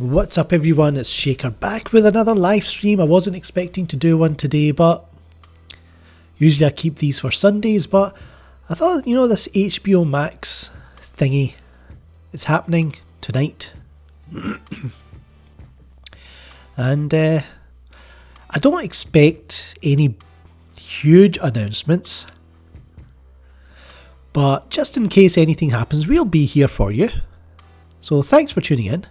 What's up everyone, it's Shaker back with another live stream. I wasn't expecting to do one today, but usually I keep these for Sundays, but I thought, this HBO Max thingy, it's happening tonight. And I don't expect any huge announcements, but just in case anything happens, we'll be here for you. So thanks for tuning in.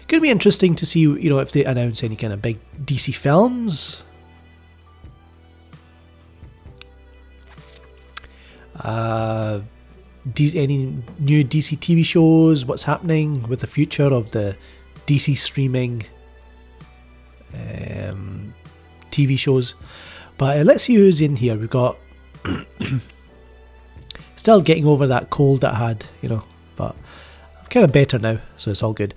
Could be interesting to see, if they announce any kind of big DC films. Any new DC TV shows, what's happening with the future of the DC streaming TV shows. But let's see who's in here. We've got still getting over that cold that I had, but I'm kind of better now, so it's all good.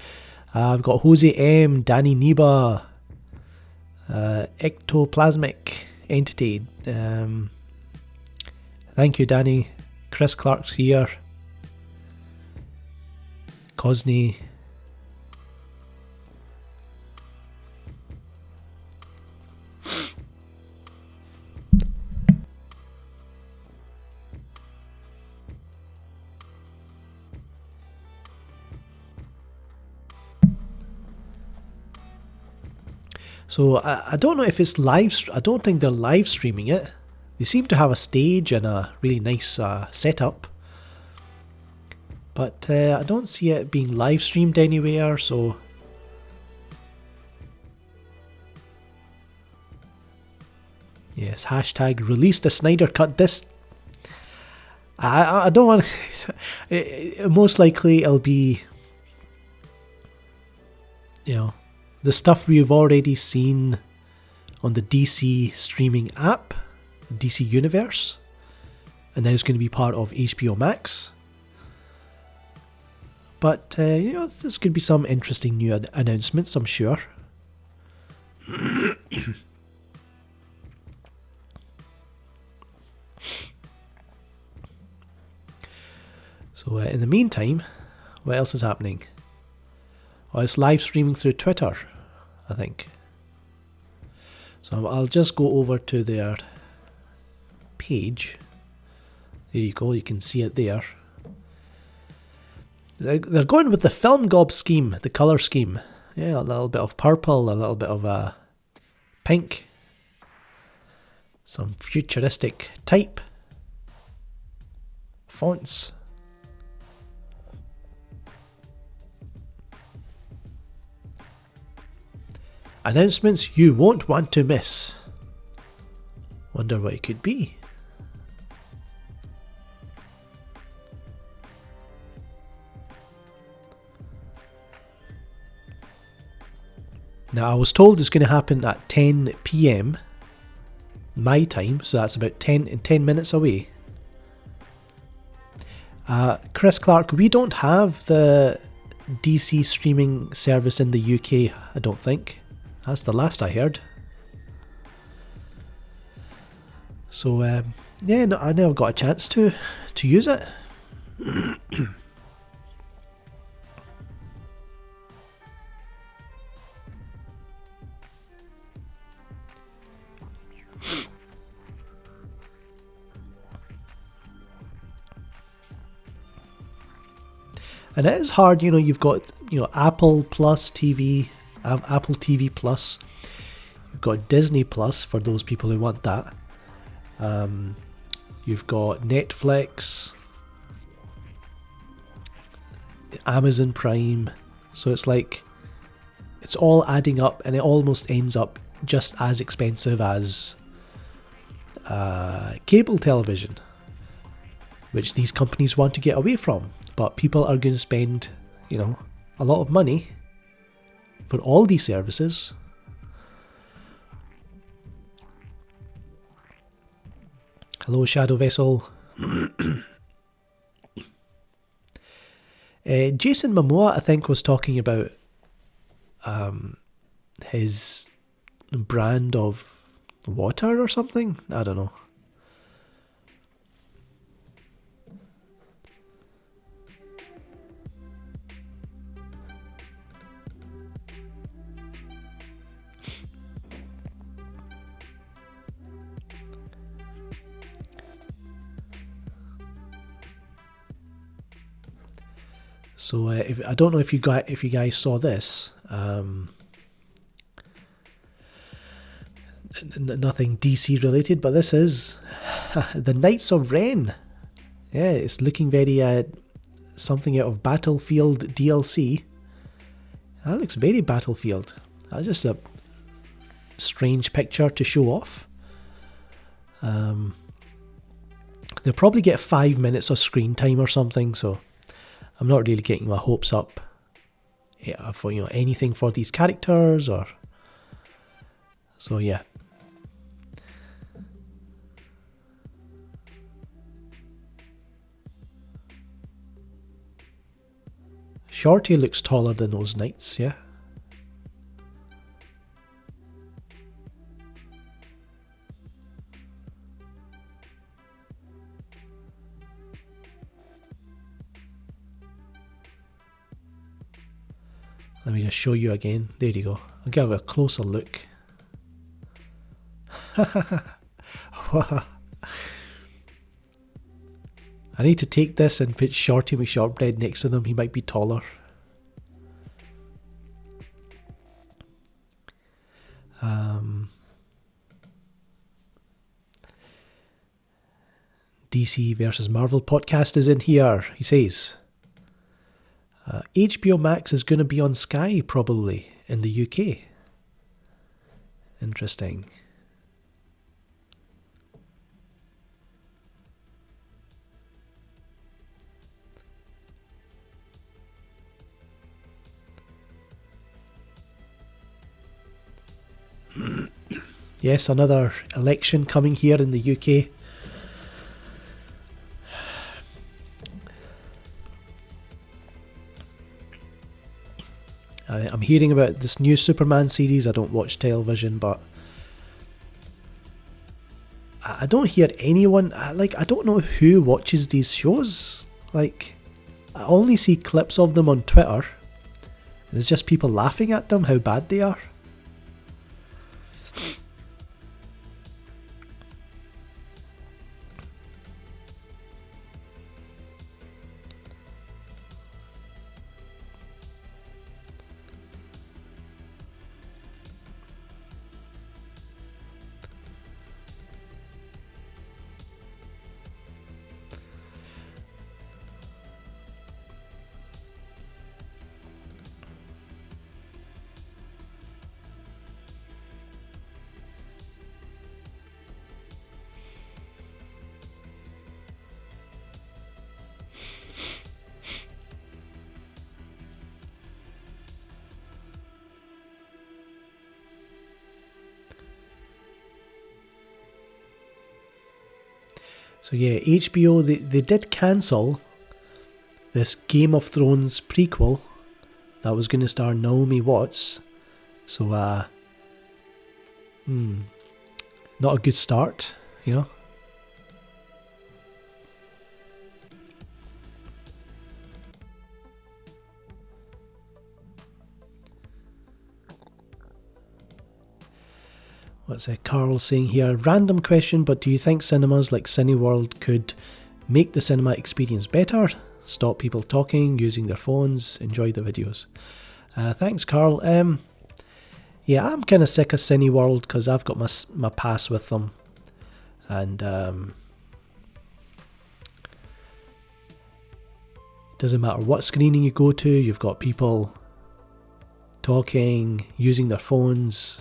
We've got Jose M, Danny Neba, Ectoplasmic Entity. Thank you, Danny. Chris Clark's here. Cosney. So I don't know if it's live. I don't think they're live streaming it. They seem to have a stage and a really nice setup, but I don't see it being live streamed anywhere. So yes, hashtag release the Snyder cut. This I don't want to. Most likely it'll be, the stuff we've already seen on the DC streaming app, DC Universe, and now it's going to be part of HBO Max. But there's going to be some interesting new announcements, I'm sure. So in the meantime, what else is happening? Oh, it's live streaming through Twitter, I think. So I'll just go over to their page. There you go, you can see it there. They're going with the film gob scheme, the colour scheme. Yeah, a little bit of purple, a little bit of pink. Some futuristic type. Fonts. Announcements you won't want to miss. Wonder what it could be. Now I was told it's going to happen at 10 PM my time, so that's about 10 minutes away. Chris Clark, we don't have the DC streaming service in the UK, I don't think. That's the last I heard. So I never got a chance to use it. And it is hard, you've got Apple Plus TV, Apple TV Plus. You've got Disney Plus for those people who want that. You've got Netflix, Amazon Prime. So it's like, it's all adding up, and it almost ends up just as expensive as cable television, which these companies want to get away from. But people are going to spend, a lot of money for all these services. Hello, Shadow Vessel. Jason Momoa, I think, was talking about his brand of water or something. I don't know. So I don't know if you guys saw this. Nothing DC related, but this is the Knights of Ren. Yeah, it's looking very something out of Battlefield DLC. That looks very Battlefield. That's just a strange picture to show off. They'll probably get 5 minutes of screen time or something, so I'm not really getting my hopes up for anything for these characters or so. Yeah. Shorty looks taller than those knights, yeah. Let me just show you again. There you go. I'll give it a closer look. I need to take this and put Shorty McShortbread next to them. He might be taller. DC versus Marvel podcast is in here. He says HBO Max is going to be on Sky probably in the UK. Interesting. Yes, another election coming here in the UK. I'm hearing about this new Superman series. I don't watch television, but I don't hear anyone, I don't know who watches these shows. Like, I only see clips of them on Twitter, and it's just people laughing at them, how bad they are. So yeah, HBO, they did cancel this Game of Thrones prequel that was going to star Naomi Watts. So, not a good start, you know. What's Carl saying here? Random question, but do you think cinemas like Cineworld could make the cinema experience better? Stop people talking, using their phones, enjoy the videos. Thanks, Carl. Yeah, I'm kind of sick of Cineworld because I've got my pass with them. And it doesn't matter what screening you go to, you've got people talking, using their phones,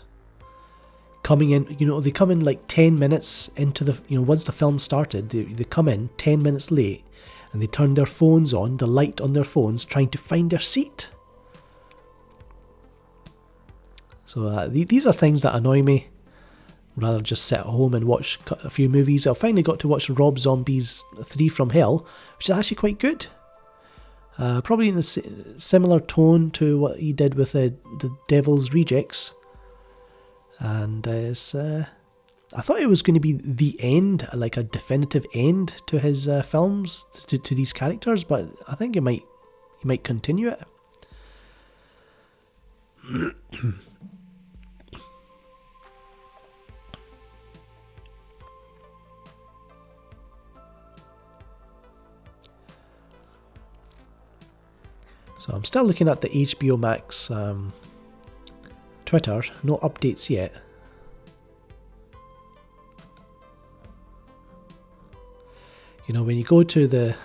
coming in, they come in like 10 minutes into the, once the film started, they come in 10 minutes late and they turn their phones on, the light on their phones, trying to find their seat. So these are things that annoy me. Rather just sit at home and watch a few movies. I finally got to watch Rob Zombie's 3 from Hell, which is actually quite good. Probably in a similar tone to what he did with the Devil's Rejects. And I thought it was going to be the end, like a definitive end to his films, to these characters, but I think he might continue it. So I'm still looking at the HBO Max Twitter, no updates yet. You know, when you go to the,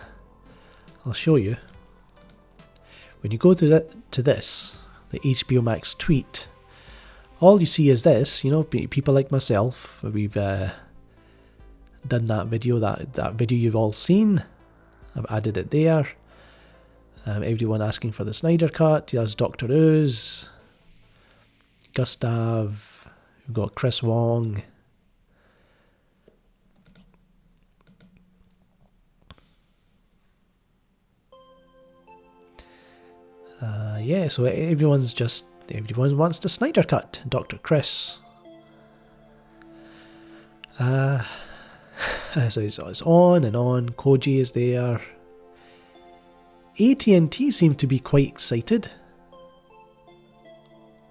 I'll show you. When you go to this, the HBO Max tweet, all you see is this. You know, people like myself, we've done that video, that video you've all seen. I've added it there. Everyone asking for the Snyder Cut. There's Dr. Ooze, Gustav, we've got Chris Wong. Yeah, so everyone wants the Snyder Cut. Dr. Chris. So it's on and on. Koji is there. AT&T seem to be quite excited.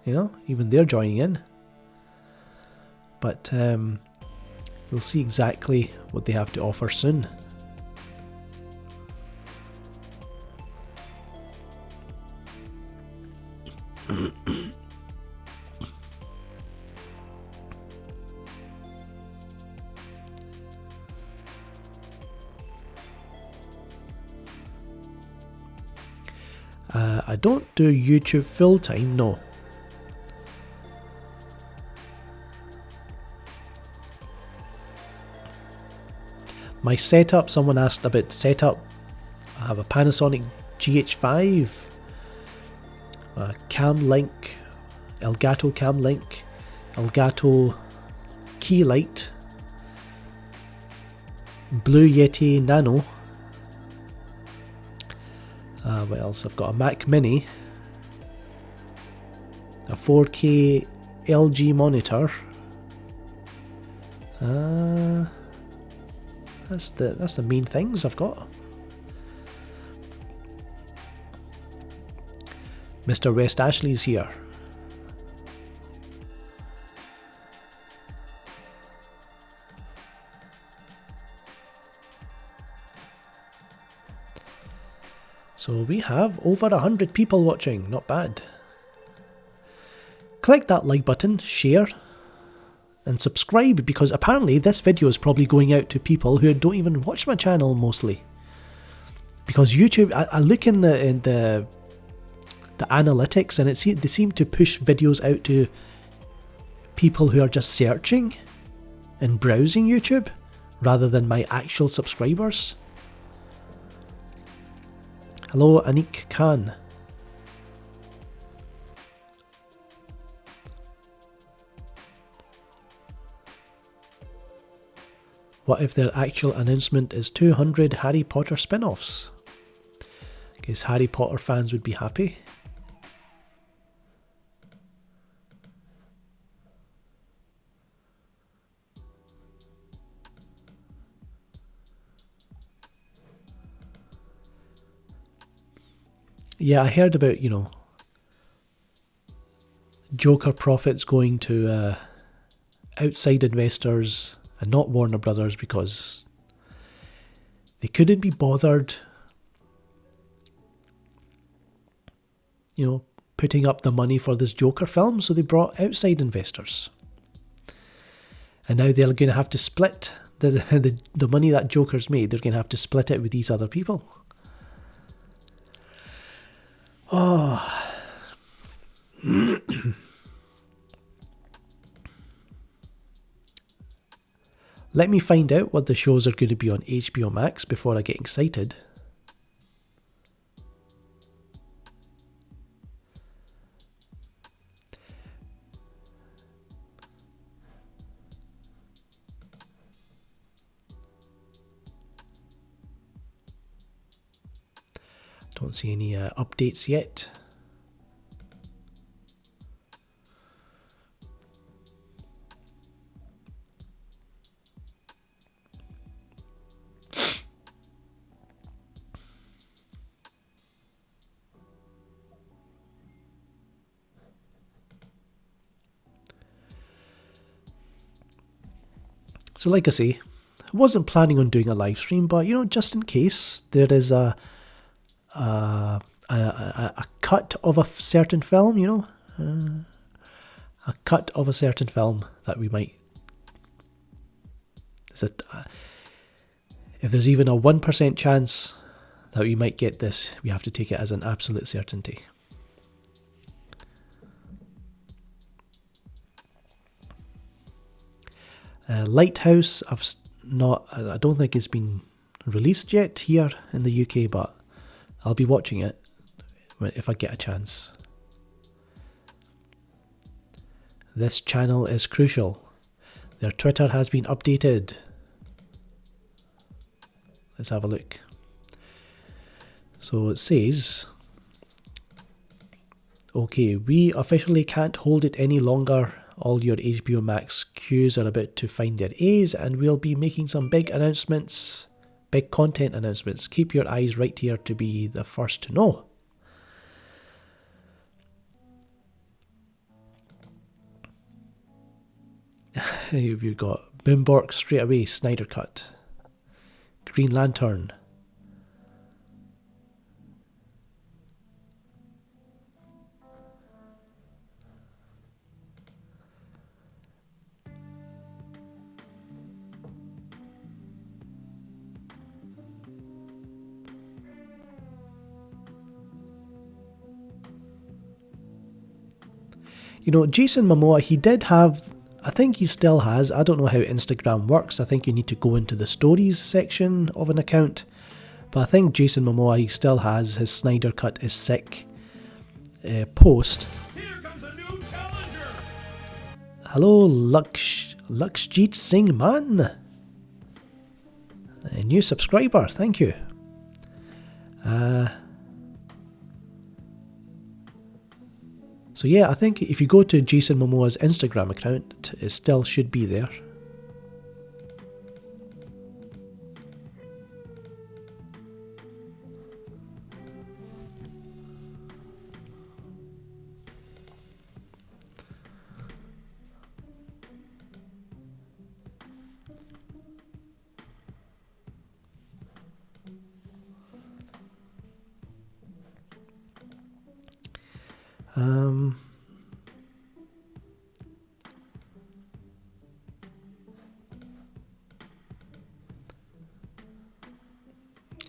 You know, even they're joining in. But we'll see exactly what they have to offer soon. I don't do YouTube full time, no. My setup, someone asked about setup. I have a Panasonic GH5, a Cam Link, Elgato Cam Link, Elgato Key Light, Blue Yeti Nano. What else? I've got a Mac Mini, a 4K LG monitor. That's the main things I've got. Mr. West Ashley's here. So we have over 100 people watching, not bad. Click that like button, share, and subscribe, because apparently this video is probably going out to people who don't even watch my channel mostly. Because YouTube, I look in the analytics, and they seem to push videos out to people who are just searching and browsing YouTube rather than my actual subscribers. Hello, Anik Khan. What if their actual announcement is 200 Harry Potter spin-offs? Guess Harry Potter fans would be happy. Yeah, I heard about, you know, Joker profits going to outside investors and not Warner Brothers because they couldn't be bothered, you know, putting up the money for this Joker film, so they brought outside investors. And now they're going to have to split the money that Joker's made. They're going to have to split it with these other people. Oh. Let me find out what the shows are going to be on HBO Max before I get excited. Don't see any updates yet. So like I say, I wasn't planning on doing a live stream, but you know, just in case there is a a cut of a certain film, you know, a cut of a certain film that we might. If there's even a 1% chance that we might get this, we have to take it as an absolute certainty. Lighthouse, I don't think it's been released yet here in the UK, but I'll be watching it if I get a chance. This channel is crucial. Their Twitter has been updated. Let's have a look. So it says, okay, we officially can't hold it any longer. All your HBO Max queues are about to find their A's, and we'll be making some big announcements, big content announcements. Keep your eyes right here to be the first to know. You've got Boombork straight away, Snyder Cut, Green Lantern. You know, Jason Momoa, he did have, I think he still has, I don't know how Instagram works. I think you need to go into the stories section of an account. But I think Jason Momoa, he still has his Snyder Cut is sick post. Here comes a new challenger. Hello, Lakshjeet Singh Man. A new subscriber, thank you. So yeah, I think if you go to Jason Momoa's Instagram account, it still should be there.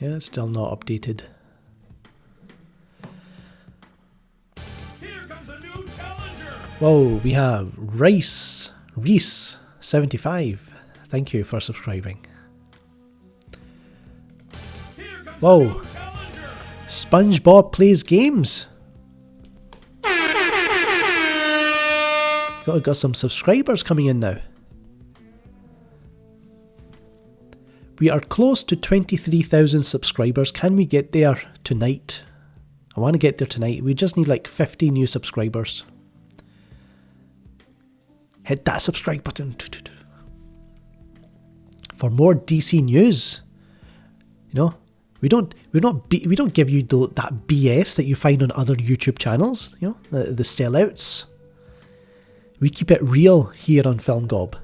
Yeah, it's still not updated. Here comes a new challenger. Whoa, we have Reese 75. Thank you for subscribing. Here comes Whoa. a new challenger. SpongeBob plays games. Got some subscribers coming in now. We are close to 23,000 subscribers. Can we get there tonight? I want to get there tonight. We just need like 50 new subscribers. Hit that subscribe button for more DC news. You know, we don't give you that BS that you find on other YouTube channels. You know, the sellouts. We keep it real here on Film Gob.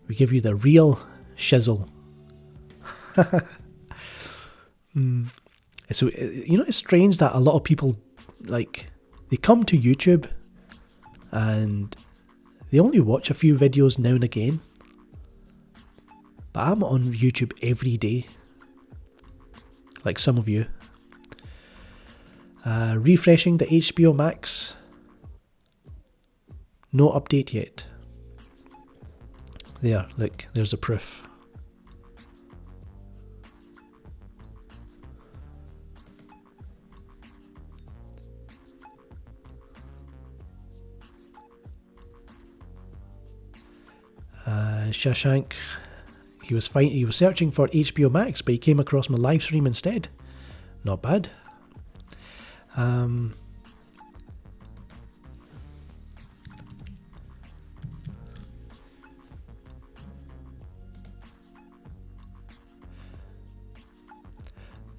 We give you the real shizzle. So, you know, it's strange that a lot of people, like, they come to YouTube and they only watch a few videos now and again. But I'm on YouTube every day, like some of you. Refreshing the HBO Max. No update yet. There, look, there's the proof. Shashank, he was searching for HBO Max, but he came across my live stream instead. Not bad. Now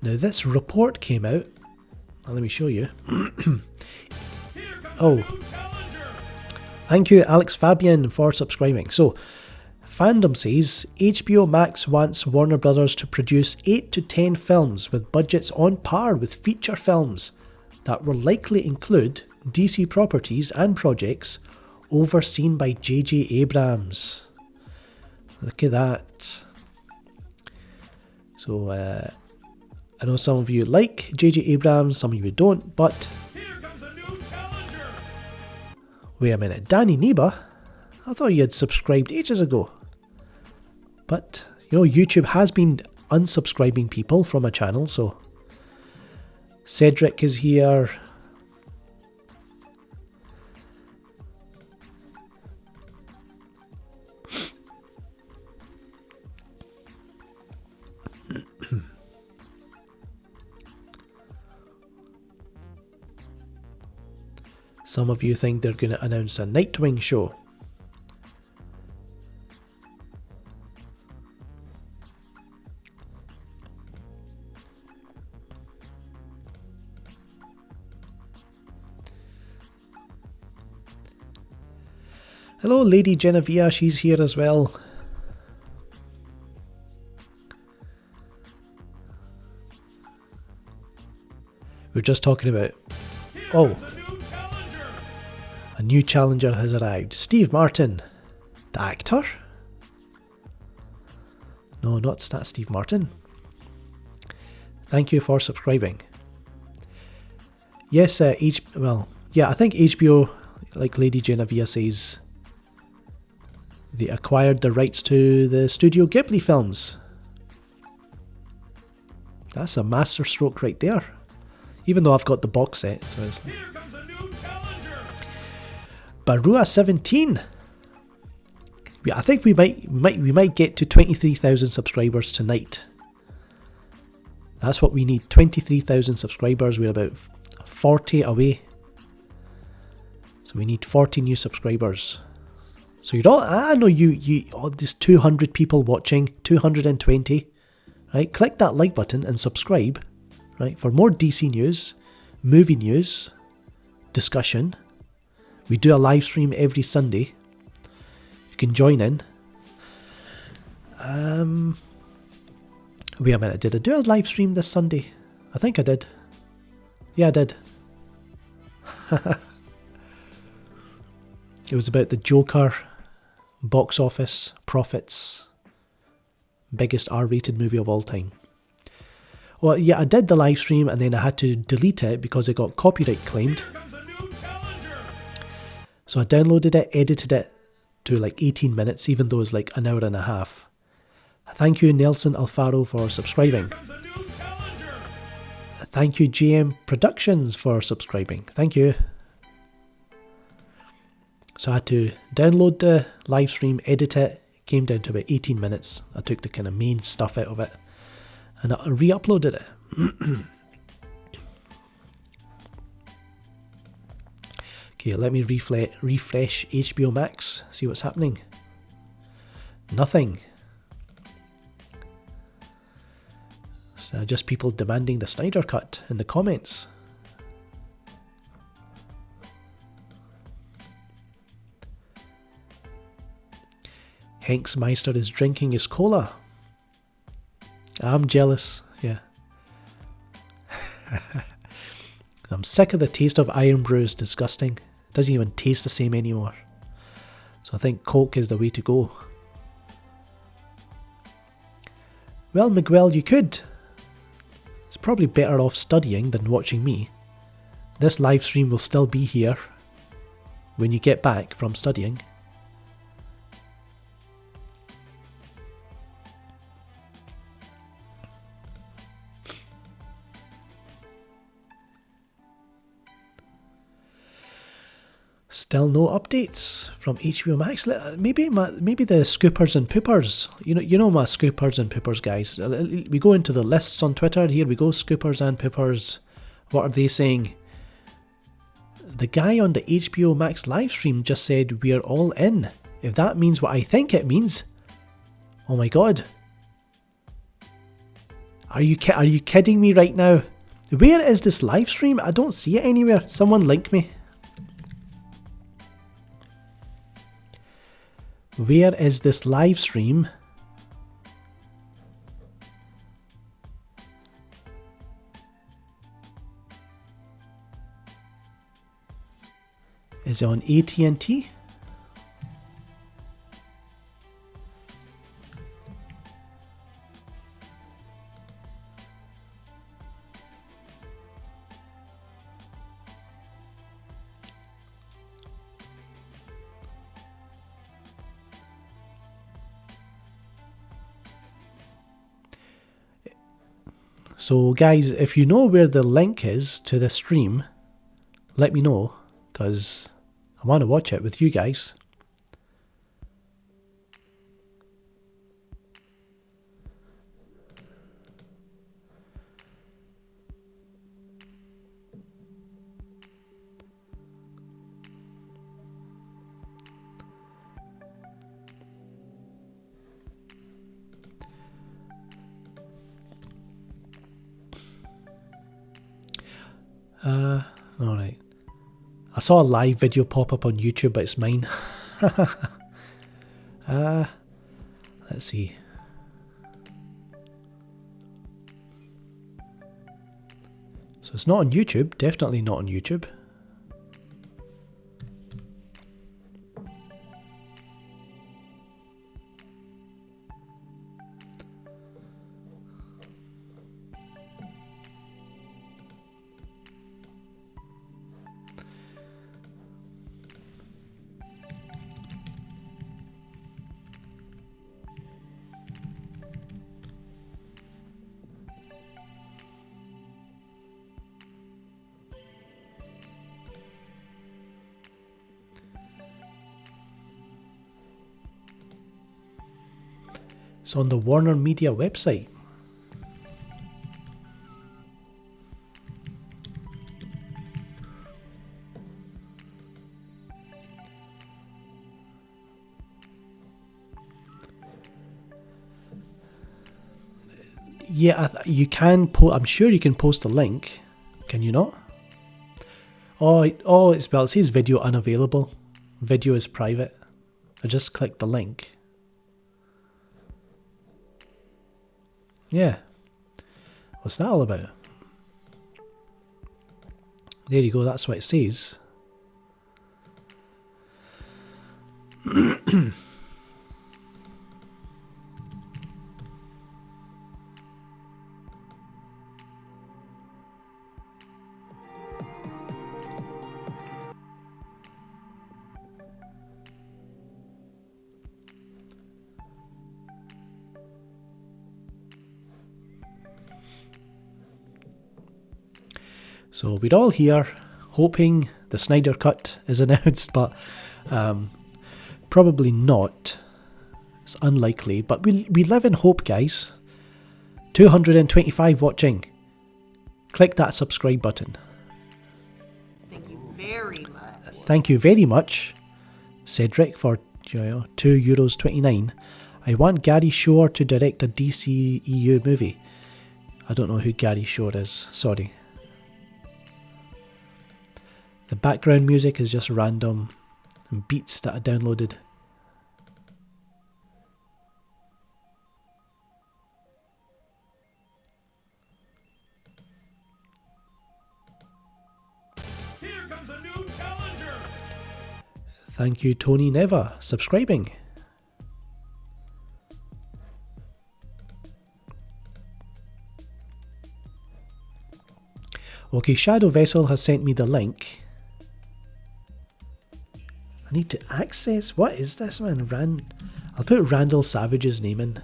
this report came out. Let me show you. Oh, thank you, Alex Fabian, for subscribing. So, Fandom says HBO Max wants Warner Brothers to produce 8 to 10 films with budgets on par with feature films that will likely include DC properties and projects overseen by J.J. Abrams. Look at that. So, I know some of you like J.J. Abrams, some of you don't, but... Here comes a new challenger! Wait a minute, Danny Neba? I thought you had subscribed ages ago. But, you know, YouTube has been unsubscribing people from a channel, so... Cedric is here. Some of you think they're going to announce a Nightwing show. Hello, Lady Genevieve, she's here as well. We're just talking about... Oh, a new challenger has arrived. Steve Martin, the actor? No, not Steve Martin. Thank you for subscribing. Yes, I think HBO, like Lady Genevieve says, they acquired the rights to the Studio Ghibli films. That's a masterstroke right there. Even though I've got the box set. So it's like... Here comes a new challenger! Barua 17. Yeah, I think we might get to 23,000 subscribers tonight. That's what we need. 23,000 subscribers. We're about 40 away. So we need 40 new subscribers. So you're all, I know there's 200 people watching, 220, right? Click that like button and subscribe, right? For more DC news, movie news, discussion. We do a live stream every Sunday. You can join in. Wait a minute, did I do a live stream this Sunday? I think I did. Yeah, I did. It was about the Joker box office profits, biggest R-rated movie of all time. Well, yeah, I did the live stream and then I had to delete it because it got copyright claimed. So I downloaded it, edited it to like 18 minutes, even though it's like an hour and a half. Thank you, Nelson Alfaro, for subscribing. Thank you, GM Productions, for subscribing. Thank you. So I had to download the live stream, edit it, came down to about 18 minutes. I took the kind of main stuff out of it and I re-uploaded it. Okay, let me refresh HBO Max, see what's happening. Nothing. So just people demanding the Snyder Cut in the comments. Hanksmeister is drinking his cola. I'm jealous, yeah. I'm sick of the taste of Iron Brew, it's disgusting. It doesn't even taste the same anymore. So I think Coke is the way to go. Well, Miguel, you could. It's probably better off studying than watching me. This live stream will still be here when you get back from studying. Still no updates from HBO Max. Maybe the scoopers and poopers. You know my scoopers and poopers guys. We go into the lists on Twitter. Here we go, scoopers and poopers. What are they saying? The guy on the HBO Max live stream just said we're all in. If that means what I think it means, oh my god. Are you kidding me right now? Where is this live stream? I don't see it anywhere. Someone link me. Where is this live stream? Is it on AT&T? So guys, if you know where the link is to the stream, let me know, because I want to watch it with you guys. Alright. I saw a live video pop up on YouTube, but it's mine. Let's see. So it's not on YouTube, definitely not on YouTube. It's on the Warner Media website. Yeah, you can I'm sure you can post a link. Can you not? Oh, it says video unavailable. Video is private. I just clicked the link. Yeah. What's that all about? There you go, that's what it says. So we're all here hoping the Snyder Cut is announced, but probably not. It's unlikely, but we live in hope, guys. 225 watching. Click that subscribe button. Thank you very much. Thank you very much, Cedric, for €2.29. I want Gary Shore to direct a DCEU movie. I don't know who Gary Shore is, sorry. The background music is just random and beats that I downloaded. Here comes a new challenger. Thank you, Tony Neva, subscribing. Okay, Shadow Vessel has sent me the link. I need to access. What is this, man? I'll put Randall Savage's name in.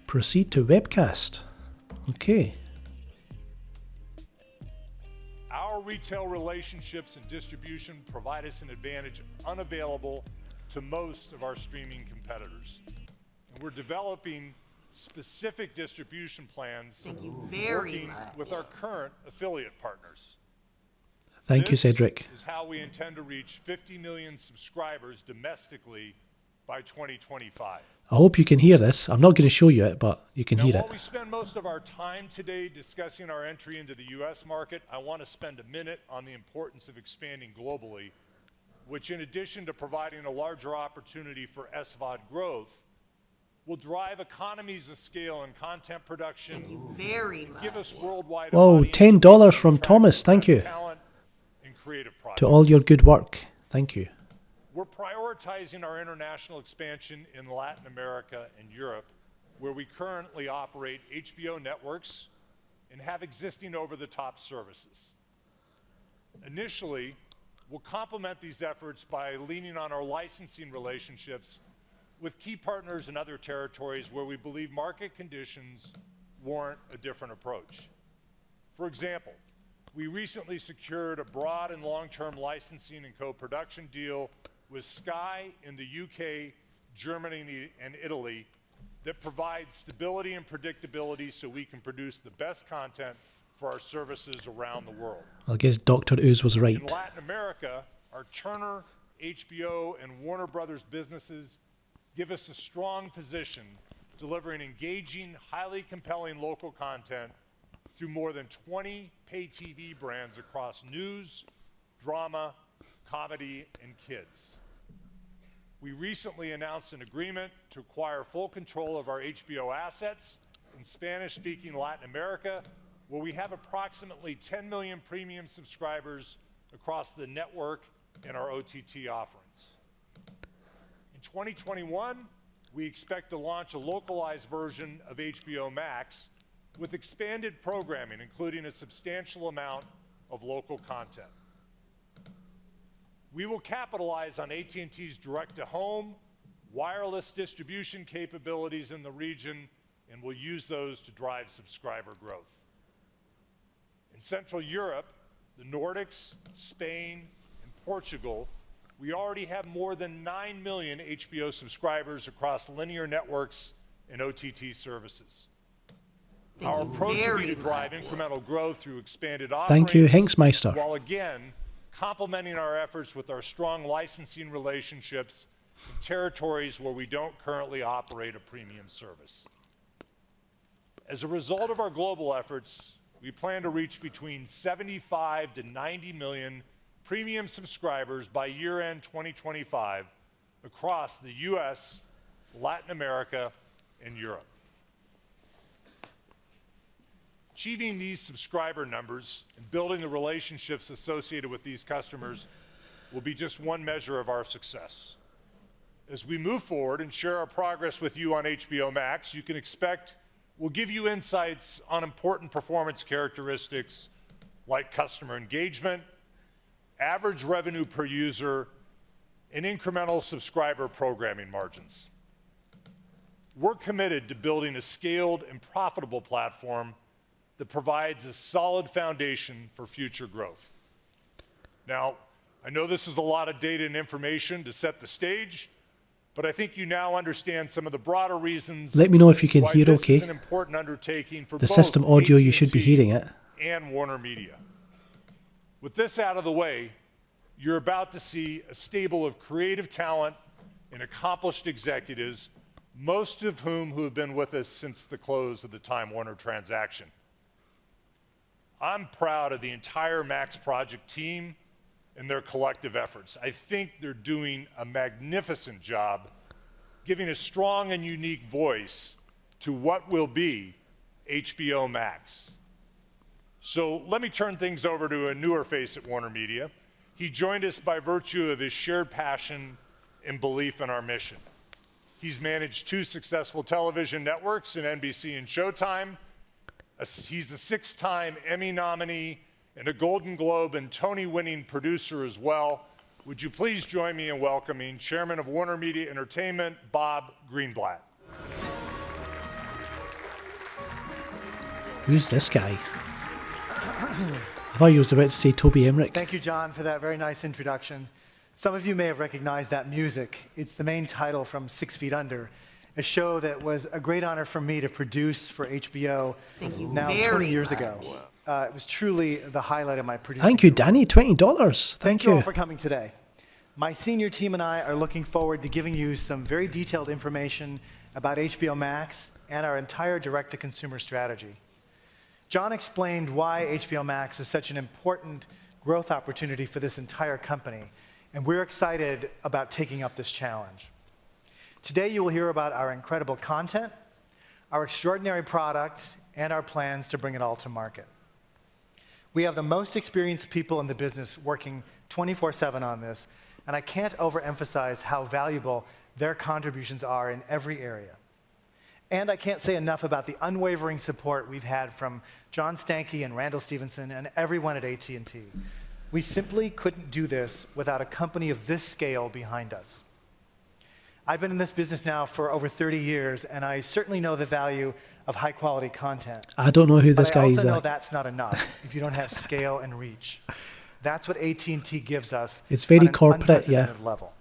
Proceed to webcast. Okay. Our retail relationships and distribution provide us an advantage unavailable to most of our streaming competitors. And we're developing specific distribution plans Thank you very working much. with our current affiliate partners. Thank you, This Cedric. is how we intend to reach 50 million subscribers domestically by 2025. I hope you can hear this. I'm not going to show you it, but you can Now, hear while it. we spend most of our time today discussing our entry into the U.S. market, I want to spend a minute on the importance of expanding globally, which, in addition to providing a larger opportunity for SVOD growth, will drive economies of scale in content production, Very much. give us worldwide Whoa, audience $10 reach, from attract Thomas. the Thank best you. talent and creative projects. To all your good work. Thank you. We're prioritizing our international expansion in Latin America and Europe, where we currently operate HBO networks and have existing over-the-top services. Initially, we'll complement these efforts by leaning on our licensing relationships with key partners in other territories where we believe market conditions warrant a different approach. For example, we recently secured a broad and long-term licensing and co-production deal with Sky in the UK, Germany, and Italy that provides stability and predictability so we can produce the best content for our services around the world. I guess Dr. Ooze was In right. Latin America, our Turner, HBO, and Warner Brothers businesses give us a strong position delivering engaging, highly compelling local content through more than 20 pay TV brands across news, drama, comedy, and kids. We recently announced an agreement to acquire full control of our HBO assets in Spanish-speaking Latin America, where we have approximately 10 million premium subscribers across the network and our OTT offerings. In 2021, we expect to launch a localized version of HBO Max with expanded programming, including a substantial amount of local content. We will capitalize on AT&T's direct-to-home, wireless distribution capabilities in the region, and will use those to drive subscriber growth. In Central Europe, the Nordics, Spain, and Portugal, we already have more than 9 million HBO subscribers across linear networks and OTT services. Our approach will be to drive incremental growth through expanded offerings. Thank you, Hinksmeister. While again, complementing our efforts with our strong licensing relationships in territories where we don't currently operate a premium service. As a result of our global efforts, we plan to reach between 75 to 90 million premium subscribers by year-end 2025 across the US, Latin America, and Europe. Achieving these subscriber numbers and building the relationships associated with these customers will be just one measure of our success. As we move forward and share our progress with you on HBO Max, you can expect we'll give you insights on important performance characteristics like customer engagement, average revenue per user, and incremental subscriber programming margins. We're committed to building a scaled and profitable platform that provides a solid foundation for future growth. Now, I know this is a lot of data and information to set the stage, but I think you now understand some of the broader reasons. Let me know if you can why hear this okay. is an important undertaking for The both system audio, you should be AT&T hearing it. and Warner Media. With this out of the way, you're about to see a stable of creative talent and accomplished executives, most of whom have been with us since the close of the Time Warner transaction. I'm proud of the entire Max Project team and their collective efforts. I think they're doing a magnificent job giving a strong and unique voice to what will be HBO Max. So let me turn things over to a newer face at Warner Media. He joined us by virtue of his shared passion and belief in our mission. He's managed 2 successful television networks in NBC and Showtime. He's a 6-time Emmy nominee and a Golden Globe and Tony-winning producer as well. Would you please join me in welcoming Chairman of Warner Media Entertainment, Bob Greenblatt. Who's this guy? I thought you was about to say Toby Emmerich. Thank you, John, for that very nice introduction. Some of you may have recognized that music. It's the main title from 6 Feet Under, a show that was a great honor for me to produce for HBO now 20 years ago. It was truly the highlight of my producing Thank you, career. Danny. $20. Thank you all for coming today. My senior team and I are looking forward to giving you some very detailed information about HBO Max and our entire direct-to-consumer strategy. John explained why HBO Max is such an important growth opportunity for this entire company, and we're excited about taking up this challenge. Today you will hear about our incredible content, our extraordinary product, and our plans to bring it all to market. We have the most experienced people in the business working 24/7 on this, and I can't overemphasize how valuable their contributions are in every area. And I can't say enough about the unwavering support we've had from John Stankey and Randall Stevenson and everyone at AT&T. We simply couldn't do this without a company of this scale behind us. I've been in this business now for over 30 years, and I certainly know the value of high-quality content. I don't know who this But I guy is. also know that's not enough if you don't have scale and reach. That's what AT&T gives us. It's very on an corporate, yeah. unprecedented level.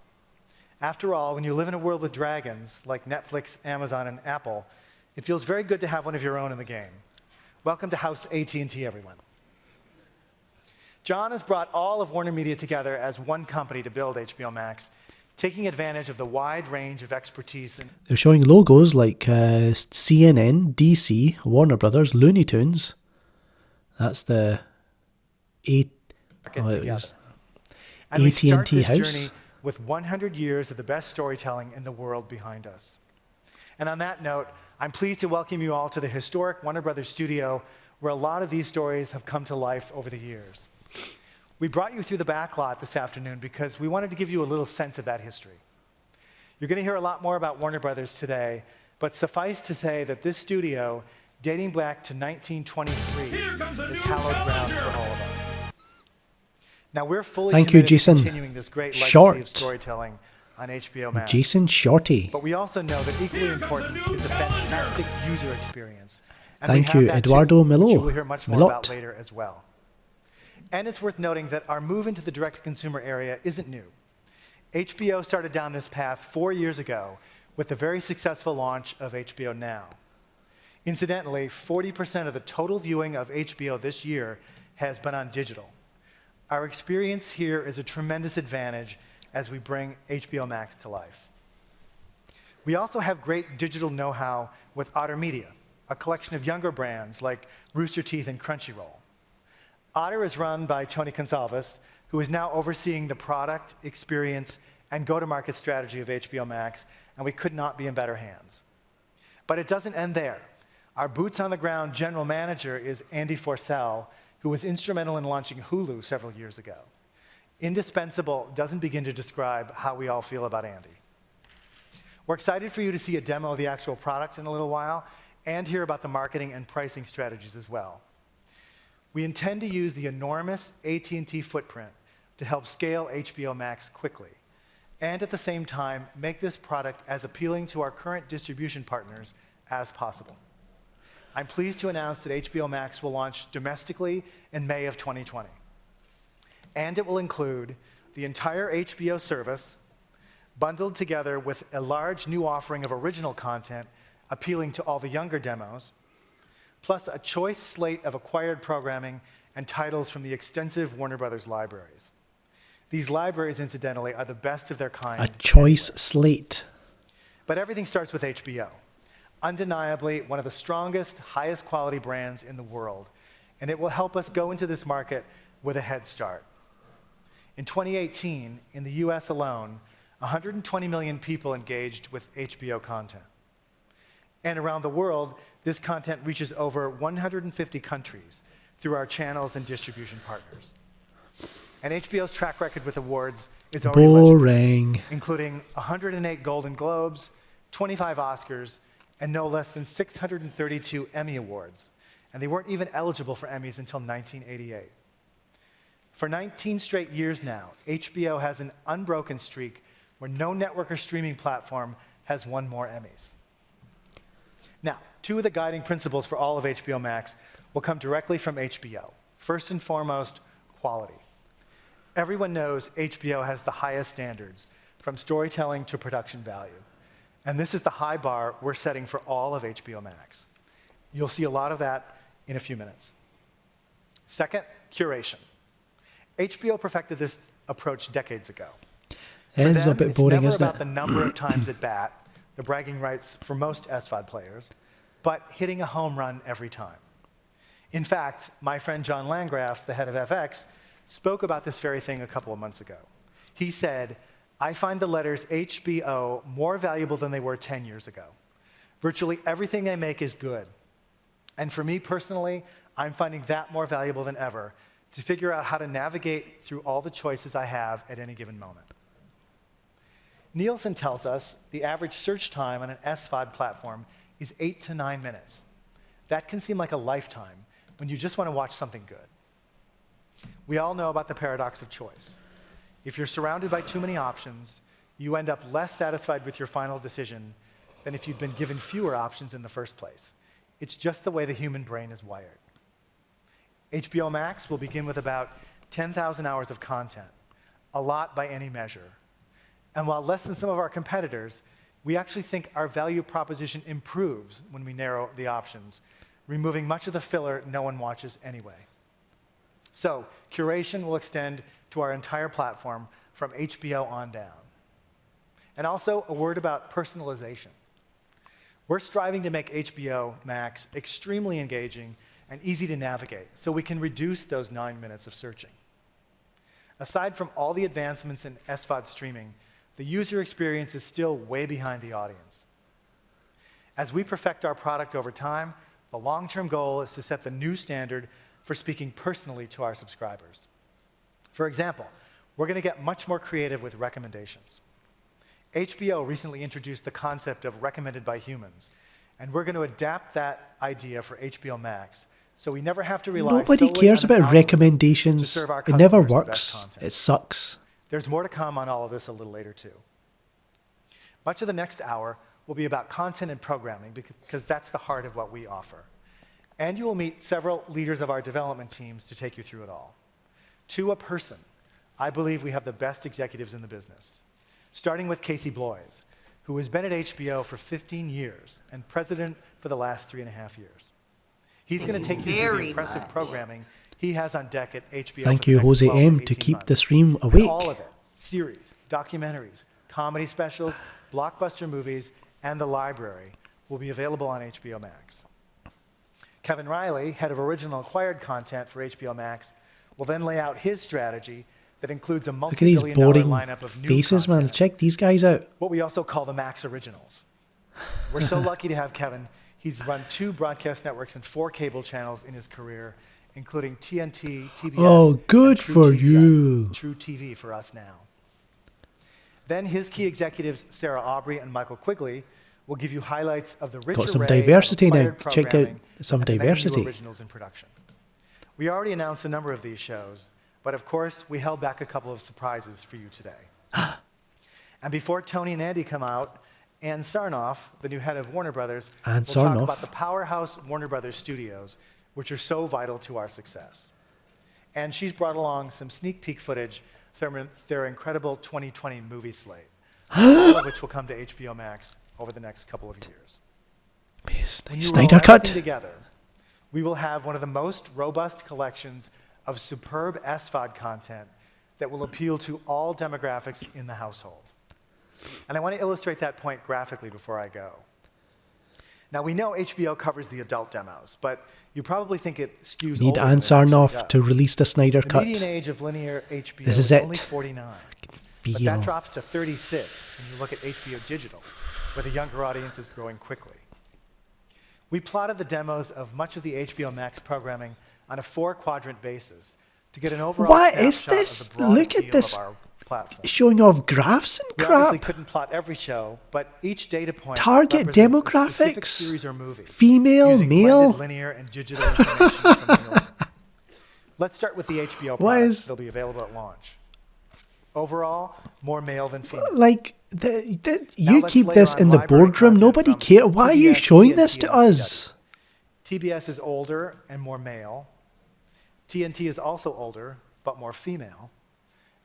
After all, when you live in a world with dragons like Netflix, Amazon, and Apple, it feels very good to have one of your own in the game. Welcome to House AT&T, everyone. John has brought all of Warner Media together as one company to build HBO Max, taking advantage of the wide range of expertise in They're showing logos like CNN, DC, Warner Brothers, Looney Tunes. That's the market together. And we AT&T start this house. journey with 100 years of the best storytelling in the world behind us. And on that note, I'm pleased to welcome you all to the historic Warner Brothers studio, where a lot of these stories have come to life over the years. We brought you through the back lot this afternoon because we wanted to give you a little sense of that history. You're going to hear a lot more about Warner Brothers today, but suffice to say that this studio, dating back to 1923, is hallowed ground for all of us. Now, we're fully Thank you, committed to Jason. continuing this great legacy Short. of storytelling on HBO Max. Jason Shorty. But we also know that equally important is a fantastic user experience. And we Thank have you, that Eduardo too, which Milot. you will hear much more Milot. about later as well. And it's worth noting that our move into the direct-to-consumer area isn't new. HBO started down this path 4 years ago with the very successful launch of HBO Now. Incidentally, 40% of the total viewing of HBO this year has been on digital. Our experience here is a tremendous advantage as we bring HBO Max to life. We also have great digital know-how with Otter Media, a collection of younger brands like Rooster Teeth and Crunchyroll. Otter is run by Tony Gonsalves, who is now overseeing the product, experience, and go-to-market strategy of HBO Max, and we could not be in better hands. But it doesn't end there. Our boots-on-the-ground general manager is Andy Forssell, who was instrumental in launching Hulu several years ago. Indispensable doesn't begin to describe how we all feel about Andy. We're excited for you to see a demo of the actual product in a little while and hear about the marketing and pricing strategies as well. We intend to use the enormous AT&T footprint to help scale HBO Max quickly, and at the same time, make this product as appealing to our current distribution partners as possible. I'm pleased to announce that HBO Max will launch domestically in May of 2020. And it will include the entire HBO service, bundled together with a large new offering of original content appealing to all the younger demos, plus a choice slate of acquired programming and titles from the extensive Warner Brothers libraries. These libraries, incidentally, are the best of their kind. A choice slate. But everything starts with HBO. Undeniably, one of the strongest, highest quality brands in the world, and it will help us go into this market with a head start. In 2018, in the US alone, 120 million people engaged with HBO content. And around the world, this content reaches over 150 countries through our channels and distribution partners. And HBO's track record with awards is already legendary, Boring. including 108 Golden Globes, 25 Oscars, and no less than 632 Emmy Awards. And they weren't even eligible for Emmys until 1988. For 19 straight years now, HBO has an unbroken streak where no network or streaming platform has won more Emmys. Now, two of the guiding principles for all of HBO Max will come directly from HBO. First and foremost, quality. Everyone knows HBO has the highest standards, from storytelling to production value. And this is the high bar we're setting for all of HBO Max. You'll see a lot of that in a few minutes. Second, curation. HBO perfected this approach decades ago. It For is a them, bit it's boring, never isn't about it? the number of times at bat, the bragging rights for most SVOD players, but hitting a home run every time. In fact, my friend John Landgraf, the head of FX, spoke about this very thing a couple of months ago. He said, "I find the letters HBO more valuable than they were 10 years ago. Virtually everything they make is good. And for me personally, I'm finding that more valuable than ever to figure out how to navigate through all the choices I have at any given moment." Nielsen tells us the average search time on an SVOD platform is 8 to 9 minutes. That can seem like a lifetime when you just want to watch something good. We all know about the paradox of choice. If you're surrounded by too many options, you end up less satisfied with your final decision than if you'd been given fewer options in the first place. It's just the way the human brain is wired. HBO Max will begin with about 10,000 hours of content, a lot by any measure. And while less than some of our competitors, we actually think our value proposition improves when we narrow the options, removing much of the filler no one watches anyway. So, curation will extend to our entire platform from HBO on down. And also, a word about personalization. We're striving to make HBO Max extremely engaging and easy to navigate so we can reduce those 9 minutes of searching. Aside from all the advancements in SVOD streaming, the user experience is still way behind the audience. As we perfect our product over time, the long-term goal is to set the new standard for speaking personally to our subscribers. For example, we're going to get much more creative with recommendations. HBO recently introduced the concept of recommended by humans, and we're going to adapt that idea for HBO Max, so we never have to rely Nobody solely cares on an about algorithm to recommendations. serve our It never customers the best works. content. It sucks. There's more to come on all of this a little later, too. Much of the next hour will be about content and programming, because that's the heart of what we offer. And you will meet several leaders of our development teams to take you through it all. To a person, I believe we have the best executives in the business, starting with Casey Bloys, who has been at HBO for 15 years and president for the last 3.5 years. He's going to take you through the Very impressive much. programming he has on deck at HBO. Thank for the you, next Jose 12 M, to to 18 keep the months. stream And awake. all of it, series, documentaries, comedy specials, blockbuster movies, and the library will be available on HBO Max. Kevin Riley, head of original acquired content for HBO Max, will then lay out his strategy that includes a Look at these multi-billion-dollar boring lineup of new faces, man. content, Check these guys out. what we also call the Max Originals. We're so lucky to have Kevin. He's run 2 broadcast networks and 4 cable channels in his career, including TNT, TBS, Oh, good and True for TV, you. True TV for us now. Then his key executives, Sarah Aubrey and Michael Quigley, will give you highlights of the rich Got some array diversity of now. acquired Check out programming some and the many new diversity. originals in production. We already announced a number of these shows, but of course, we held back a couple of surprises for you today. And before Tony and Andy come out, Ann Sarnoff, the new head of Warner Brothers, Ann will talk Sarnoff. about the powerhouse Warner Brothers studios, which are so vital to our success. And she's brought along some sneak peek footage from their incredible 2020 movie slate, all of which will come to HBO Max over the next couple of years. When you roll Snyder everything cut. together, we will have one of the most robust collections of superb SVOD content that will appeal to all demographics in the household. And I want to illustrate that point graphically before I go. Now, we know HBO covers the adult demos, but you probably think it skews Need older than Ann it actually Sarnoff does. to release the Snyder The cut. median age of linear HBO This is is it. only 49. But Feel. that drops to 36 when you look at HBO Digital, where the younger audience is growing quickly. We plotted the demos of much of the HBO Max programming on a 4-quadrant basis to get an overall What is snapshot this? of the broad Look at appeal this. of our platform. Showing off graphs and We obviously crap. couldn't plot every show, but each data point Target represents a specific demographics. series or movie, Female, using male. blended linear and digital information from Nielsen. Let's start with the HBO What product is- that'll be available at launch. Overall, more male than female. Like, you let's keep layer this on in the library boardroom. content Nobody from cares. Why are you TBS, showing TNT, this to and us? TBS is older and more male. TNT is also older, but more female.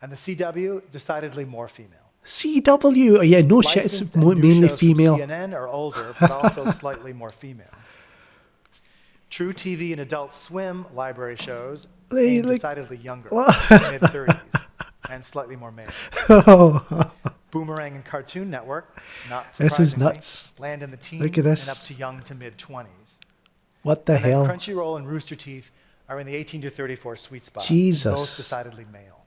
And the CW, decidedly more female. CW. Oh, yeah, no shit. It's Licensed and new mainly shows from female. CNN are older, but also slightly more female. True TV and Adult Swim library shows aimed like- decidedly younger, What? mid-30s, and slightly more male. Oh, Boomerang and Cartoon Network, not This surprisingly, is nuts. land in the teens Look at and this. up to young to mid-20s. what the And then hell? Crunchyroll and Rooster Teeth are in the 18 to 34 sweet spot. Jesus. Both decidedly male.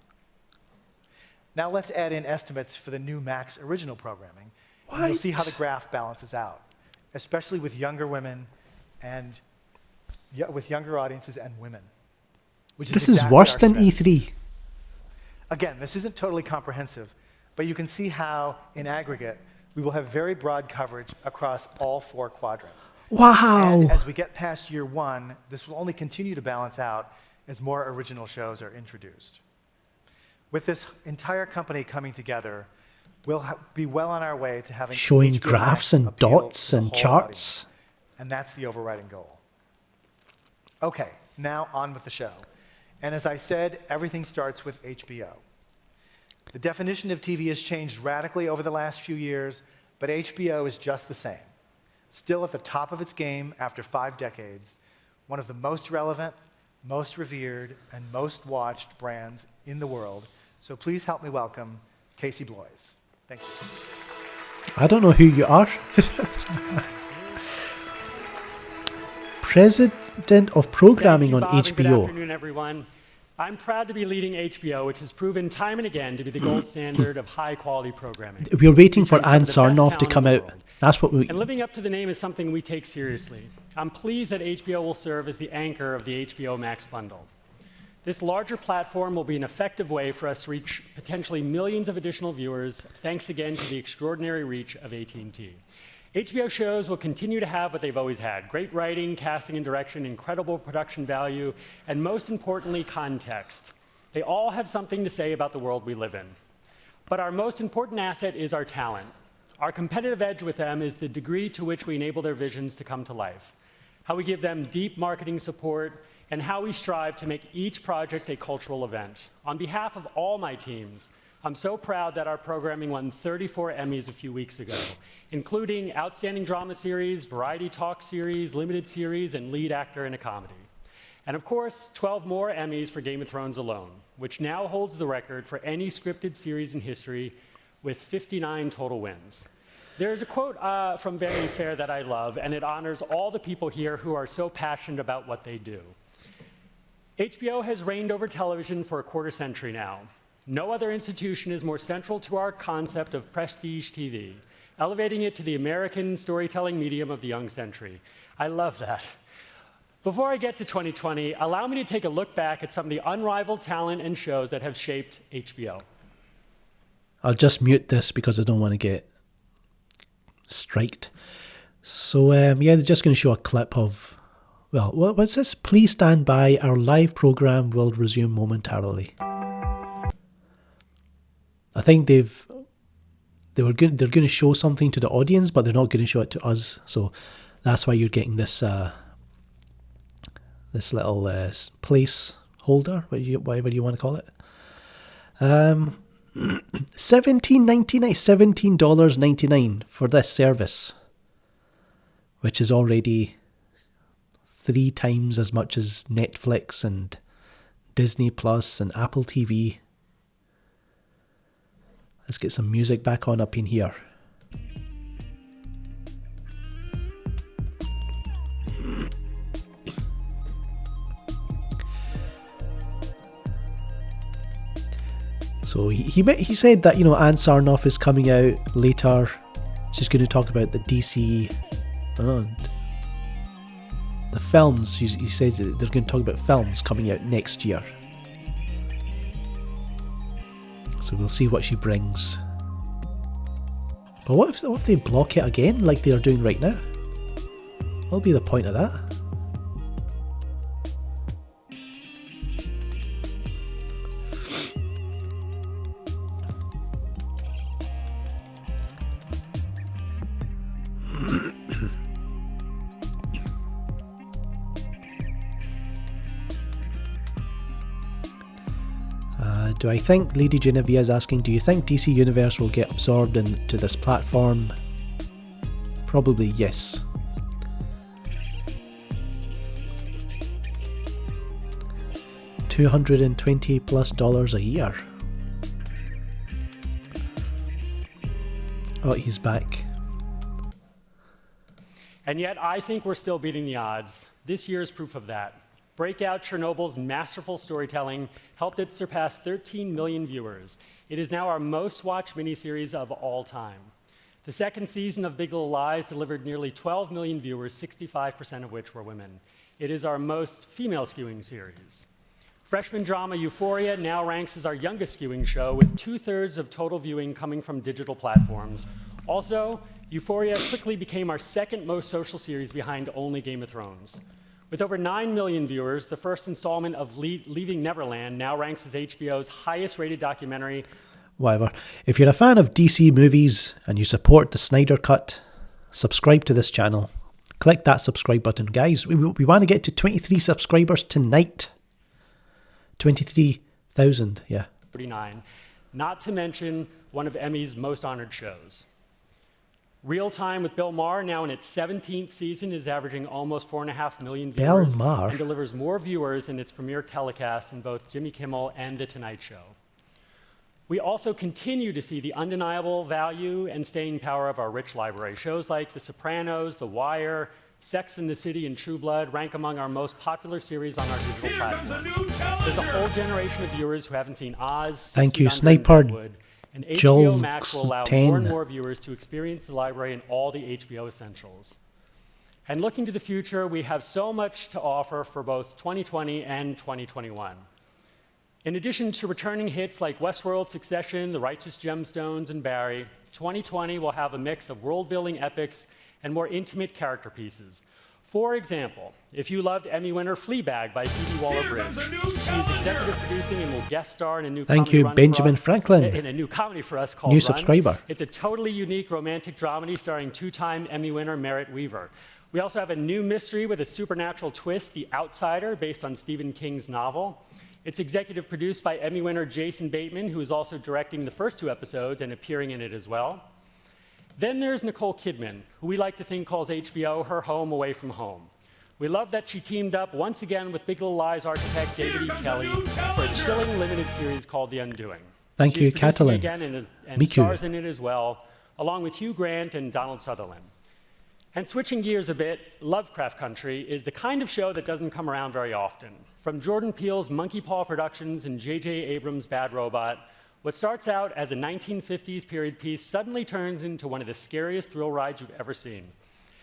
Now let's add in estimates for the new Max original programming. And you'll see how the graph balances out, especially with younger women and with younger audiences and women. Which This is exactly worse our than strategy. E3. Again, this isn't totally comprehensive, but you can see how, in aggregate, we will have very broad coverage across all 4 quadrants. Wow. And as we get past year 1, this will only continue to balance out as more original shows are introduced. With this entire company coming together, we'll be well on our way to having Showing HBO graphs Max and appeal dots to the and whole charts. audience. And that's the overriding goal. Okay, now on with the show. And as I said, everything starts with HBO. The definition of TV has changed radically over the last few years, but HBO is just the same. Still at the top of its game after 5 decades, one of the most relevant, most revered, and most watched brands in the world. So please help me welcome Casey Bloys. Thank you. I don't know who you are. President of Programming on Thank you, Bob, and Good HBO. afternoon, everyone. I'm proud to be leading HBO, which has proven time and again to be the gold standard of high-quality programming. We're waiting for Featuring Ann some of the best Sarnoff to talent come in the out. world. That's what we. And living up to the name is something we take seriously. I'm pleased that HBO will serve as the anchor of the HBO Max bundle. This larger platform will be an effective way for us to reach potentially millions of additional viewers, thanks again to the extraordinary reach of AT&T. HBO shows will continue to have what they've always had: great writing, casting and direction, incredible production value, and most importantly, context. They all have something to say about the world we live in. But our most important asset is our talent. Our competitive edge with them is the degree to which we enable their visions to come to life, how we give them deep marketing support, and how we strive to make each project a cultural event. On behalf of all my teams, I'm so proud that our programming won 34 Emmys a few weeks ago, including Outstanding Drama Series, Variety Talk Series, Limited Series, and Lead Actor in a Comedy. And of course, 12 more Emmys for Game of Thrones alone, which now holds the record for any scripted series in history with 59 total wins. There's a quote from Vanity Fair that I love, and it honors all the people here who are so passionate about what they do. HBO has reigned over television for a quarter century now. No other institution is more central to our concept of prestige TV, elevating it to the American storytelling medium of the young century. I love that. Before I get to 2020, allow me to take a look back at some of the unrivaled talent and shows that have shaped HBO. I'll just mute this because I don't want to get striked. So yeah, they're just going to show a clip of. Well, what's this? Please stand by. Our live program will resume momentarily. I think they're going to show something to the audience, but they're not going to show it to us. So that's why you're getting this this little placeholder, whatever you want to call it. $17.99 for this service, which is already 3 times as much as Netflix and Disney Plus and Apple TV. Let's get some music back on up in here. So he said that, Ann Sarnoff is coming out later. She's going to talk about the DC, the films. He said they're going to talk about films coming out next year. So we'll see what she brings. But what if they block it again, like they are doing right now? What'll be the point of that? Do I think, Lady Genevieve is asking, do you think DC Universe will get absorbed into this platform? Probably yes. $220+ a year. Oh, he's back. And yet, I think we're still beating the odds. This year is proof of that. Breakout Chernobyl's masterful storytelling helped it surpass 13 million viewers. It is now our most watched miniseries of all time. The second season of Big Little Lies delivered nearly 12 million viewers, 65% of which were women. It is our most female-skewing series. Freshman drama Euphoria now ranks as our youngest skewing show, with 2/3 of total viewing coming from digital platforms. Also, Euphoria quickly became our second most social series behind only Game of Thrones. With over 9 million viewers, the first installment of Leaving Neverland now ranks as HBO's highest-rated documentary. Whatever. If you're a fan of DC movies and you support the Snyder Cut, subscribe to this channel. Click that subscribe button. Guys, we want to get to 23 subscribers tonight. 23,000, yeah. 39, not to mention one of Emmy's most honored shows. Real Time with Bill Maher, now in its 17th season, is averaging almost 4.5 million viewers Bill Maher? and delivers more viewers in its premiere telecast than both Jimmy Kimmel and The Tonight Show. We also continue to see the undeniable value and staying power of our rich library. Shows like The Sopranos, The Wire, Sex and the City, and True Blood rank among our most popular series on our digital platforms. There's a whole generation of viewers who haven't seen Oz, Thank 6 you, Feet Under, and Sniper Deadwood, and HBO Joel Max will allow 10. more and more viewers to experience the library and all the HBO essentials. And looking to the future, we have so much to offer for both 2020 and 2021. In addition to returning hits like Westworld, Succession, The Righteous Gemstones, and Barry, 2020 will have a mix of world-building epics and more intimate character pieces. For example, if you loved Emmy winner Fleabag by Phoebe Waller-Bridge, she is executive producing and will guest star in a new Thank comedy you, run Benjamin for us, Franklin. in a new comedy for us called New Run. subscriber. It's a totally unique romantic dramedy starring two-time Emmy winner Merritt Wever. We also have a new mystery with a supernatural twist, The Outsider, based on Stephen King's novel. It's executive produced by Emmy winner Jason Bateman, who is also directing the first 2 episodes and appearing in it as well. Then there's Nicole Kidman, who we like to think calls HBO her home away from home. We love that she teamed up once again with Big Little Lies architect David E. Kelly for a chilling limited series called The Undoing. Thank She's you, producing Catalin. again and Miku. stars in it as well, along with Hugh Grant and Donald Sutherland. And switching gears a bit, Lovecraft Country is the kind of show that doesn't come around very often. From Jordan Peele's Monkey Paw Productions and J.J. Abrams' Bad Robot, what starts out as a 1950s period piece suddenly turns into one of the scariest thrill rides you've ever seen.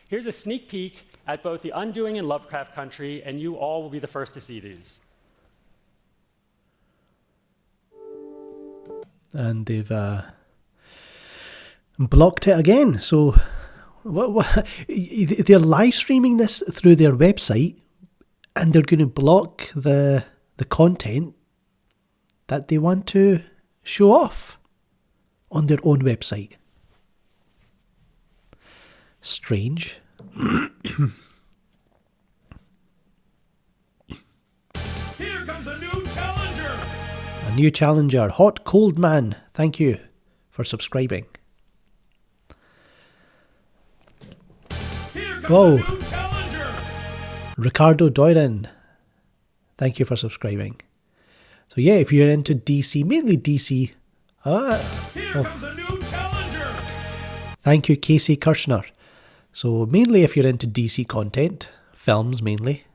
Here's a sneak peek at both The Undoing and Lovecraft Country, and you all will be the first to see these. And they've blocked it again. So they're live streaming this through their website, and they're going to block the content that they want to show off on their own website. Strange. Here comes a new challenger. A new challenger, Hot Cold Man. Thank you for subscribing. Here comes Whoa. a new challenger. Ricardo Doirin. Thank you for subscribing. So yeah, if you're into DC, mainly DC. Here comes a new challenger. Thank you, Casey Kirshner. So mainly if you're into DC content, films mainly.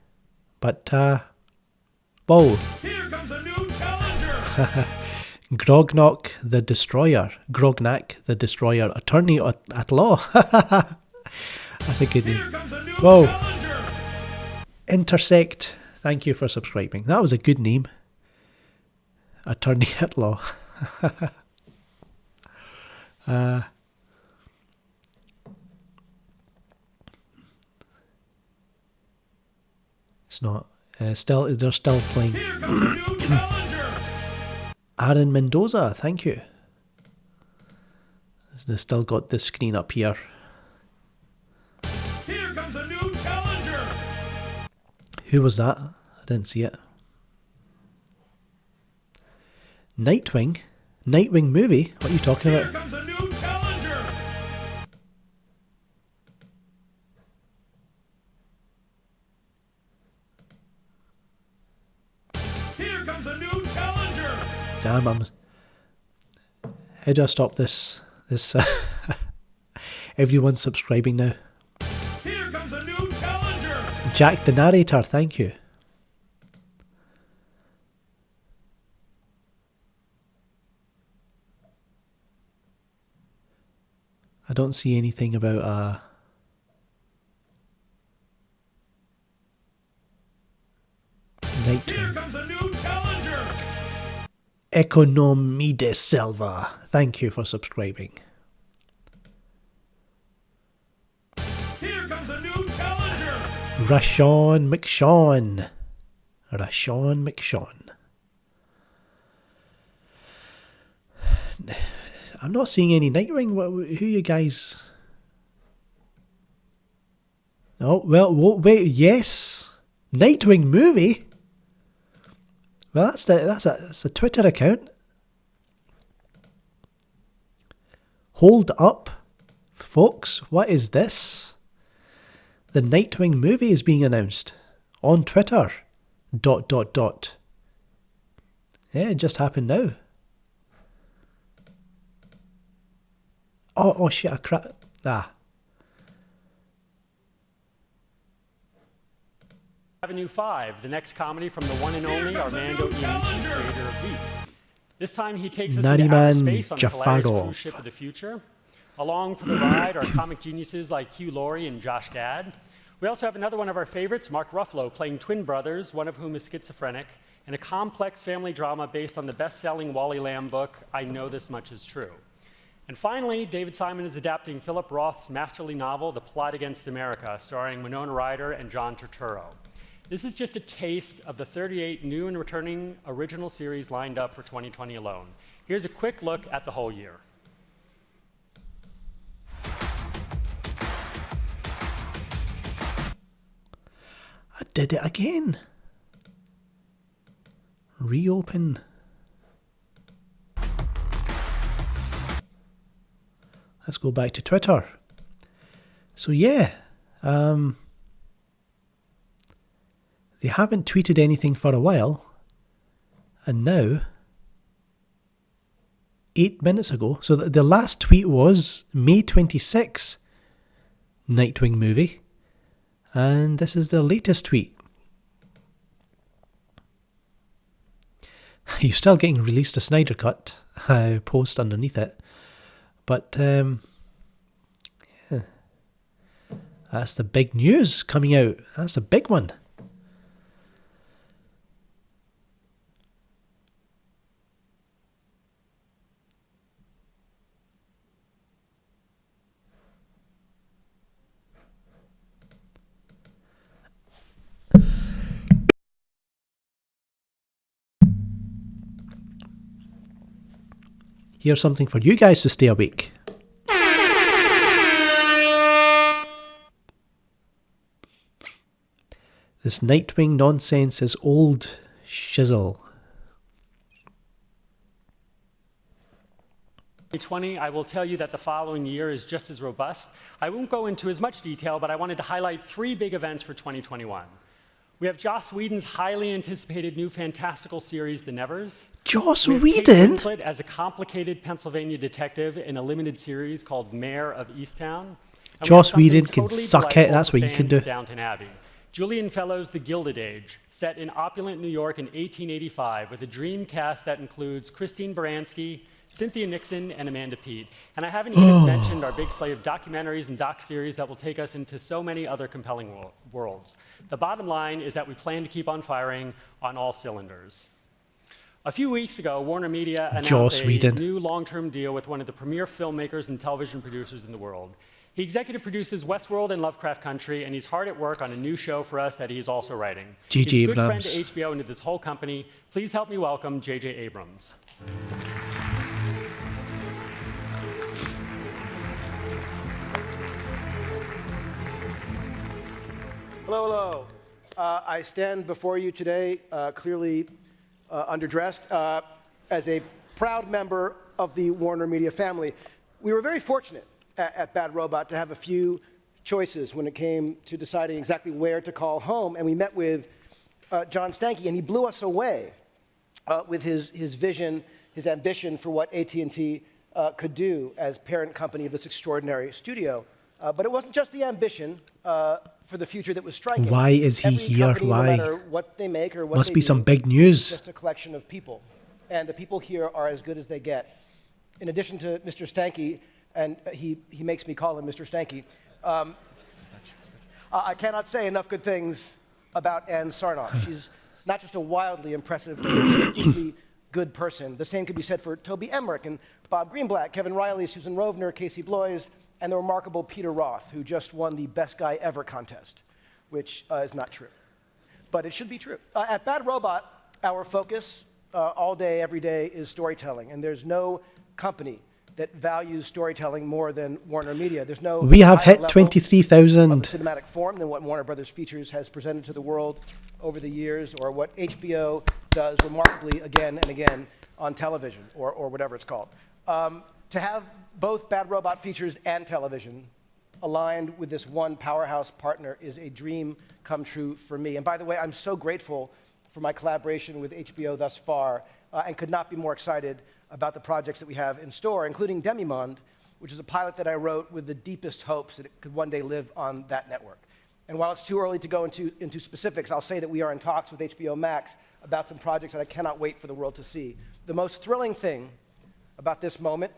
But, whoa. Here comes a new challenger. Grognak the Destroyer. Grognak the Destroyer. Attorney at law. That's a good Here name. comes a new Whoa. challenger. Intersect. Thank you for subscribing. That was a good name. Attorney at law. It's not. They're still playing. Here comes a new challenger. Aaron Mendoza, thank you. They've still got this screen up here. Here comes a new challenger. Who was that? I didn't see it. Nightwing? Nightwing movie? What are you talking Here about? comes a new challenger. Here comes comes a new challenger. Damn, how do I stop this? Everyone's subscribing now. Here comes a new challenger. Jack the narrator, thank you. I don't see anything about Nightwing. Here comes a new challenger. Economy de Silva, thank you for subscribing. Here comes a new challenger. Rashawn McShawn. Rashawn McShawn. I'm not seeing any Nightwing. Who you guys? Oh, well, wait, yes. Nightwing movie? Well, that's a Twitter account. Hold up, folks. What is this? The Nightwing movie is being announced on Twitter. ... Yeah, it just happened now. Oh shit! Avenue 5, the next comedy from the one and only Armando Iannucci, creator of Veep. This time he takes us into outer Nariman space on the Polaris Jafarov. cruise ship of the future. Along for the ride are comic geniuses like Hugh Laurie and Josh Gad. We also have another one of our favorites, Mark Ruffalo, playing twin brothers, one of whom is schizophrenic, in a complex family drama based on the best-selling Wally Lamb book, I Know This Much Is True. And finally, David Simon is adapting Philip Roth's masterly novel, The Plot Against America, starring Winona Ryder and John Turturro. This is just a taste of the 38 new and returning original series lined up for 2020 alone. Here's a quick look at the whole year. I did it again. Reopen. Let's go back to Twitter. So yeah, they haven't tweeted anything for a while, and now, 8 minutes ago, so the last tweet was May 26, Nightwing movie, and this is the latest tweet. You're still getting released a Snyder Cut post underneath it, but yeah, that's the big news coming out. That's a big one. Here's something for you guys to stay awake. This Nightwing nonsense is old shizzle. 2020, I will tell you that the following year is just as robust. I won't go into as much detail, but I wanted to highlight 3 big events for 2021. We have Joss Whedon's highly anticipated new fantastical series, The Nevers. Joss We have Kate Whedon? Winslet as a complicated Pennsylvania detective in a limited series called Mayor of Easttown. And we Joss have something Whedon can totally suck it, delightful that's for what you can fans do. of Downton Abbey. Julian Fellowes' The Gilded Age, set in opulent New York in 1885, with a dream cast that includes Christine Baranski, Cynthia Nixon, and Amanda Peet. And I haven't even mentioned our big slate of documentaries and doc-series that will take us into so many other compelling worlds. The bottom line is that we plan to keep on firing on all cylinders. A few weeks ago, Warner Media announced a new long-term deal with one of the premier filmmakers and television producers in the world. He executive produces Westworld and Lovecraft Country, and he's hard at work on a new show for us that he's also writing. J.J. He's a good friend Abrams. to HBO and to this whole company. Please help me welcome J.J. Abrams. Hello, hello. I stand before you today clearly underdressed as a proud member of the Warner Media family. We were very fortunate at Bad Robot to have a few choices when it came to deciding exactly where to call home, and we met with John Stankey, and he blew us away with his vision, his ambition for what AT&T could do as parent company of this extraordinary studio. But it wasn't just the ambition for the future that was striking. Why is he Every here? company, Why? no matter what they make or what Must they be do, some big is news. just a collection of people. And the people here are as good as they get. In addition to Mr. Stanky, and he makes me call him Mr. Stanky, I cannot say enough good things about Ann Sarnoff. She's not just a wildly impressive, deeply good person. The same could be said for Toby Emmerich and Bob Greenblatt, Kevin Riley, Susan Rovner, Casey Bloys, and the remarkable Peter Roth, who just won the Best Guy Ever contest, which is not true. But it should be true. At Bad Robot, our focus all day, every day is storytelling, and there's no company that values storytelling more than Warner Media. There's no We have higher hit level 23,000. of the cinematic form than what Warner Brothers Features has presented to the world over the years, or what HBO does remarkably again and again on television, or whatever it's called. To have both Bad Robot Features and television aligned with this one powerhouse partner is a dream come true for me. And by the way, I'm so grateful for my collaboration with HBO thus far, and could not be more excited about the projects that we have in store, including Demimonde, which is a pilot that I wrote with the deepest hopes that it could one day live on that network. And while it's too early to go into specifics, I'll say that we are in talks with HBO Max about some projects that I cannot wait for the world to see. The most thrilling thing about this moment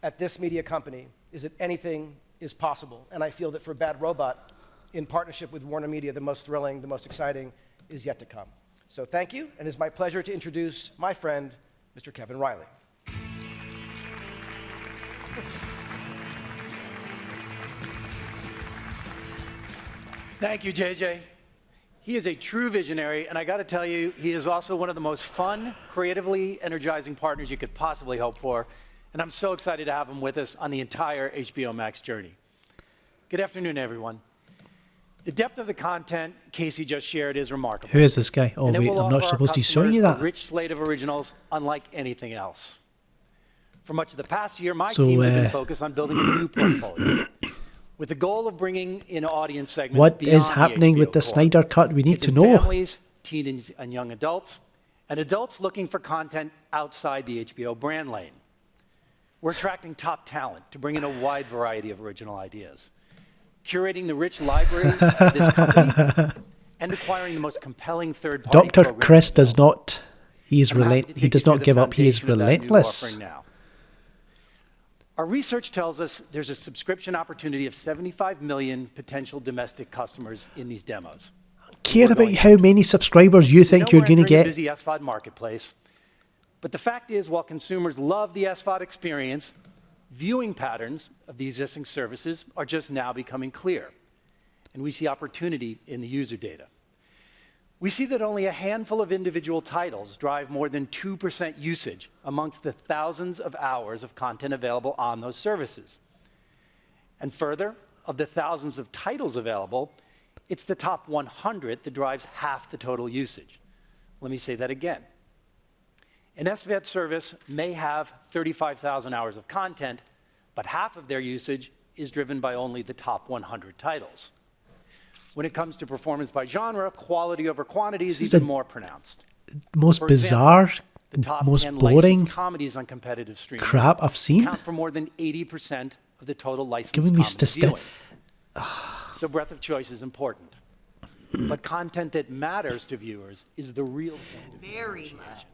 at this media company is that anything is possible. And I feel that for Bad Robot, in partnership with Warner Media, the most thrilling, the most exciting is yet to come. So thank you, and it's my pleasure to introduce my friend, Mr. Kevin Riley. Thank you, JJ. He is a true visionary, and I got to tell you, he is also one of the most fun, creatively energizing partners you could possibly hope for, and I'm so excited to have him with us on the entire HBO Max journey. Good afternoon, everyone. The depth of the content Casey just shared is remarkable. Who is this guy? Oh, And it wait, will I'm not offer our supposed to be showing customers you that. A rich slate of originals unlike anything else. For much of the past year, my So, teams have been focused on building a new portfolio with the goal of bringing in audience segments What beyond is happening the with the HBO core. Snyder Cut? We need It's to in know. families, teens and young adults, and adults looking for content outside the HBO brand lane. We're attracting top talent to bring in a wide variety of original ideas, curating the rich library of this company, and acquiring the most compelling third-party Dr. programs Chris does available. not, he is I'm happy to relent. take He you does through not the give up. He is foundation of that new relentless. offering now. Our research tells us there's a subscription opportunity of 75 million potential domestic customers in these demos. Care We're about going how many subscribers you We think know you're we're going to entering a get. busy SVOD marketplace, but the fact is, while consumers love the SVOD experience, viewing patterns of the existing services are just now becoming clear, and we see opportunity in the user data. We see that only a handful of individual titles drive more than 2% usage amongst the thousands of hours of content available on those services. And further, of the thousands of titles available, it's the top 100 that drives half the total usage. Let me say that again. An SVOD service may have 35,000 hours of content, but half of their usage is driven by only the top 100 titles. When it comes to performance by genre, quality over quantity is This is even the more pronounced. Most For bizarre, example, the top most 10 boring licensed comedies on competitive streamers crap I've seen. account for more than 80% of the total licensed Giving me comedy stati- viewing. So breadth of choice is important. But content that matters to viewers is the real thing. Very much.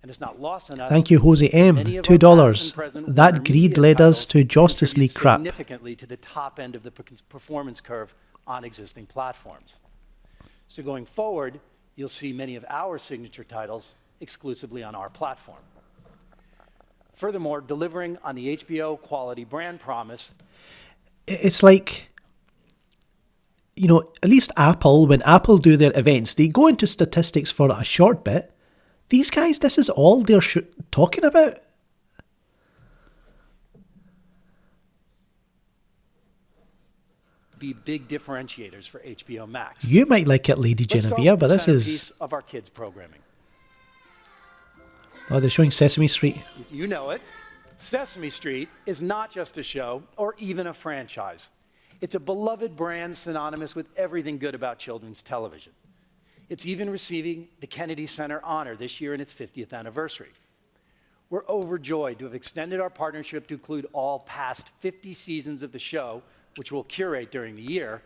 And it's not lost on us. Thank you, Jose M. Many of our past $2. and present Warner That greed Media led us titles to Justice contribute League crap. significantly to the top end of the performance curve on existing platforms. So going forward, you'll see many of our signature titles exclusively on our platform. Furthermore, delivering on the HBO quality brand promise, It's like, you know, at least Apple, when Apple do their events, they go into statistics for a short bit. These guys, this is all they're talking about. be big differentiators for HBO Max. You might like it, Lady Let's start Genevieve, with but the this is... centerpiece of our kids programming. Oh, they're showing Sesame Street. You know it. Sesame Street is not just a show or even a franchise. It's a beloved brand synonymous with everything good about children's television. It's even receiving the Kennedy Center honor this year in its 50th anniversary. We're overjoyed to have extended our partnership to include all past 50 seasons of the show, which we'll curate during the year.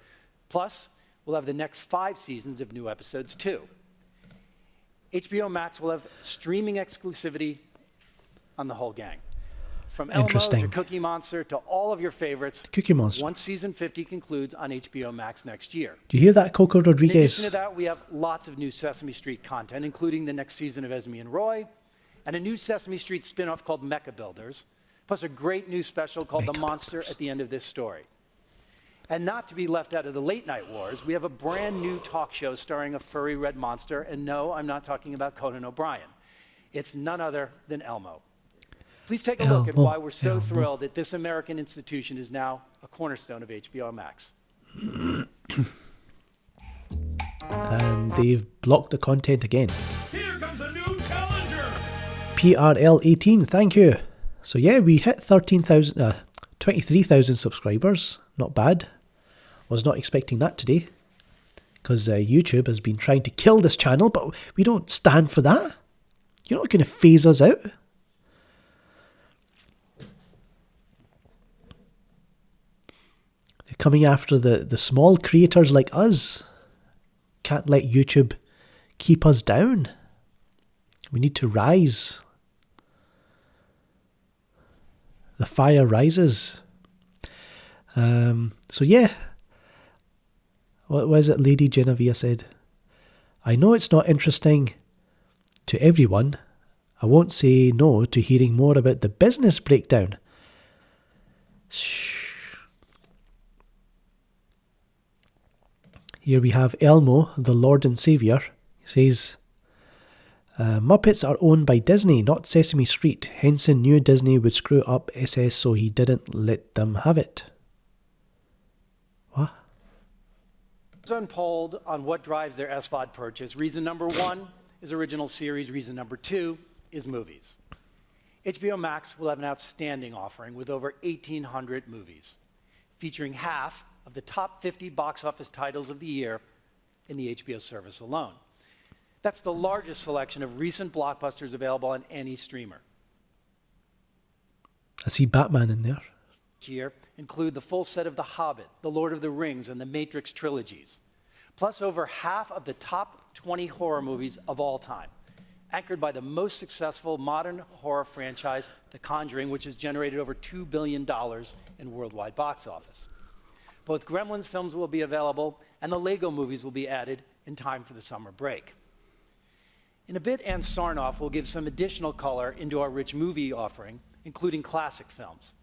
Plus, we'll have the next 5 seasons of new episodes too. HBO Max will have streaming exclusivity on the whole gang. From Elmo to Interesting. Cookie Monster to all of your favorites, Cookie Monster. once season 50 concludes on HBO Max next year. Do you hear that, Coco In addition Rodriguez? to that, we have lots of new Sesame Street content, including the next season of Esme and Roy, and a new Sesame Street spin-off called Mecha Builders, plus a great new special called The Monster at the End of This Story. And not to be left out of the late night wars, we have a brand new talk show starring a furry red monster, and no, I'm not talking about Conan O'Brien. It's none other than Elmo. Please take a look at Elmo, why we're so Elmo. thrilled that this American institution is now a cornerstone of HBO Max. And they've blocked the content again. Here comes a new challenger. PRL18, thank you. So yeah, we hit 23,000 subscribers. Not bad. Was not expecting that today. Because YouTube has been trying to kill this channel, but we don't stand for that. You're not going to phase us out. They're coming after the small creators like us. Can't let YouTube keep us down. We need to rise. The fire rises. So yeah. What was it Lady Genevieve said? I know it's not interesting to everyone. I won't say no to hearing more about the business breakdown. Shh. Here we have Elmo, the Lord and Saviour. He says, Muppets are owned by Disney, not Sesame Street. Henson knew Disney would screw up SS, so he didn't let them have it. What? Unpolled on what drives their SVOD purchase. Reason number 1 is original series. Reason number 2 is movies. HBO Max will have an outstanding offering with over 1,800 movies, featuring half of the top 50 box office titles of the year in the HBO service alone. That's the largest selection of recent blockbusters available on any streamer. I see Batman in there. This year include the full set of The Hobbit, The Lord of the Rings, and The Matrix trilogies, plus over half of the top 20 horror movies of all time, anchored by the most successful modern horror franchise, The Conjuring, which has generated over $2 billion in worldwide box office. Both Gremlins films will be available, and the Lego movies will be added in time for the summer break. In a bit, Ann Sarnoff will give some additional color into our rich movie offering, including classic films.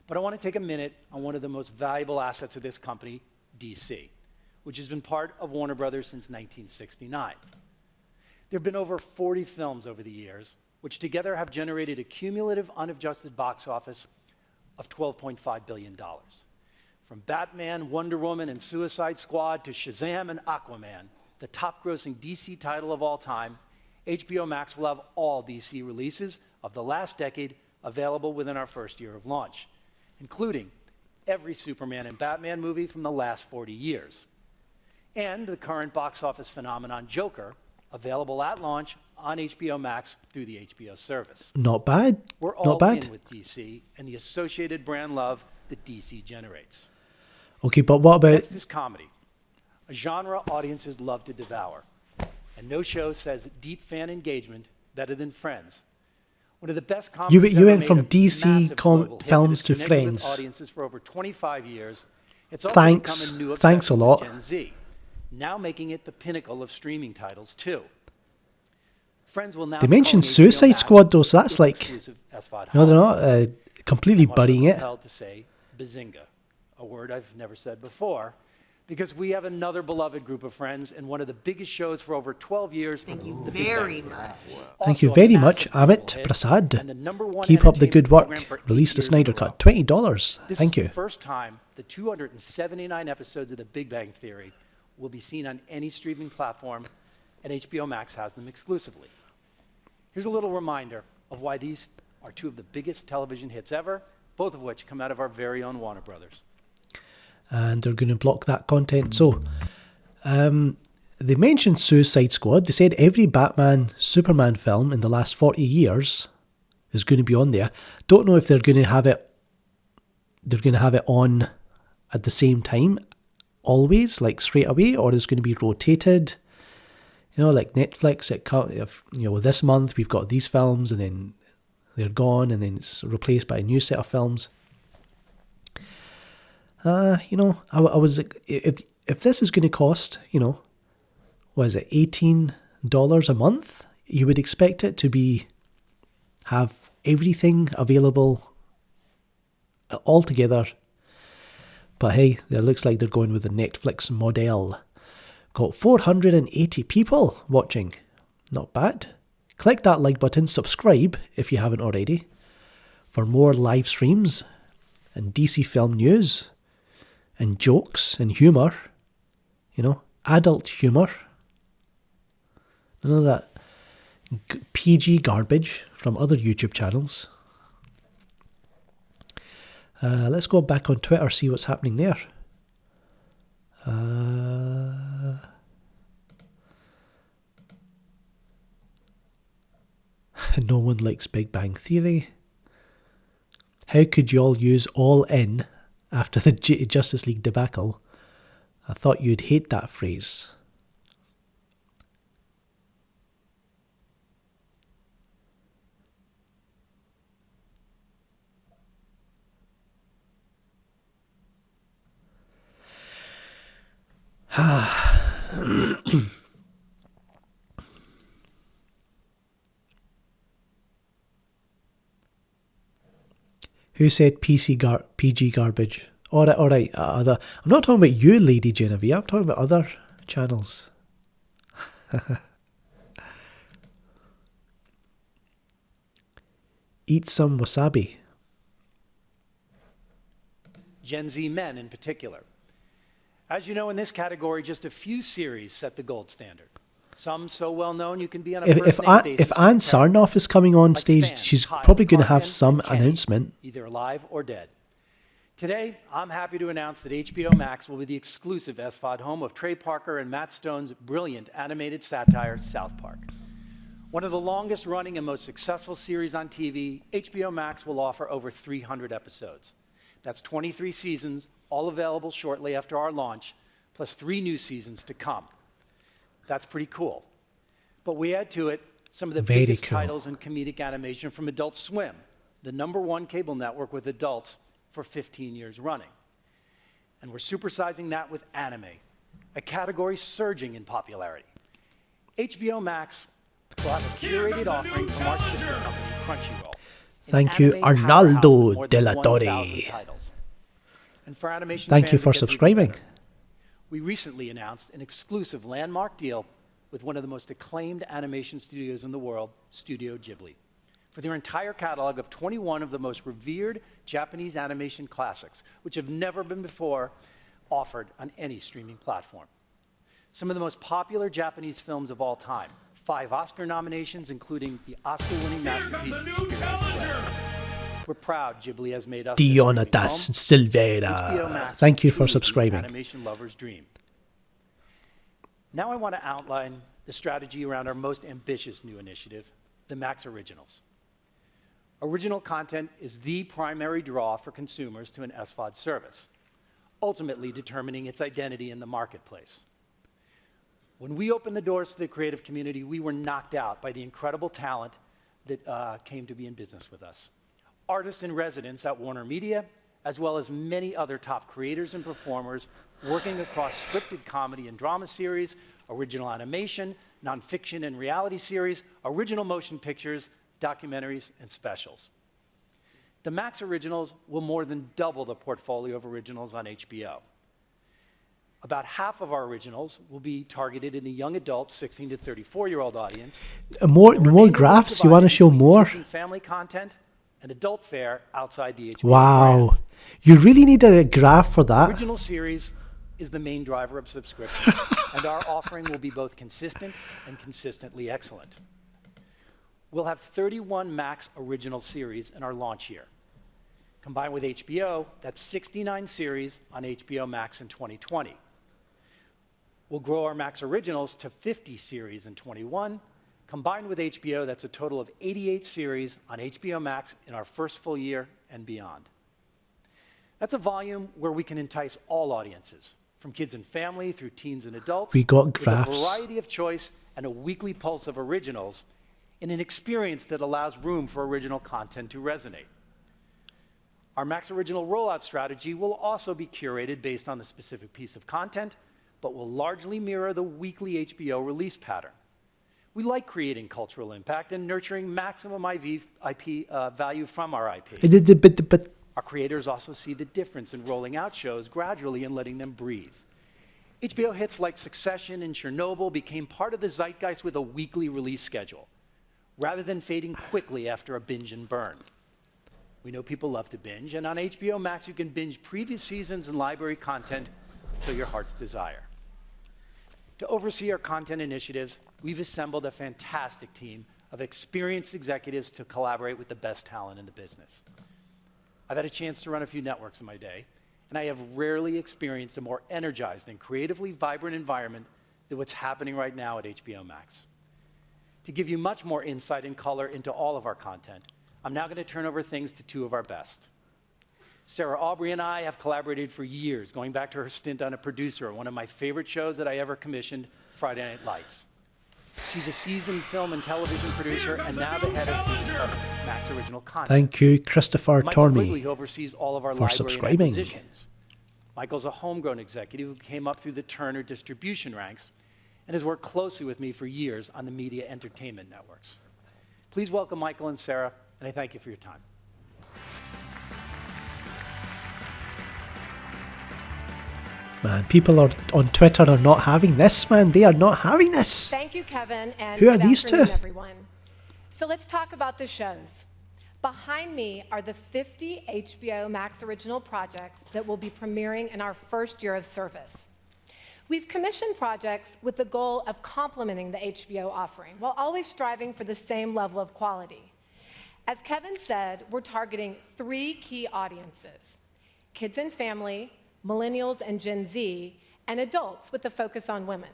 But I want to take a minute on one of the most valuable assets of this company, DC, which has been part of Warner Brothers since 1969. There have been over 40 films over the years, which together have generated a cumulative unadjusted box office of $12.5 billion. From Batman, Wonder Woman, and Suicide Squad to Shazam and Aquaman, the top-grossing DC title of all time, HBO Max will have all DC releases of the last decade available within our first year of launch, including every Superman and Batman movie from the last 40 years, and the current box office phenomenon Joker, available at launch on HBO Max through the HBO service. Not bad. We're all Not bad. in with DC and the associated brand love that DC generates. Okay, but what about... Next is comedy, a genre audiences love to devour. And no show says deep fan engagement better than Friends. One of the best comedies You ever went made, from a DC massive global hit films that to has connected with Friends. audiences for over 25 years. It's also Thanks. become a new Thanks a obsession lot. with Gen Z, now making it the pinnacle of streaming titles too. Friends will now They be mentioned calling HBO Suicide Max Squad though, so that's its like... exclusive SVOD No, they're home. not completely I'm also burying it. compelled to say bazinga, a word I've never said before, because we have another beloved group of friends and one of the biggest shows for over 12 years. Thank you The Big very Bang Theory. much. Thank you Also a very much, massive global Amit hit Prasad. and the #1 Keep up the good entertainment work. program for 8 Release the years in Snyder a Cut. row. $20. This Thank is you. the first time the 279 episodes of The Big Bang Theory will be seen on any streaming platform, and HBO Max has them exclusively. Here's a little reminder of why these are two of the biggest television hits ever, both of which come out of our very own Warner Brothers. And they're going to block that content. So, they mentioned Suicide Squad. They said every Batman, Superman film in the last 40 years is going to be on there. Don't know if they're going to have it. They're going to have it on at the same time, always, like straight away, or it's going to be rotated. You know, like Netflix. With this month we've got these films, and then they're gone, and then it's replaced by a new set of films. I was if this is going to cost, what is it, $18 a month? You would expect it to have everything available all together. But hey, it looks like they're going with the Netflix model. Got 480 people watching. Not bad. Click that like button, subscribe if you haven't already, for more live streams and DC film news and jokes and humour. Adult humour. None of that PG garbage from other YouTube channels. Let's go back on Twitter, see what's happening there. No one likes Big Bang Theory. How could you all use all in after the Justice League debacle? I thought you'd hate that phrase. Who said PG garbage? All right. I'm not talking about you, Lady Genevieve. I'm talking about other channels. Eat some wasabi. Gen Z men in particular. As you know, in this category, just a few series set the gold standard. Some so well known you can be on a first-name basis. If Anne Sarnoff is coming on stage, Stan, she's Kyle, probably going to have Cartman, some and Kenny, announcement. either alive or dead. Today, I'm happy to announce that HBO Max will be the exclusive SVOD home of Trey Parker and Matt Stone's brilliant animated satire, South Park. One of the longest-running and most successful series on TV, HBO Max will offer over 300 episodes. That's 23 seasons, all available shortly after our launch, plus 3 new seasons to come. That's pretty cool. But we add to it some of the biggest titles in comedic animation from Adult Swim, the #1 cable network with adults for 15 years running. And we're supersizing that with anime, a category surging in popularity. HBO Max will have a curated offering from our sister company, Crunchyroll. Thank you, Arnaldo de la Torre. And for animation Thank you fans, for it gets even subscribing. better. We recently announced an exclusive landmark deal with one of the most acclaimed animation studios in the world, Studio Ghibli, for their entire catalog of 21 of the most revered Japanese animation classics, which have never been before offered on any streaming platform. Some of the most popular Japanese films of all time, 5 Oscar nominations, including the Oscar-winning masterpiece, Spirited Away. We're proud Ghibli has made us Dionatas Silveira. Thank you for subscribing. Animation lover's dream. Now I want to outline the strategy around our most ambitious new initiative, the Max Originals. Original content is the primary draw for consumers to an SVOD service, ultimately determining its identity in the marketplace. When we opened the doors to the creative community, we were knocked out by the incredible talent that came to be in business with us. Artists in residence at Warner Media, as well as many other top creators and performers working across scripted comedy and drama series, original animation, nonfiction and reality series, original motion pictures, documentaries, and specials. The Max Originals will more than double the portfolio of originals on HBO. About half of our originals will be targeted in the young adult 16 to 34-year-old audience. More graphs? You want to show more? Family content and adult fare outside the HBO Wow. brand. You really need a graph for that. Original series is the main driver of subscription, and our offering will be both consistent and consistently excellent. We'll have 31 Max original series in our launch year. Combined with HBO, that's 69 series on HBO Max in 2020. We'll grow our Max Originals to 50 series in 21. Combined with HBO, that's a total of 88 series on HBO Max in our first full year and beyond. That's a volume where we can entice all audiences, from kids and family through teens and adults, We got with graphs. a variety of choice and a weekly pulse of originals in an experience that allows room for original content to resonate. Our Max Original rollout strategy will also be curated based on the specific piece of content, but will largely mirror the weekly HBO release pattern. We like creating cultural impact and nurturing maximum IP value from our IP. But Our creators also see the difference in rolling out shows gradually and letting them breathe. HBO hits like Succession and Chernobyl became part of the zeitgeist with a weekly release schedule, rather than fading quickly after a binge and burn. We know people love to binge, and on HBO Max you can binge previous seasons and library content to your heart's desire. To oversee our content initiatives, we've assembled a fantastic team of experienced executives to collaborate with the best talent in the business. I've had a chance to run a few networks in my day, and I have rarely experienced a more energized and creatively vibrant environment than what's happening right now at HBO Max. To give you much more insight and color into all of our content, I'm now going to turn over things to two of our best. Sarah Aubrey and I have collaborated for years, going back to her stint on a producer on one of my favorite shows that I ever commissioned, Friday Night Lights. She's a seasoned film and television producer and now the head of Max Original Content. thank you, Christopher Michael Torney. Quigley oversees all of our for library subscribing. and acquisitions. Michael's a homegrown executive who came up through the Turner distribution ranks and has worked closely with me for years on the media entertainment networks. Please welcome Michael and Sarah, and I thank you for your time. Man, people are on Twitter are not having this, man. They are not having this. Thank you, Kevin, and Who are good these afternoon, two? everyone. So let's talk about the shows. Behind me are the 50 HBO Max original projects that will be premiering in our first year of service. We've commissioned projects with the goal of complementing the HBO offering while always striving for the same level of quality. As Kevin said, we're targeting 3 key audiences: kids and family, millennials and Gen Z, and adults with a focus on women.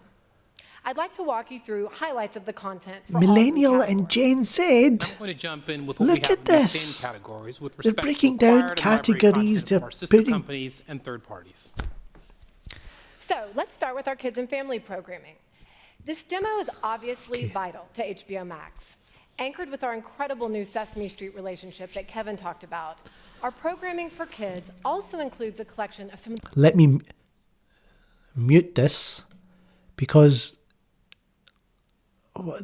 I'd like to walk you through highlights of the content for all three Millennial and categories. Gen Z. I'm going to jump in with what Look we have at in the this. same categories with They're respect breaking to down acquired and library categories, content they're from our sister putting- companies and third parties. So let's start with our kids and family programming. This demo is obviously vital to HBO Max. Anchored with our incredible new Sesame Street relationship that Kevin talked about, our programming for kids also includes a collection of some Let me mute this because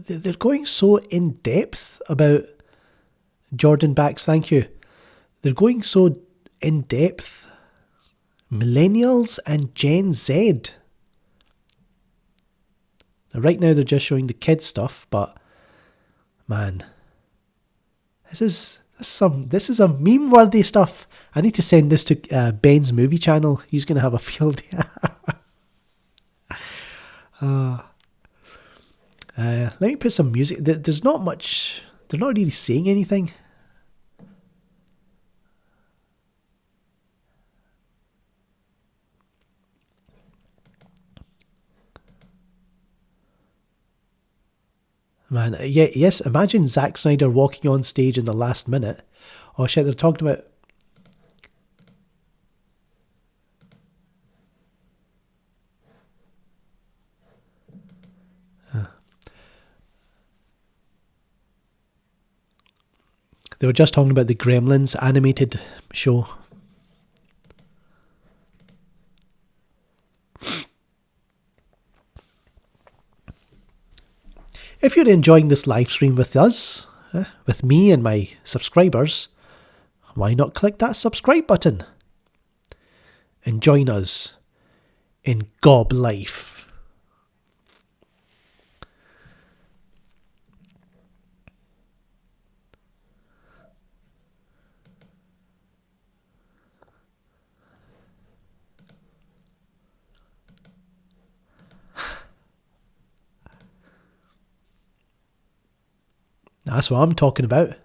they're going so in depth about Jordan Backs. Thank you. They're going so in depth. Millennials and Gen Z. Now, right now they're just showing the kids stuff, but man, this is a meme-worthy stuff. I need to send this to Ben's movie channel. He's going to have a field day. Let me put some music. There's not much. They're not really saying anything. Man, yeah, yes. Imagine Zack Snyder walking on stage in the last minute. Oh shit! They're talking about. They were just talking about the Gremlins animated show. If you're enjoying this live stream with us, with me and my subscribers, why not click that subscribe button and join us in Gob Life? That's what I'm talking about.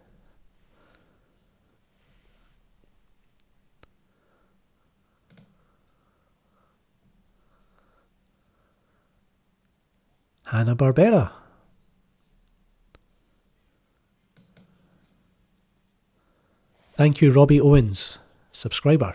Hanna-Barbera. Thank you, Robbie Owens, subscriber.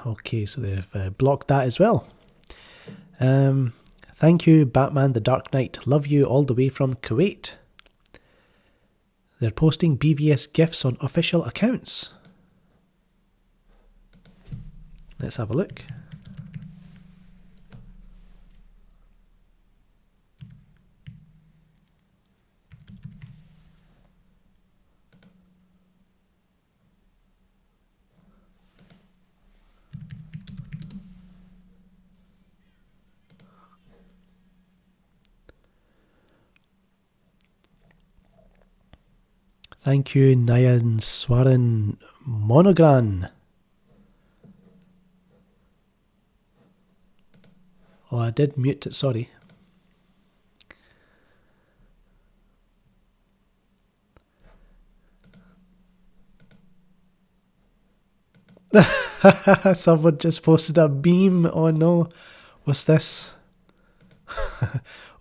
Okay, so they've blocked that as well. Thank you, Batman the Dark Knight. Love you all the way from Kuwait. They're posting BVS GIFs on official accounts. Let's have a look. Thank you, Nayan Swaran Monogran. Oh, I did mute it, sorry. Someone just posted a meme. Oh no, what's this?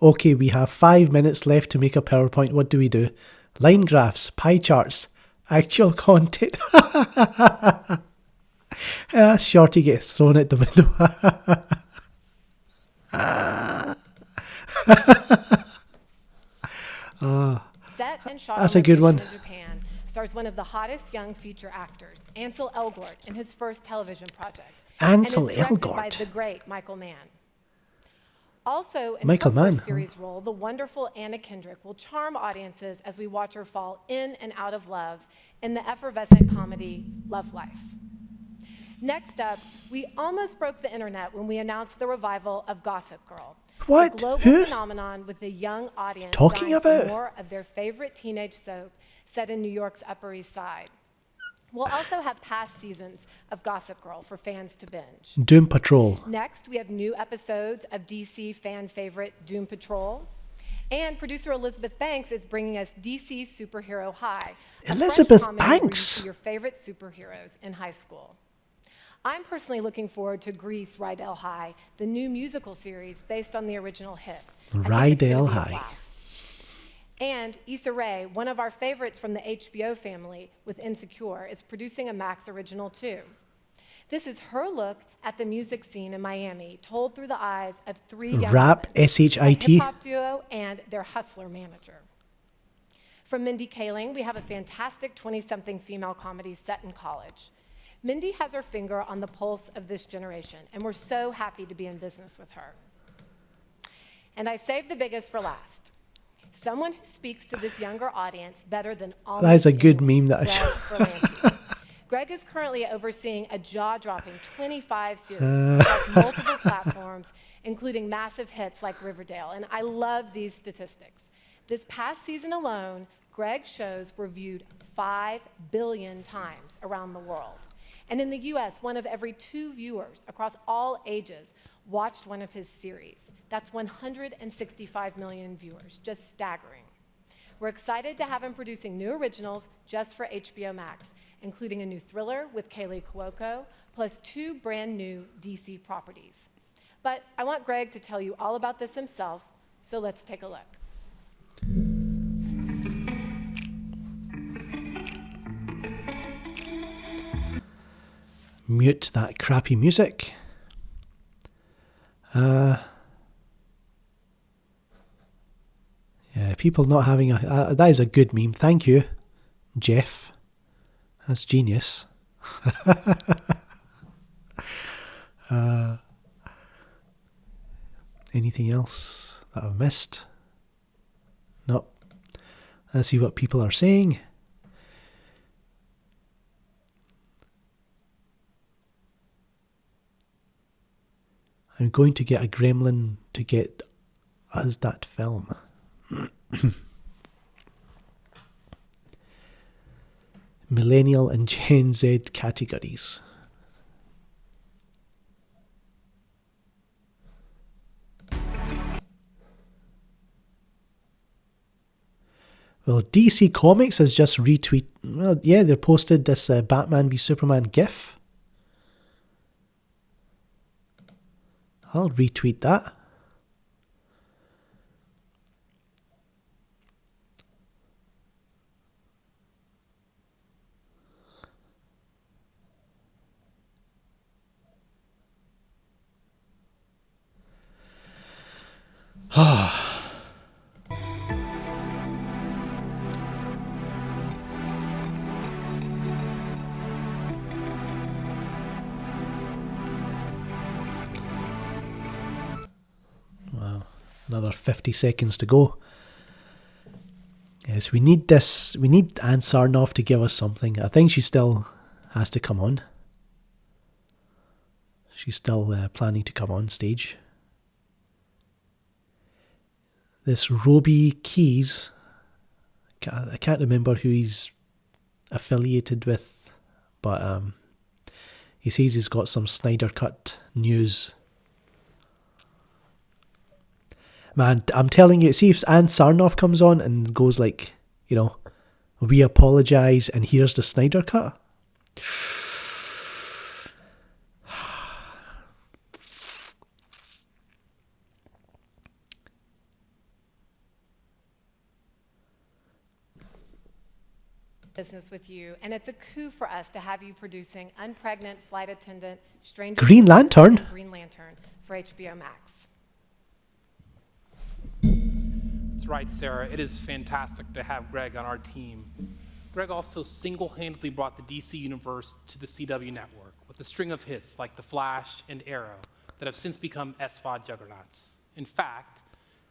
Okay, we have 5 minutes left to make a PowerPoint. What do? Line graphs, pie charts, actual content. Shorty gets thrown out the window. Set and shot That's on a good one. location in Japan, stars one of the hottest young feature actors, Ansel Elgort, in his first television project. Ansel and is directed Elgort. by the great Michael Mann. Also, in Michael her Mann, first series role, the wonderful Anna Kendrick will charm audiences as we watch her fall in and out of love in the effervescent comedy Love Life. Next up, we almost broke the internet when we announced the revival of Gossip Girl. What? A global Who? phenomenon with the young audience Talking dying for about? more of their favorite teenage soap set in New York's Upper East Side. We'll also have past seasons of Gossip Girl for fans to binge. Doom Patrol. Next, we have new episodes of DC fan favorite Doom Patrol. And producer Elizabeth Banks is bringing us DC Superhero High. a French Elizabeth comedy where you Banks? see your favorite superheroes in high school. I'm personally looking forward to Grease Rydell High, the new musical series based on the original hit. I think it's gonna Rydell be a High. blast. And Issa Rae, one of our favorites from the HBO family with Insecure, is producing a Max original too. This is her look at the music scene in Miami, told through the eyes of three young Rap, women, a SHIT. hip-hop duo and their hustler manager. From Mindy Kaling, we have a fantastic 20-something female comedy set in college. Mindy has her finger on the pulse of this generation, and we're so happy to be in business with her. And I saved the biggest for last. Someone who speaks to this younger audience better than almost That is a good anyone, meme that I Greg Berlanti. Greg is currently overseeing a jaw-dropping 25 series across multiple platforms, including massive hits like Riverdale. And I love these statistics. This past season alone, Greg's shows were viewed 5 billion times around the world. And in the US, 1 of every 2 viewers across all ages watched one of his series. That's 165 million viewers, just staggering. We're excited to have him producing new originals just for HBO Max, including a new thriller with Kaylee Cuoco, plus 2 brand new DC properties. But I want Greg to tell you all about this himself, so let's take a look. Mute that crappy music. Yeah, people not having a... that is a good meme. Thank you, Jeff. That's genius. Anything else that I've missed? Nope. Let's see what people are saying. I'm going to get a gremlin to get us that film. Millennial and Gen Z categories. Well, DC Comics has just retweeted. Well, yeah, they posted this Batman v Superman GIF. I'll retweet that. Wow, another 50 seconds to go. Yes, we need this. We need Anne Sarnoff to give us something. I think she still has to come on. She's still planning to come on stage. This Roby Keys, I can't remember who he's affiliated with, but he says he's got some Snyder Cut news. Man, I'm telling you, see if Anne Sarnoff comes on and goes like, you know, we apologise and here's the Snyder Cut. Business with you, and it's a coup for us to have you producing Unpregnant Flight Attendant, Stranger Green Lantern? Green Lantern for HBO Max. That's right, Sarah. It is fantastic to have Greg on our team. Greg also single-handedly brought the DC universe to the CW network with a string of hits like The Flash and Arrow that have since become SVOD juggernauts. In fact,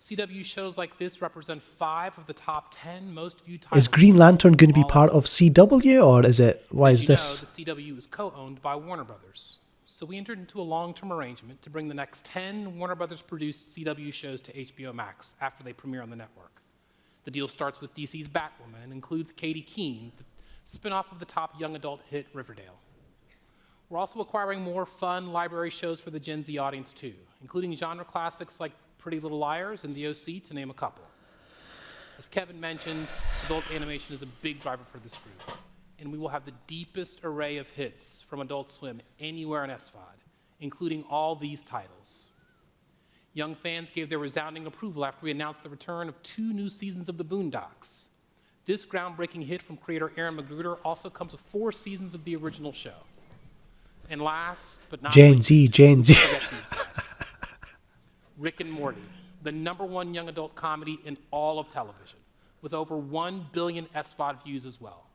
CW shows like this represent 5 of the top 10 most viewed titles. Is Green Lantern going to be all part of CW, or is it? Why As is you this? know, the CW is co-owned by Warner Brothers. So we entered into a long-term arrangement to bring the next 10 Warner Brothers-produced CW shows to HBO Max after they premiere on the network. The deal starts with DC's Batwoman and includes Katie Keene, the spin-off of the top young adult hit Riverdale. We're also acquiring more fun library shows for the Gen Z audience too, including genre classics like Pretty Little Liars and The OC, to name a couple. As Kevin mentioned, adult animation is a big driver for this group, and we will have the deepest array of hits from Adult Swim anywhere in SVOD, including all these titles. Young fans gave their resounding approval after we announced the return of 2 new seasons of The Boondocks. This groundbreaking hit from creator Aaron McGruder also comes with 4 seasons of the original show. And last but not Gen least, Z, Gen Z. forget these guys. Rick and Morty, the #1 young adult comedy in all of television, with over 1 billion SVOD views as well.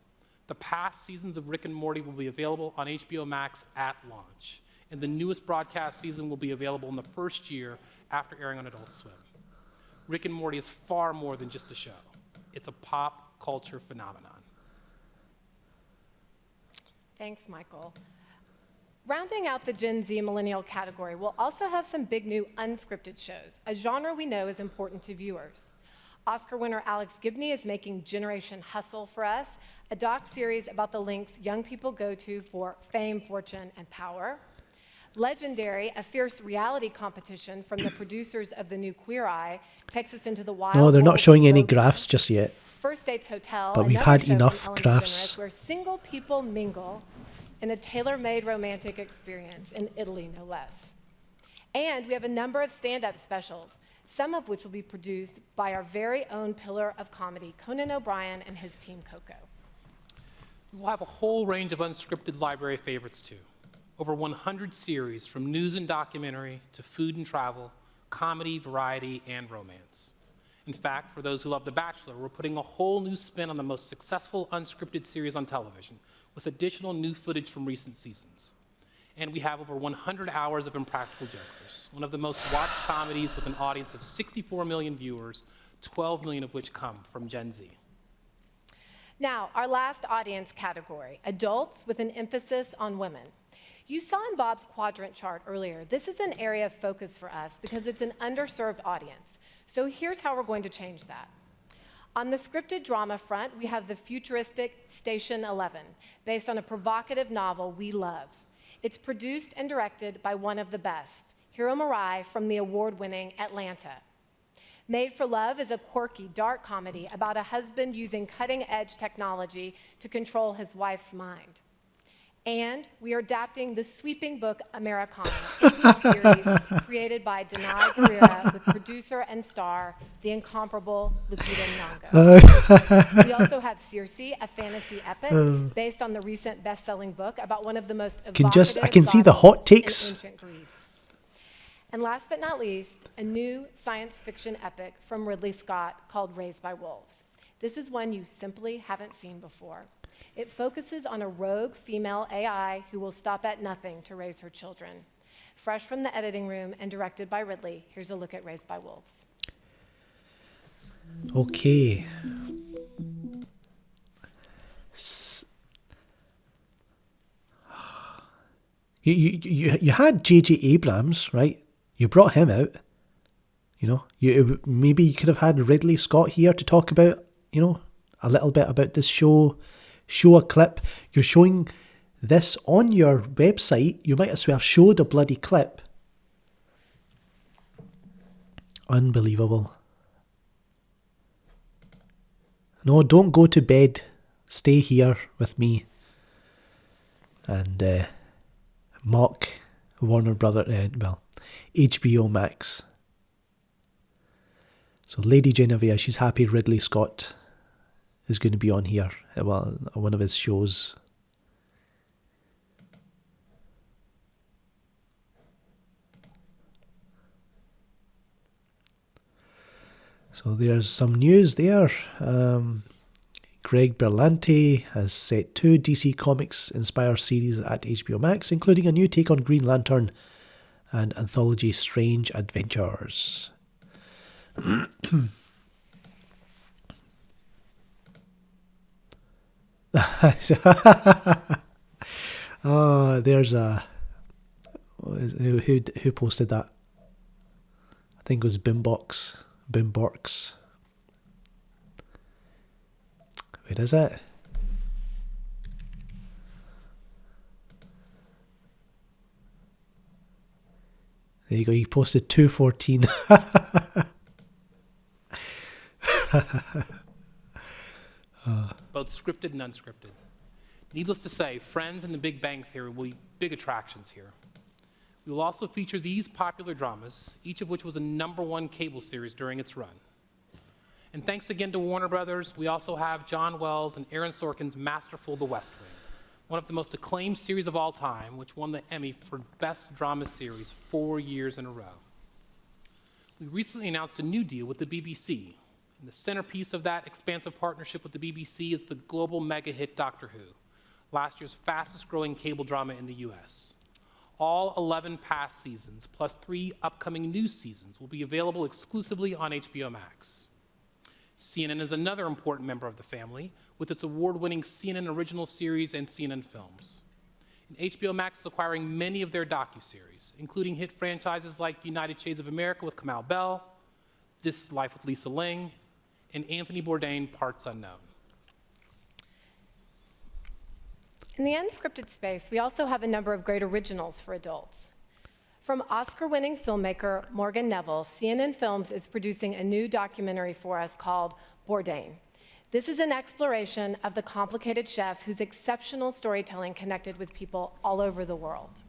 The past seasons of Rick and Morty will be available on HBO Max at launch, and the newest broadcast season will be available in the first year after airing on Adult Swim. Rick and Morty is far more than just a show. It's a pop culture phenomenon. Thanks, Michael. Rounding out the Gen Z millennial category, we'll also have some big new unscripted shows, a genre we know is important to viewers. Oscar winner Alex Gibney is making Generation Hustle for us, a doc-series about the links young people go to for fame, fortune, and power. Legendary, a fierce reality competition from the producers of the new Queer Eye, takes us into the wild No, they're not world showing of any road graphs just yet. First Dates Hotel, But we've another had show from enough Ellen graphs. DeGeneres, where single people mingle in a tailor-made romantic experience in Italy, no less. And we have a number of stand-up specials, some of which will be produced by our very own pillar of comedy, Conan O'Brien and his team Coco. We'll have a whole range of unscripted library favorites too. Over 100 series from news and documentary to food and travel, comedy, variety, and romance. In fact, for those who love The Bachelor, we're putting a whole new spin on the most successful unscripted series on television, with additional new footage from recent seasons. And we have over 100 hours of Impractical Jokers, one of the most watched comedies with an audience of 64 million viewers, 12 million of which come from Gen Z. Now, our last audience category, adults with an emphasis on women. You saw in Bob's quadrant chart earlier, this is an area of focus for us because it's an underserved audience. So here's how we're going to change that. On the scripted drama front, we have the futuristic Station 11, based on a provocative novel we love. It's produced and directed by one of the best, Hiro Murai from the award-winning Atlanta. Made for Love is a quirky, dark comedy about a husband using cutting-edge technology to control his wife's mind. And we are adapting the sweeping book Americana into a series created by Denai Guerrera with producer and star, the incomparable Lupita Nyong'o. We also have Circe, a fantasy epic based on the recent best-selling book about one of the most evocative I can see the hot goddesses in takes. ancient Greece. And last but not least, a new science fiction epic from Ridley Scott called Raised by Wolves. This is one you simply haven't seen before. It focuses on a rogue female AI who will stop at nothing to raise her children. Fresh from the editing room and directed by Ridley, here's a look at Raised by Wolves. Okay. You had J.J. Abrams, right? You brought him out. You know, maybe you could have had Ridley Scott here to talk about, you know, a little bit about this show. Show a clip. You're showing this on your website. You might as well show the bloody clip. Unbelievable. No, don't go to bed. Stay here with me. And mock Warner Brother, HBO Max. So Lady Genevieve, she's happy Ridley Scott is going to be on here. Well, one of his shows. So there's some news there. Greg Berlanti has set 2 DC Comics inspired series at HBO Max, including a new take on Green Lantern and anthology Strange Adventures. Oh, there's a... Who posted that? I think it was Bimborks. Where is it? There you go, he posted 2:14. Both scripted and unscripted. Needless to say, Friends and The Big Bang Theory will be big attractions here. We will also feature these popular dramas, each of which was a #1 cable series during its run. And thanks again to Warner Brothers, we also have John Wells and Aaron Sorkin's masterful The West Wing, one of the most acclaimed series of all time, which won the Emmy for Best Drama Series 4 years in a row. We recently announced a new deal with the BBC, and the centerpiece of that expansive partnership with the BBC is the global mega hit Doctor Who, last year's fastest growing cable drama in the US. All 11 past seasons, plus 3 upcoming new seasons, will be available exclusively on HBO Max. CNN is another important member of the family, with its award-winning CNN original series and CNN films. And HBO Max is acquiring many of their docuseries, including hit franchises like United Shades of America with Kamau Bell, This is Life with Lisa Ling, and Anthony Bourdain, Parts Unknown. In the unscripted space, we also have a number of great originals for adults. From Oscar-winning filmmaker Morgan Neville, CNN Films is producing a new documentary for us called Bourdain. This is an exploration of the complicated chef whose exceptional storytelling connected with people all over the world.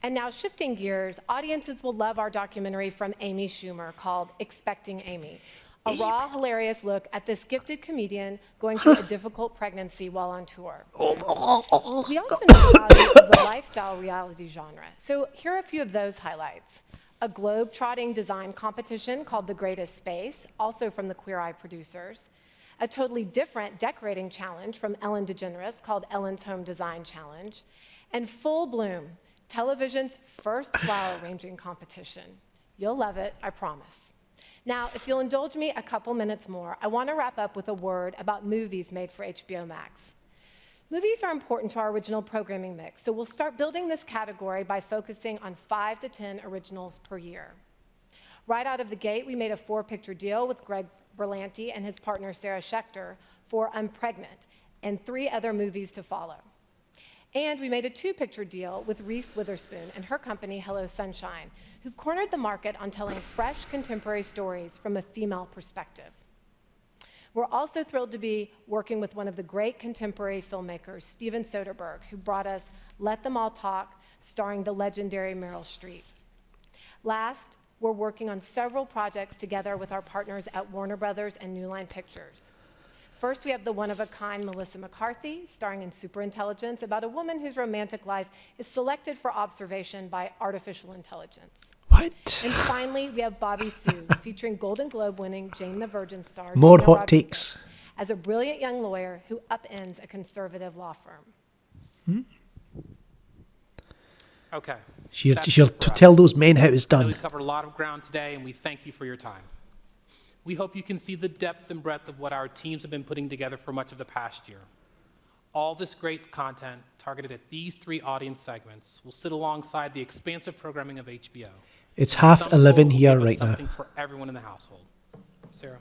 And now, shifting gears, audiences will love our documentary from Amy Schumer called Expecting Amy, a raw, hilarious look at this gifted comedian going through a difficult pregnancy while on tour. We also know the value of the lifestyle reality genre, so here are a few of those highlights. A globe-trotting design competition called The Greatest Space, also from the Queer Eye producers. A totally different decorating challenge from Ellen DeGeneres called Ellen's Home Design Challenge. And Full Bloom, television's first flower arranging competition. You'll love it, I promise. Now, if you'll indulge me a couple minutes more, I want to wrap up with a word about movies made for HBO Max. Movies are important to our original programming mix, so we'll start building this category by focusing on 5 to 10 originals per year. Right out of the gate, we made a 4-picture deal with Greg Berlanti and his partner Sarah Schechter for I'm Pregnant, and 3 other movies to follow. And we made a 2-picture deal with Reese Witherspoon and her company, Hello Sunshine, who've cornered the market on telling fresh contemporary stories from a female perspective. We're also thrilled to be working with one of the great contemporary filmmakers, Steven Soderbergh, who brought us Let Them All Talk, starring the legendary Meryl Streep. Last, we're working on several projects together with our partners at Warner Brothers and New Line Pictures. First, we have the one-of-a-kind Melissa McCarthy, starring in Superintelligence, about a woman whose romantic life is selected for observation by artificial intelligence. What? And finally, we have Bobby Sue, featuring Golden Globe-winning Jane the Virgin star More Gina hot Rodriguez, takes. as a brilliant young lawyer who upends a conservative law firm. Okay. She'll That's she'll it for us. tell those men how it's I know done. we covered a lot of ground today, and we thank you for your time. We hope you can see the depth and breadth of what our teams have been putting together for much of the past year. All this great content targeted at these 3 audience segments will sit alongside the expansive programming of HBO. It's In half some 11 will here give us right now. something for everyone in the household. Sarah?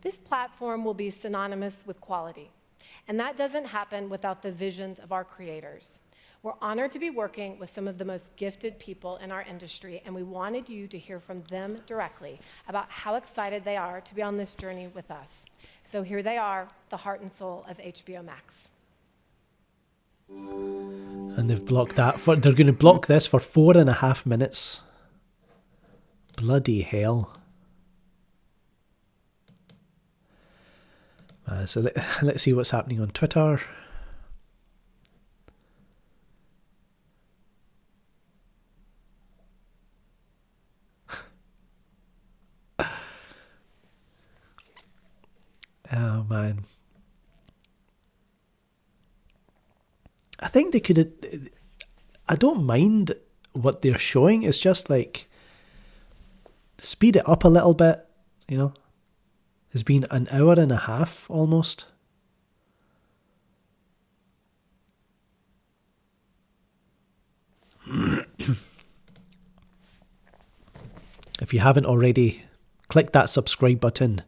This platform will be synonymous with quality, and that doesn't happen without the visions of our creators. We're honored to be working with some of the most gifted people in our industry, and we wanted you to hear from them directly about how excited they are to be on this journey with us. So here they are, the heart and soul of HBO Max. And they've blocked that for. They're going to block this for 4.5 minutes. Bloody hell. So let's see what's happening on Twitter. Oh man. I think they could. I don't mind what they're showing. It's just like speed it up a little bit, you know. It's been an hour and a half almost. If you haven't already, click that subscribe button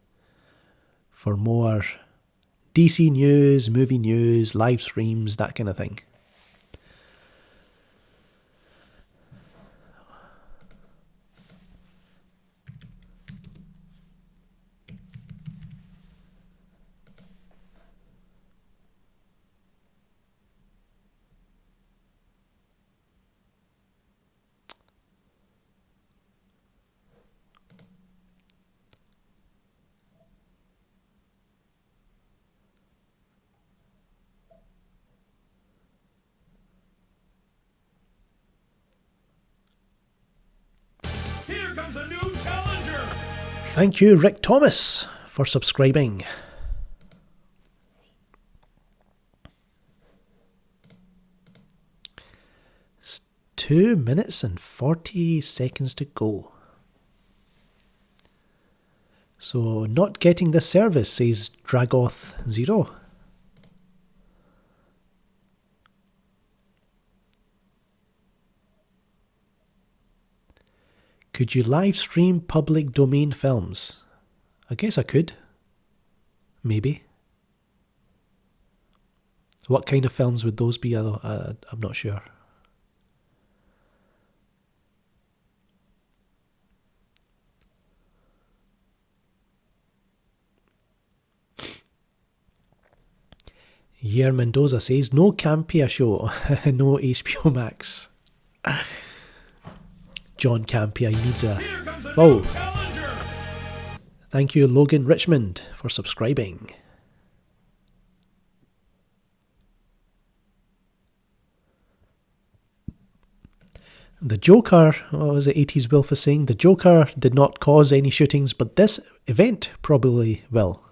for more DC news, movie news, live streams, that kind of thing. Here comes a new challenger. Thank you, Rick Thomas, for subscribing. It's 2 minutes and 40 seconds to go. So, not getting the service, says Dragoth0. Could you live stream public domain films? I guess I could. Maybe. What kind of films would those be? I'm not sure. Yer Mendoza says, no Campia show, no HBO Max. John Campia, he needs a... Here comes a Whoa. new challenger. Thank you, Logan Richmond, for subscribing. The Joker, what was it 80s Wilf was saying? The Joker did not cause any shootings, but this event probably will.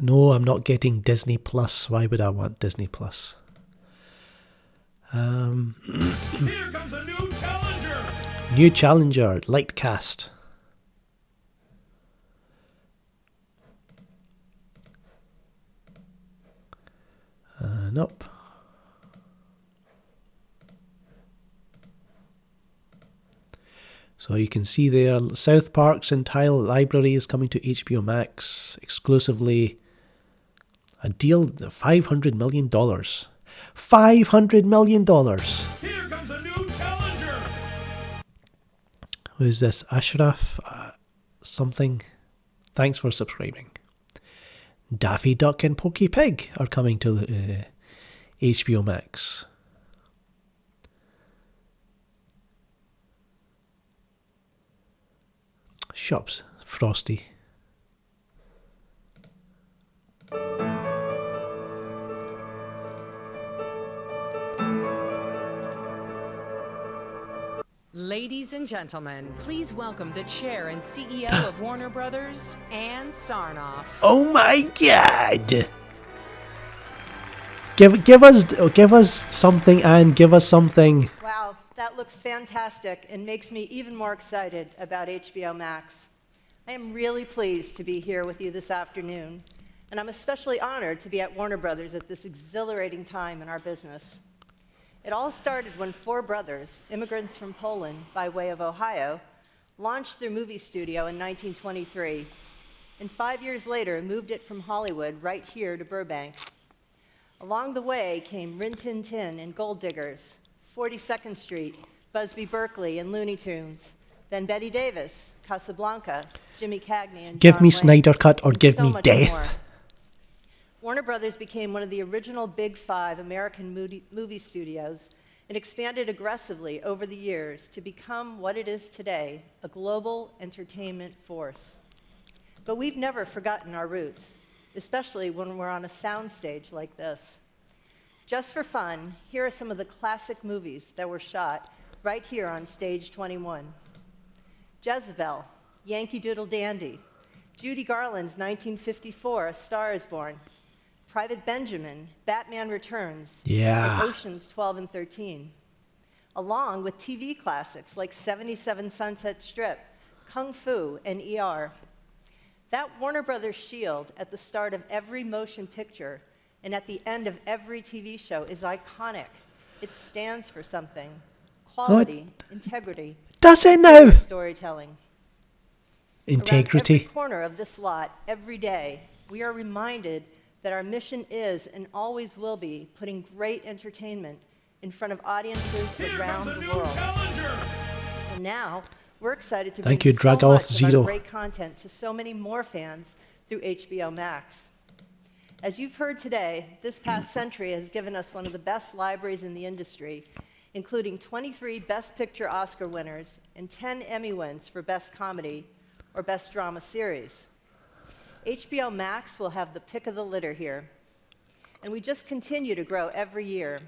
No, I'm not getting Disney Plus. Why would I want Disney Plus? Here comes a new challenger. New challenger, Lightcast. Nope. So you can see there, South Park's entire library is coming to HBO Max exclusively. A deal, $500 million. $500 million! Here comes a new challenger. Who's this? Ashraf? Something? Thanks for subscribing. Daffy Duck and Pokey Pig are coming to HBO Max. Shops, Frosty. Ladies and gentlemen, please welcome the chair and CEO of Warner Brothers, Ann Sarnoff. Oh my God! Give us something, Anne. Give us something. Wow, that looks fantastic and makes me even more excited about HBO Max. I am really pleased to be here with you this afternoon, and I'm especially honored to be at Warner Brothers at this exhilarating time in our business. It all started when four brothers, immigrants from Poland by way of Ohio, launched their movie studio in 1923, and 5 years later moved it from Hollywood right here to Burbank. Along the way came Rin Tin Tin and Gold Diggers, 42nd Street, Busby Berkeley and Looney Tunes, then Betty Davis, Casablanca, Jimmy Cagney, and Give John me Wayne, Snyder Cut or and give so me much death. more. Warner Brothers became one of the original Big Five American movie studios and expanded aggressively over the years to become what it is today, a global entertainment force. But we've never forgotten our roots, especially when we're on a soundstage like this. Just for fun, here are some of the classic movies that were shot right here on Stage 21. Jezebel, Yankee Doodle Dandy, Judy Garland's 1954 A Star is Born, Private Benjamin, Batman Returns, Yeah. and Oceans 12 and 13, along with TV classics like 77 Sunset Strip, Kung Fu, and ER. That Warner Brothers shield at the start of every motion picture and at the end of every TV show is iconic. It stands for something. Quality, integrity, Does it now? storytelling. Integrity. Around every corner of this lot, every day, we are reminded that our mission is and always will be putting great entertainment in front of audiences around the world. So now, we're excited to bring Thank you, so Dragoth much of Zero. our great content to so many more fans through HBO Max. As you've heard today, this past century has given us one of the best libraries in the industry, including 23 Best Picture Oscar winners and 10 Emmy wins for Best Comedy or Best Drama Series. HBO Max will have the pick of the litter here, and we just continue to grow every year.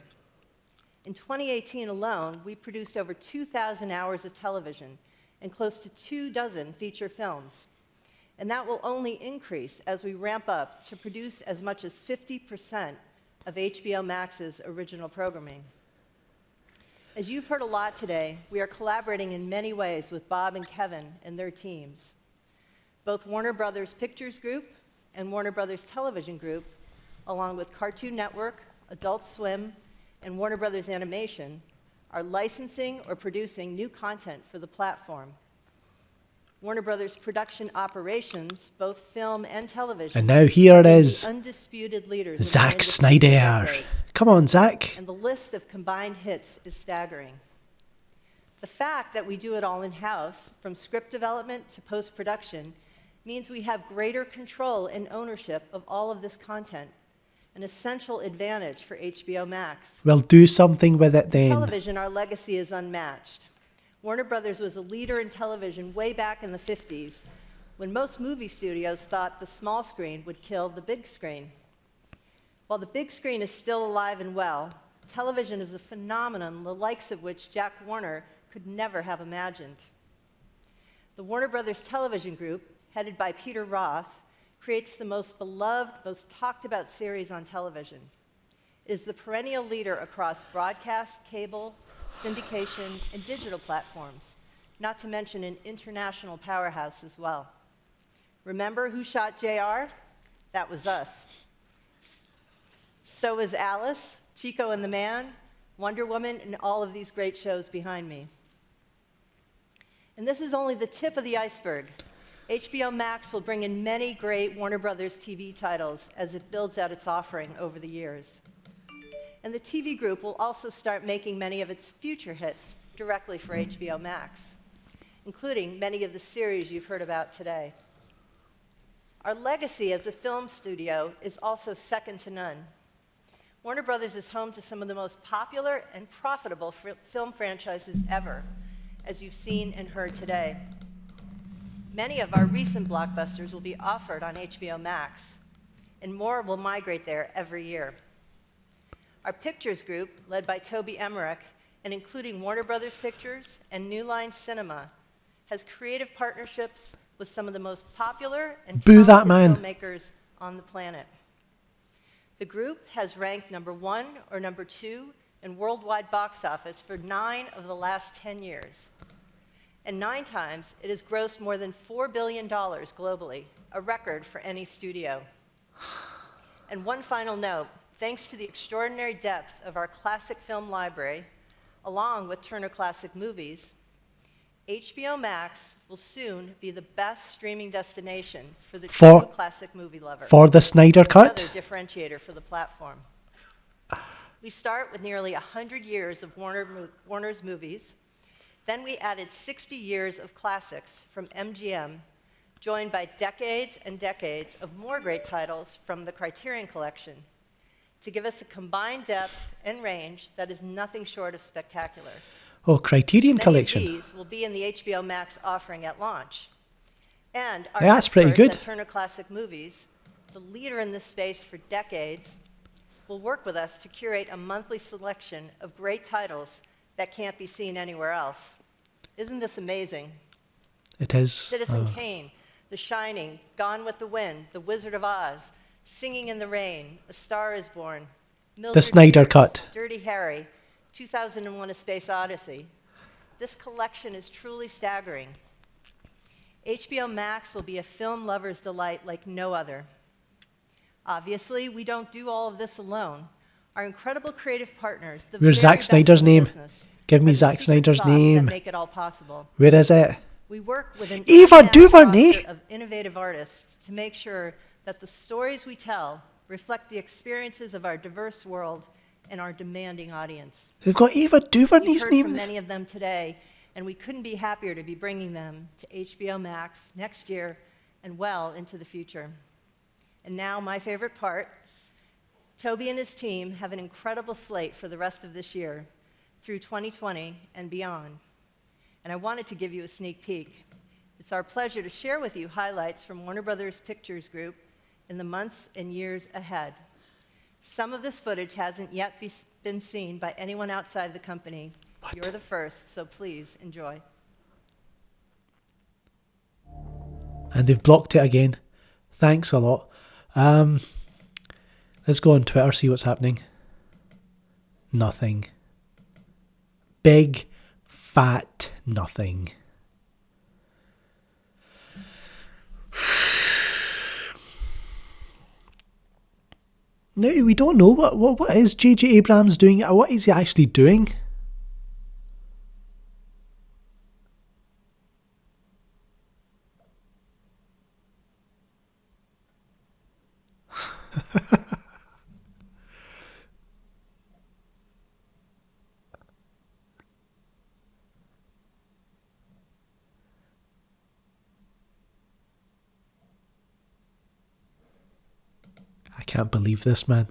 In 2018 alone, we produced over 2,000 hours of television and close to 24 feature films. And that will only increase as we ramp up to produce as much as 50% of HBO Max's original programming. As you've heard a lot today, we are collaborating in many ways with Bob and Kevin and their teams. Both Warner Brothers Pictures Group and Warner Brothers Television Group, along with Cartoon Network, Adult Swim, and Warner Brothers Animation, are licensing or producing new content for the platform. Warner Brothers Production Operations, both film and television, And now here it are the is. undisputed leaders in the Zack industry for Snyder. decades. Come on, Zack. And the list of combined hits is staggering. The fact that we do it all in-house, from script development to post-production, means we have greater control and ownership of all of this content, an essential advantage for HBO Max. Well, do something with it then. Television, our legacy is unmatched. Warner Brothers was a leader in television way back in the 50s, when most movie studios thought the small screen would kill the big screen. While the big screen is still alive and well, television is a phenomenon the likes of which Jack Warner could never have imagined. The Warner Brothers Television Group, headed by Peter Roth, creates the most beloved, most talked about series on television. It is the perennial leader across broadcast, cable, syndication, and digital platforms, not to mention an international powerhouse as well. Remember Who Shot JR? That was us. So is Alice, Chico and the Man, Wonder Woman, and all of these great shows behind me. And this is only the tip of the iceberg. HBO Max will bring in many great Warner Brothers TV titles as it builds out its offering over the years. And the TV group will also start making many of its future hits directly for HBO Max, including many of the series you've heard about today. Our legacy as a film studio is also second to none. Warner Brothers is home to some of the most popular and profitable film franchises ever, as you've seen and heard today. Many of our recent blockbusters will be offered on HBO Max, and more will migrate there every year. Our pictures group, led by Toby Emmerich, and including Warner Brothers Pictures and New Line Cinema, has creative partnerships with some of the most popular and talented filmmakers on the planet. The group has ranked #1 or #2 in worldwide box office for 9 of the last 10 years. And 9 times, it has grossed more than $4 billion globally, a record for any studio. And one final note, thanks to the extraordinary depth of our classic film library, along with Turner Classic Movies, HBO Max will soon be the best streaming destination for the true classic movie lover. For the Snyder Cut? Another differentiator for the platform. We start with nearly 100 years of Warner's movies. Then we added 60 years of classics from MGM, joined by decades and decades of more great titles from the Criterion Collection, to give us a combined depth and range that is nothing short of spectacular. Oh, Criterion Collection. Many of these will be in the HBO Max offering at launch. And our that's pretty good. At Turner Classic Movies, the leader in this space for decades, will work with us to curate a monthly selection of great titles that can't be seen anywhere else. Isn't this amazing? It is. Citizen Kane, The Shining, Gone with the Wind, The Wizard of Oz, Singing in the Rain, A Star is Born, The Snyder Cut, Dirty Harry, 2001: A Space Odyssey. This collection is truly staggering. HBO Max will be a film lover's delight like no other. Obviously, we don't do all of this alone. Our incredible creative partners, the where's Zack Snyder's name? Give me Zack Snyder's name. Make it all possible. Where is it? We work with an Ava DuVernay of innovative artists to make sure that the stories we tell reflect the experiences of our diverse world and our demanding audience. They've got Ava DuVernay's We've heard name. from many of them today, and we couldn't be happier to be bringing them to HBO Max next year and well into the future. And now, my favorite part, Toby and his team have an incredible slate for the rest of this year, through 2020 and beyond. And I wanted to give you a sneak peek. It's our pleasure to share with you highlights from Warner Brothers Pictures Group in the months and years ahead. Some of this footage hasn't yet been seen by anyone outside the company. You're the first, so please enjoy. And they've blocked it again. Thanks a lot. Let's go on Twitter, see what's happening. Nothing. Big, fat nothing. No, we don't know what is J.J. Abrams doing. What is he actually doing? I can't believe this, man.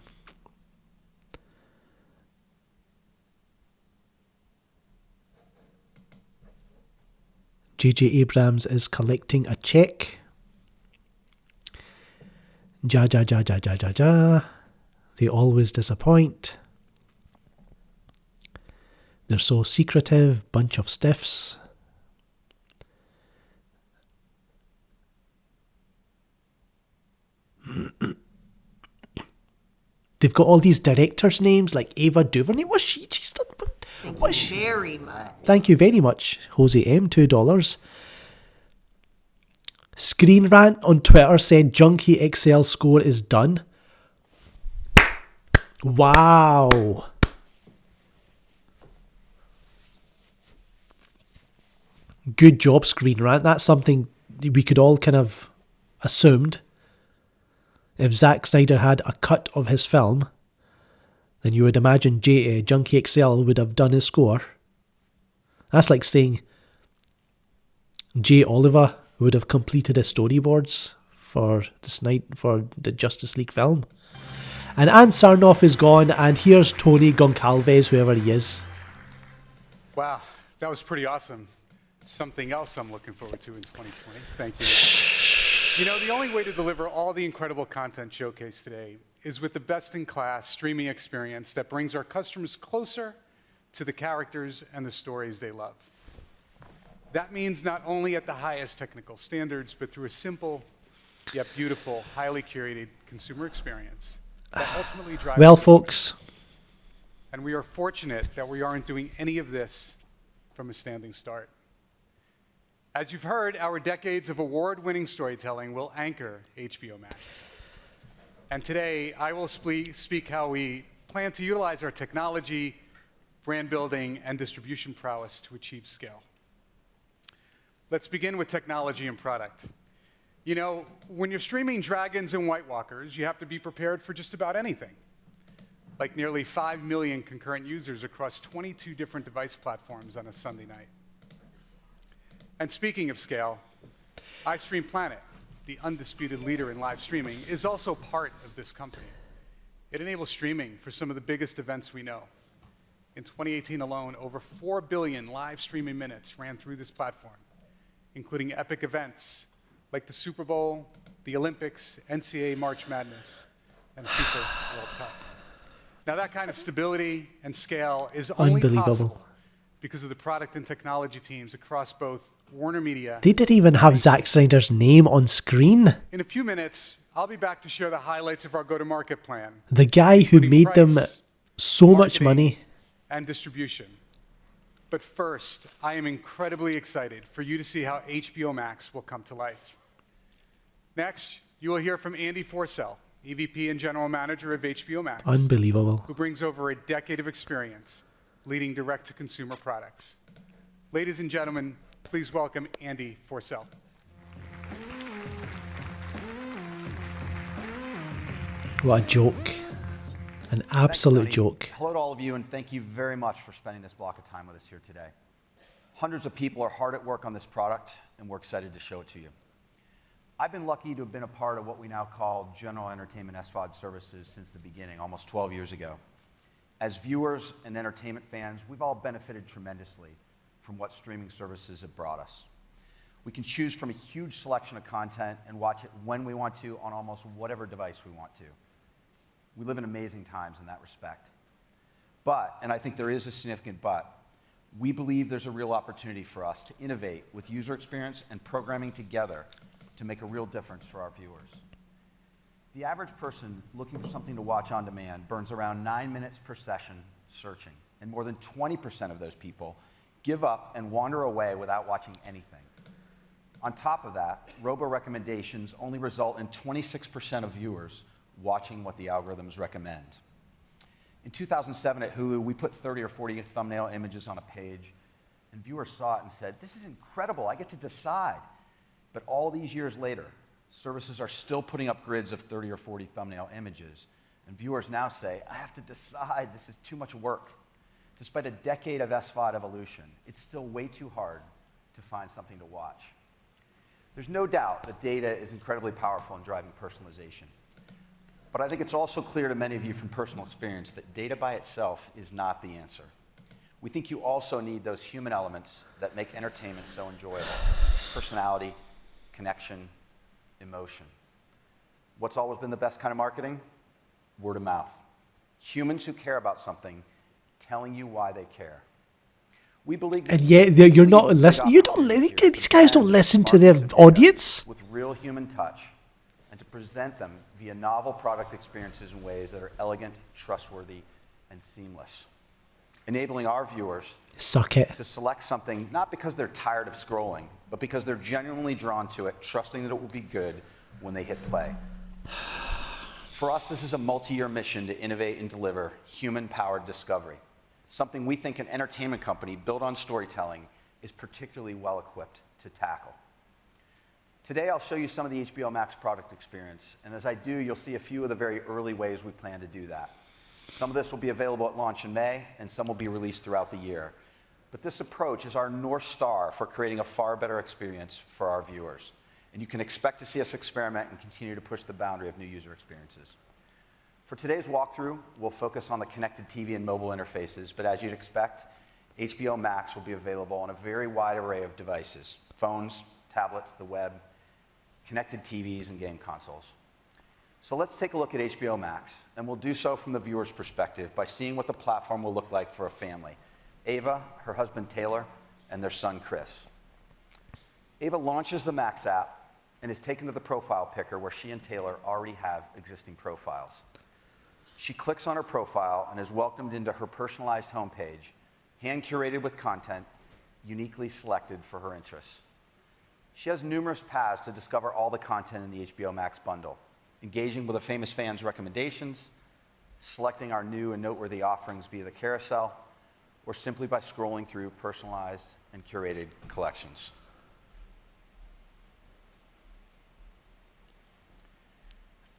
J.J. Abrams is collecting a check. Ja. They always disappoint. They're so secretive, bunch of stiffs. they've got all these directors' names like Ava DuVernay. What's she? She's done. Thank you very much. Thank you very much, Jose M. $2. Screen Rant on Twitter said Junkie XL score is done. Wow. Good job, Screen Rant. That's something we could all kind of assumed. If Zack Snyder had a cut of his film, then you would imagine Junkie XL would have done his score. That's like saying Jay Oliver would have completed his storyboards for the Justice League film. And Ann Sarnoff is gone, and here's Tony Goncalves, whoever he is. Wow, that was pretty awesome. Something else I'm looking forward to in 2020. Thank you. You know, the only way to deliver all the incredible content showcased today is with the best-in-class streaming experience that brings our customers closer to the characters and the stories they love. That means not only at the highest technical standards, but through a simple yet beautiful, highly curated consumer experience that ultimately drives. Well, folks. And we are fortunate that we aren't doing any of this from a standing start. As you've heard, our decades of award-winning storytelling will anchor HBO Max. And today, I will speak how we plan to utilize our technology, brand building, and distribution prowess to achieve scale. Let's begin with technology and product. You know, when you're streaming Dragons and White Walkers, you have to be prepared for just about anything. Like nearly 5 million concurrent users across 22 different device platforms on a Sunday night. And speaking of scale, iStream Planet, the undisputed leader in live streaming, is also part of this company. It enables streaming for some of the biggest events we know. In 2018 alone, over 4 billion live streaming minutes ran through this platform, including epic events like the Super Bowl, the Olympics, NCAA March Madness, and the FIFA World Cup. Now that kind of stability and scale is only possible because of the product and technology teams across both Warner Media. They didn't even have Zack Snyder's name on screen. In a few minutes, I'll be back to share the highlights of our go-to-market plan. The guy who made them so much money. And distribution. But first, I am incredibly excited for you to see how HBO Max will come to life. Next, you will hear from Andy Forcell, EVP and General Manager of HBO Max. Unbelievable. Who brings over a decade of experience leading direct-to-consumer products. Ladies and gentlemen, please welcome Andy Forcell. What a joke. An absolute joke. Hello to all of you, and thank you very much for spending this block of time with us here today. Hundreds of people are hard at work on this product, and we're excited to show it to you. I've been lucky to have been a part of what we now call General Entertainment SVOD Services since the beginning, almost 12 years ago. As viewers and entertainment fans, we've all benefited tremendously from what streaming services have brought us. We can choose from a huge selection of content and watch it when we want to on almost whatever device we want to. We live in amazing times in that respect. But, and I think there is a significant but, we believe there's a real opportunity for us to innovate with user experience and programming together to make a real difference for our viewers. The average person looking for something to watch on demand burns around 9 minutes per session searching, and more than 20% of those people give up and wander away without watching anything. On top of that, robo-recommendations only result in 26% of viewers watching what the algorithms recommend. In 2007 at Hulu, we put 30 or 40 thumbnail images on a page, and viewers saw it and said, "This is incredible, I get to decide." But all these years later, services are still putting up grids of 30 or 40 thumbnail images, and viewers now say, "I have to decide, this is too much work." Despite a decade of SVOD evolution, it's still way too hard to find something to watch. There's no doubt that data is incredibly powerful in driving personalization. But I think it's also clear to many of you from personal experience that data by itself is not the answer. We think you also need those human elements that make entertainment so enjoyable. Personality, connection, emotion. What's always been the best kind of marketing? Word of mouth. Humans who care about something telling you why they care. We believe, and yet you're not listening. You don't. These guys don't listen to their audience. With real human touch, and to present them via novel product experiences in ways that are elegant, trustworthy, and seamless, enabling our viewers Suck it. to select something not because they're tired of scrolling, but because they're genuinely drawn to it, trusting that it will be good when they hit play. For us, this is a multi-year mission to innovate and deliver human-powered discovery, something we think an entertainment company built on storytelling is particularly well-equipped to tackle. Today, I'll show you some of the HBO Max product experience, and as I do, you'll see a few of the very early ways we plan to do that. Some of this will be available at launch in May, and some will be released throughout the year. But this approach is our North Star for creating a far better experience for our viewers. And you can expect to see us experiment and continue to push the boundary of new user experiences. For today's walkthrough, we'll focus on the connected TV and mobile interfaces, but as you'd expect, HBO Max will be available on a very wide array of devices: phones, tablets, the web, connected TVs, and game consoles. So let's take a look at HBO Max, and we'll do so from the viewer's perspective by seeing what the platform will look like for a family: Ava, her husband Taylor, and their son Chris. Ava launches the Max app and is taken to the profile picker where she and Taylor already have existing profiles. She clicks on her profile and is welcomed into her personalized homepage, hand-curated with content uniquely selected for her interests. She has numerous paths to discover all the content in the HBO Max bundle, engaging with a famous fan's recommendations, selecting our new and noteworthy offerings via the carousel, or simply by scrolling through personalized and curated collections.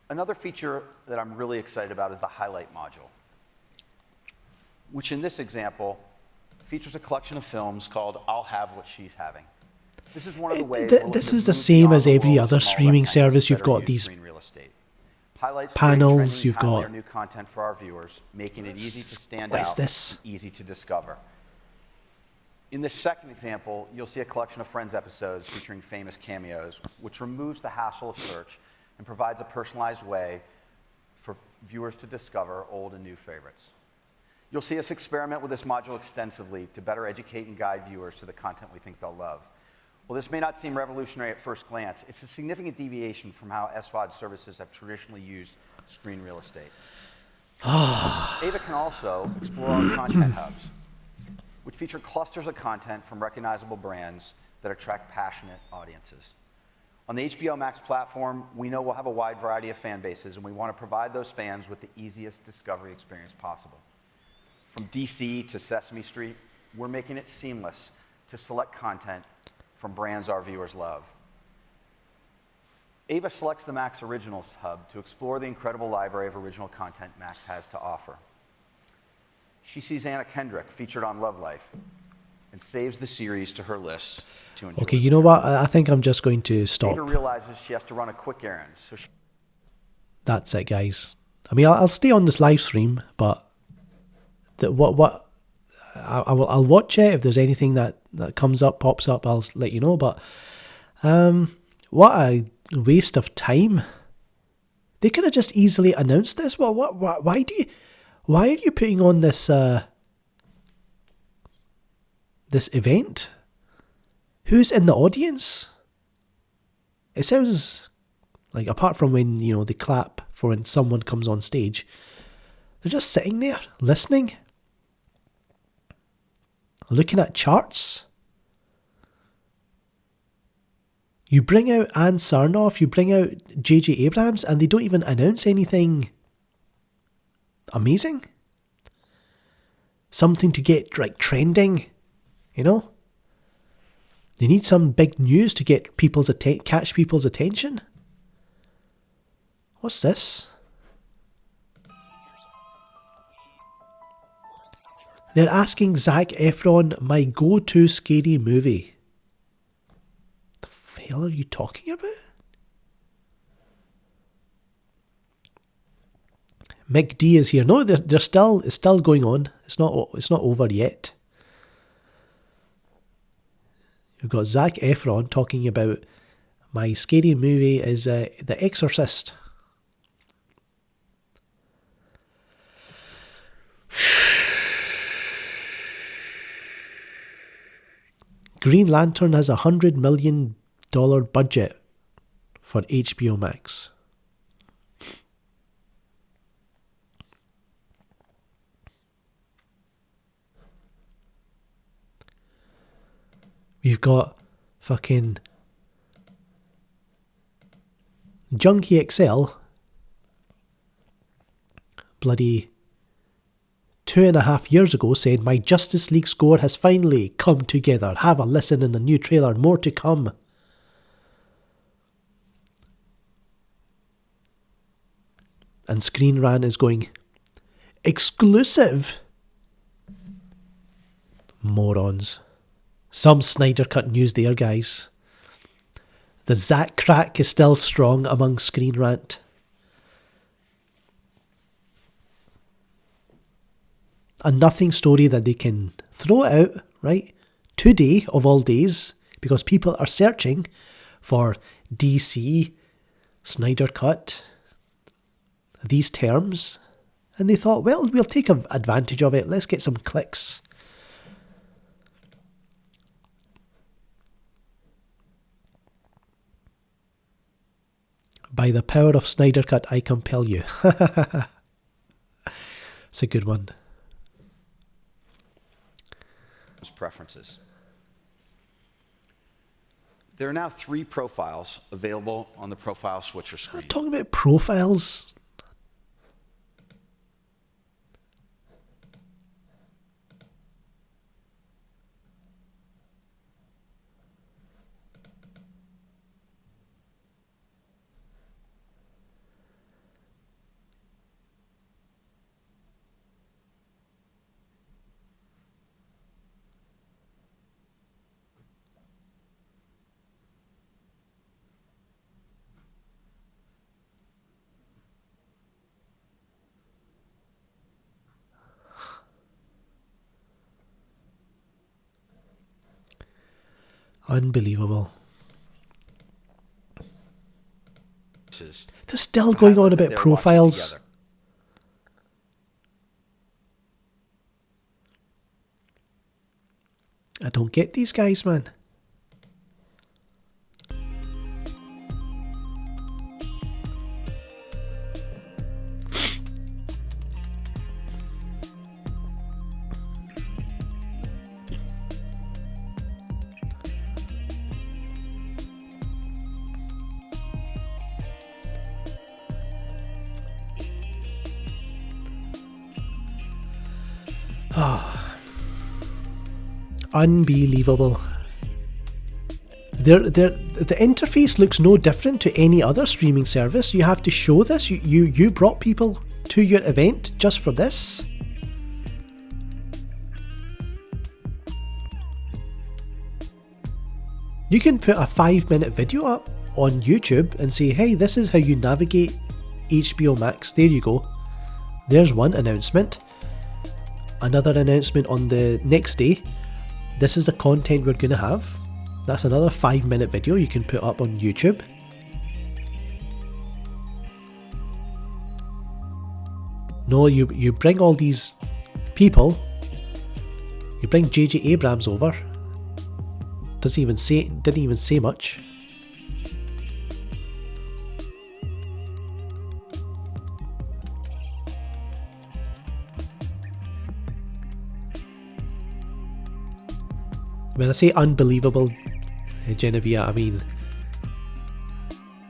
Another feature that I'm really excited about is the highlight module, which in this example features a collection of films called I'll Have What She's Having. This is one of the ways This is the same as every other streaming service. You've got these panels, you've got new content for our viewers, making it easy to stand What is out, this? and easy to discover. In this second example, you'll see a collection of Friends episodes featuring famous cameos, which removes the hassle of search and provides a personalized way for viewers to discover old and new favorites. You'll see us experiment with this module extensively to better educate and guide viewers to the content we think they'll love. While this may not seem revolutionary at first glance, it's a significant deviation from how SVOD services have traditionally used screen real estate. Ava can also explore our content hubs, which feature clusters of content from recognizable brands that attract passionate audiences. On the HBO Max platform, we know we'll have a wide variety of fan bases, and we want to provide those fans with the easiest discovery experience possible. From DC to Sesame Street, we're making it seamless to select content from brands our viewers love. Ava selects the Max Originals hub to explore the incredible library of original content Max has to offer. She sees Anna Kendrick featured on Love Life and saves the series to her list to enjoy. Okay, you know what? I think I'm just going to stop. Ava realizes she has to run a quick errand, so she... That's it, guys. I mean, I'll stay on this live stream, but I'll watch it. If there's anything that comes up, pops up, I'll let you know. But what a waste of time. They could have just easily announced this. Why are you putting on this this event? Who's in the audience? It sounds like, apart from when, they clap for when someone comes on stage, they're just sitting there listening, looking at charts. You bring out Ann Sarnoff, you bring out J.J. Abrams, and they don't even announce anything amazing. Something to get trending, They need some big news to get catch people's attention. What's this? They're asking Zac Efron, my go-to scary movie. The hell are you talking about? Mick D is here. No, it's still going on. It's not over yet. We've got Zac Efron talking about my scary movie is The Exorcist. Green Lantern has $100 million budget for HBO Max. We've got fucking Junkie XL, bloody 2.5 years ago, said, "My Justice League score has finally come together. Have a listen in the new trailer. More to come." And Screen Rant is going, "Exclusive." Morons. Some Snyder Cut news there, guys. The Zach crack is still strong among Screen Rant. A nothing story that they can throw out, right, today of all days, because people are searching for DC, Snyder Cut, these terms, and they thought, well, we'll take advantage of it. Let's get some clicks. By the power of Snyder Cut, I compel you. It's a good one. Preferences. There are now 3 profiles available on the profile switcher screen. I'm talking about profiles. Unbelievable. They're still going on about profiles. I don't get these guys, man. Unbelievable. The interface looks no different to any other streaming service. You have to show this. You brought people to your event just for this. You can put a 5-minute video up on YouTube and say, hey, this is how you navigate HBO Max. There you go. There's one announcement. Another announcement on the next day. This is the content we're going to have. That's another 5-minute video you can put up on YouTube. No, you bring all these people. You bring J.J. Abrams over. Didn't even say much. When I say unbelievable, Genevieve, I mean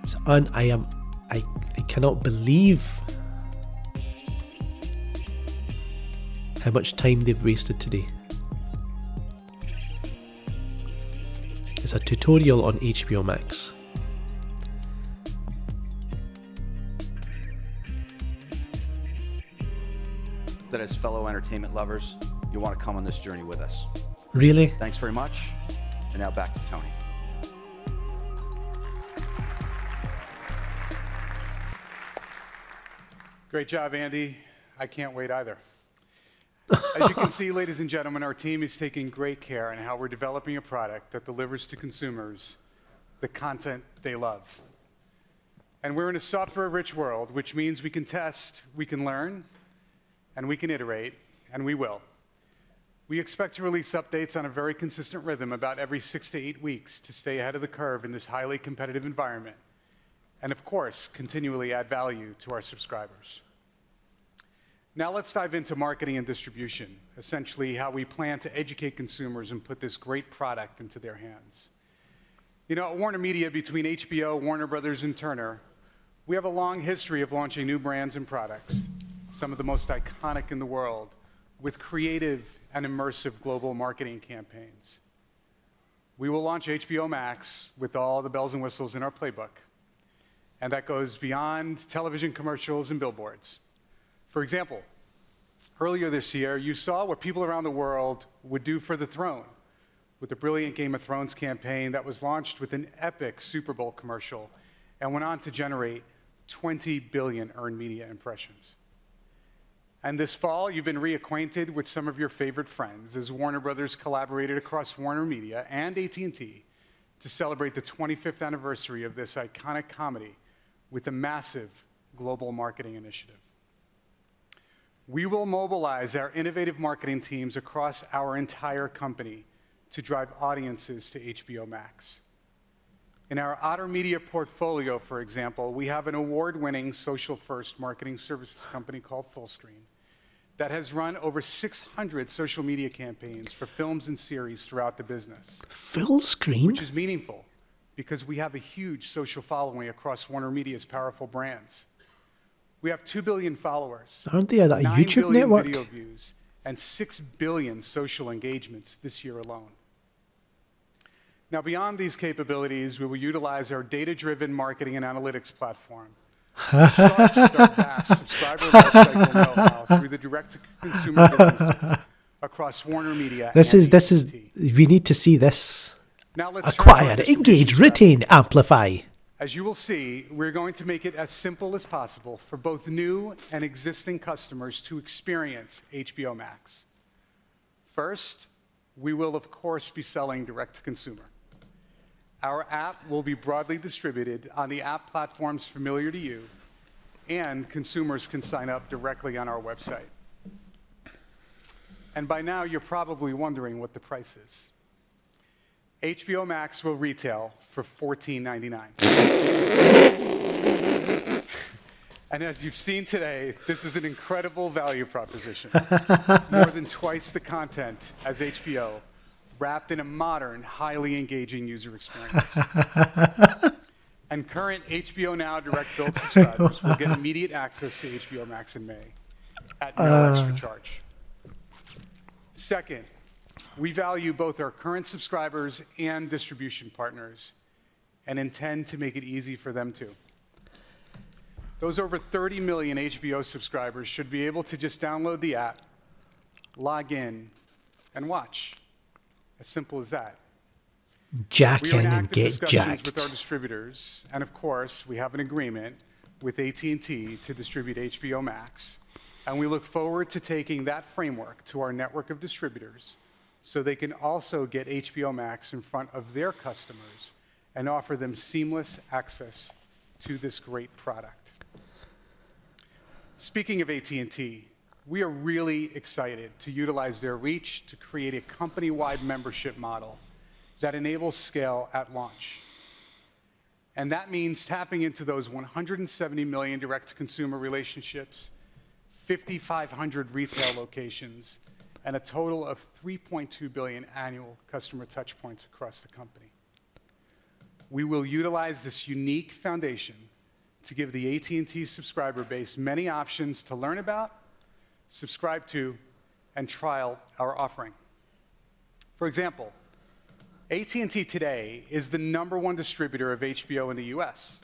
it's I cannot believe how much time they've wasted today. It's a tutorial on HBO Max. That as fellow entertainment lovers, you want to come on this journey with us. Really? Thanks very much. And now back to Tony. Great job, Andy. I can't wait either. As you can see, ladies and gentlemen, our team is taking great care in how we're developing a product that delivers to consumers the content they love. And we're in a software-rich world, which means we can test, we can learn, and we can iterate, and we will. We expect to release updates on a very consistent rhythm about every 6 to 8 weeks to stay ahead of the curve in this highly competitive environment, and of course, continually add value to our subscribers. Now let's dive into marketing and distribution, essentially how we plan to educate consumers and put this great product into their hands. You know, at Warner Media, between HBO, Warner Brothers, and Turner, we have a long history of launching new brands and products, some of the most iconic in the world, with creative and immersive global marketing campaigns. We will launch HBO Max with all the bells and whistles in our playbook, and that goes beyond television commercials and billboards. For example, earlier this year, you saw what people around the world would do for the throne with the brilliant Game of Thrones campaign that was launched with an epic Super Bowl commercial and went on to generate 20 billion earned media impressions. And this fall, you've been reacquainted with some of your favorite friends as Warner Brothers collaborated across Warner Media and AT&T to celebrate the 25th anniversary of this iconic comedy with a massive global marketing initiative. We will mobilize our innovative marketing teams across our entire company to drive audiences to HBO Max. In our Otter Media portfolio, for example, we have an award-winning social-first marketing services company called Fullscreen that has run over 600 social media campaigns for films and series throughout the business. Fullscreen? Which is meaningful because we have a huge social following across Warner Media's powerful brands. We have 2 billion followers. Aren't they at a 9 YouTube billion network? video views, and 6 billion social engagements this year alone. Now, beyond these capabilities, we will utilize our data-driven marketing and analytics platform. It starts with our vast subscriber lifecycle know-how through the direct-to-consumer businesses across Warner Media This and is, we need to see this. Now let's turn to our Acquire, distribution engage, retain, amplify. As you will see, we're going to make it as simple as possible for both new and existing customers to experience HBO Max. First, we will of course be selling direct to consumer. Our app will be broadly distributed on the app platforms familiar to you, and consumers can sign up directly on our website. And by now, you're probably wondering what the price is. HBO Max will retail for $14.99. And as you've seen today, this is an incredible value proposition. More than twice the content as HBO, wrapped in a modern, highly engaging user experience. And current HBO Now Direct Build subscribers will get immediate access to HBO Max in May at no extra charge. Second, we value both our current subscribers and distribution partners and intend to make it easy for them too. Those over 30 million HBO subscribers should be able to just download the app, log in, and watch. As simple as that. Jack We are in in and active get discussions with jacked. our distributors, and of course, we have an agreement with AT&T to distribute HBO Max, and we look forward to taking that framework to our network of distributors so they can also get HBO Max in front of their customers and offer them seamless access to this great product. Speaking of AT&T, we are really excited to utilize their reach to create a company-wide membership model that enables scale at launch. And that means tapping into those 170 million direct-to-consumer relationships, 5,500 retail locations, and a total of 3.2 billion annual customer touchpoints across the company. We will utilize this unique foundation to give the AT&T subscriber base many options to learn about, subscribe to, and trial our offering. For example, AT&T today is the #1 distributor of HBO in the US,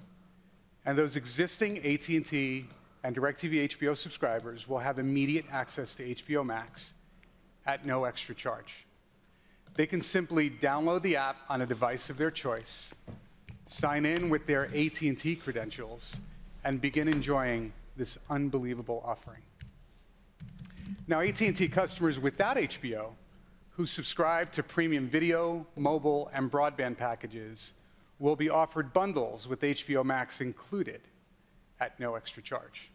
and those existing AT&T and DirecTV HBO subscribers will have immediate access to HBO Max at no extra charge. They can simply download the app on a device of their choice, sign in with their AT&T credentials, and begin enjoying this unbelievable offering. Now, AT&T customers without HBO who subscribe to premium video, mobile, and broadband packages will be offered bundles with HBO Max included at no extra charge.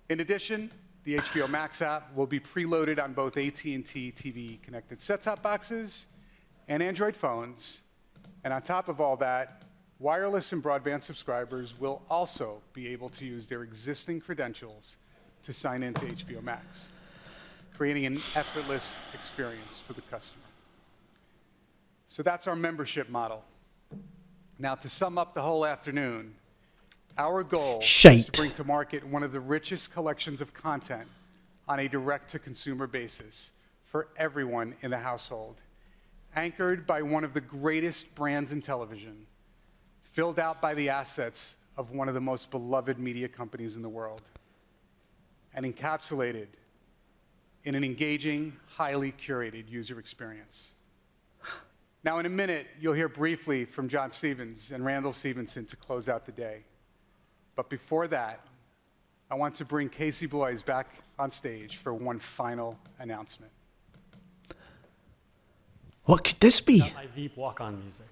In addition, the HBO Max app will be preloaded on both AT&T TV connected set-top boxes and Android phones. And on top of all that, wireless and broadband subscribers will also be able to use their existing credentials to sign into HBO Max, creating an effortless experience for the customer. So that's our membership model. Now, to sum up the whole afternoon, our goal is to bring to market one of the richest collections of content on a direct-to-consumer basis for everyone in the household, anchored by one of the greatest brands in television, filled out by the assets of one of the most beloved media companies in the world, and encapsulated in an engaging, highly curated user experience. Now, in a minute, you'll hear briefly from John Stevens and Randall Stevenson to close out the day. But before that, I want to bring Casey Bloys back on stage for one final announcement. What could this be? My Veep walk-on music.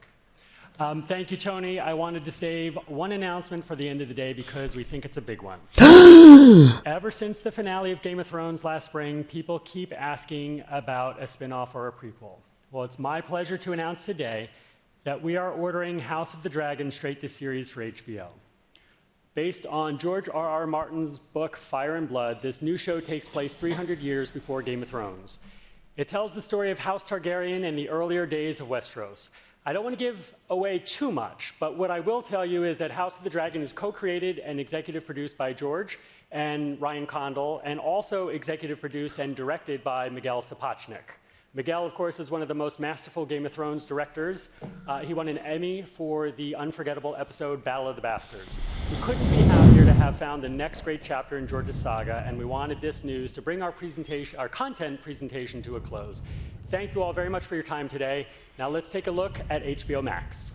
Thank you, Tony. I wanted to save one announcement for the end of the day because we think it's a big one. Ever since the finale of Game of Thrones last spring, people keep asking about a spin-off or a prequel. Well, it's my pleasure to announce today that we are ordering House of the Dragon straight to series for HBO. Based on George R.R. Martin's book Fire and Blood, this new show takes place 300 years before Game of Thrones. It tells the story of House Targaryen in the earlier days of Westeros. I don't want to give away too much, but what I will tell you is that House of the Dragon is co-created and executive produced by George and Ryan Condal, and also executive produced and directed by Miguel Sapochnik. Miguel, of course, is one of the most masterful Game of Thrones directors. He won an Emmy for the unforgettable episode Battle of the Bastards. We couldn't be happier to have found the next great chapter in George's saga, and we wanted this news to bring our content presentation to a close. Thank you all very much for your time today. Now let's take a look at HBO Max.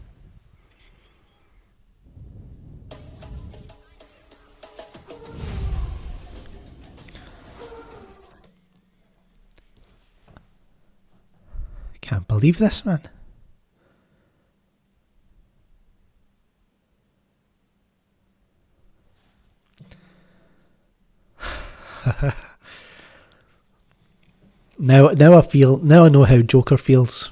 Can't believe this, man. Now I know how Joker feels.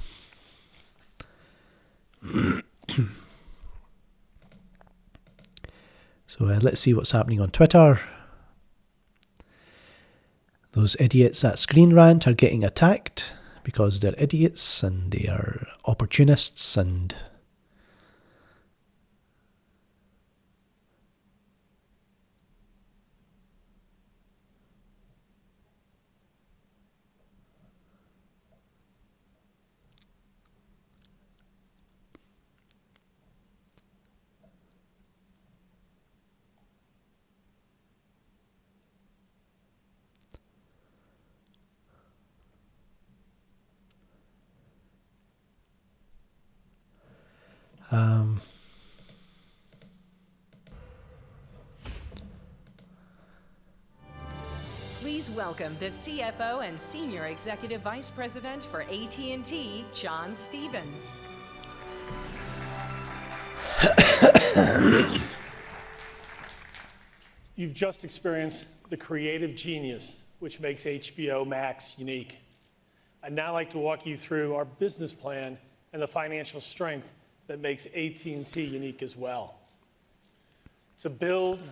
So let's see what's happening on Twitter. Those idiots at Screen Rant are getting attacked because they're idiots and they are opportunists and Please welcome the CFO and Senior Executive Vice President for AT&T, John Stevens. You've just experienced the creative genius which makes HBO Max unique. I'd now like to walk you through our business plan and the financial strength that makes AT&T unique as well. To build,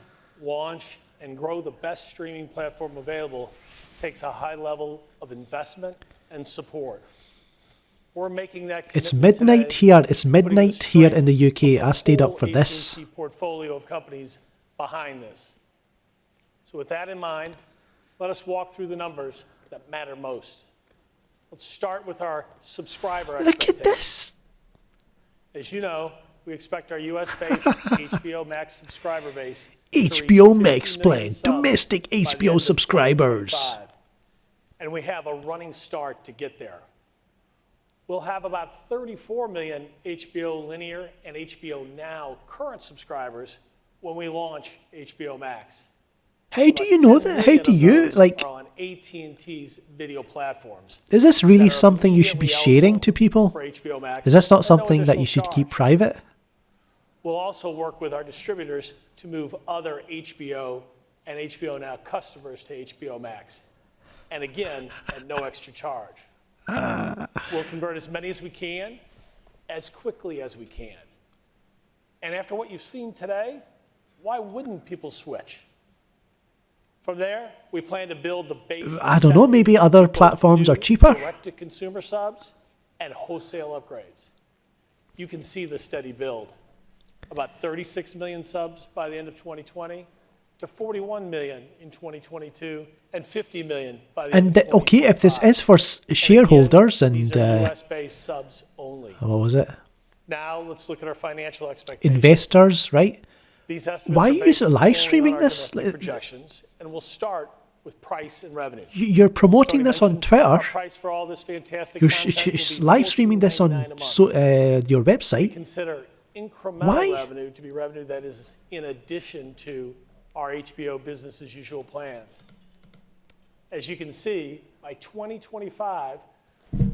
launch, and grow the best streaming platform available takes a high level of investment and support. We're making that commitment. It's midnight today, here. It's midnight here in the UK. I stayed up for this. AT&T portfolio of companies behind this. So with that in mind, let us walk through the numbers that matter most. Let's start with our subscriber Look at this. As you know, we expect our US-based HBO Max subscriber base HBO Max plan, domestic HBO subscribers. And we have a running start to get there. We'll have about 34 million HBO Linear and HBO Now current subscribers when we launch HBO Max. How do you know that? How do you, like, are on AT&T's video platforms. is this really something you should be sharing to people? For HBO Max. Is this not at no something that you additional should keep charge. private? We'll also work with our distributors to move other HBO and HBO Now customers to HBO Max. And again, at no extra charge. We'll convert as many as we can, as quickly as we can. And after what you've seen today, why wouldn't people switch? From there, we plan to build the base. I don't know, maybe other platforms are cheaper. Direct-to-consumer subs and wholesale upgrades. You can see the steady build. About 36 million subs by the end of 2020 to 41 million in 2022 and 50 million by the end of 2025. Okay, if this is for shareholders and these are US-based subs only. what was it? Now let's look at our financial expectations. Investors, right? These estimates Why are are you based live only streaming on our this? domestic projections, and we'll start with price and revenue. You're promoting this on Twitter. Our price for all this fantastic You're content will be live streaming this on your We website. consider incremental Why? revenue to be revenue that is in addition to our HBO business as usual plans. As you can see, by 2025,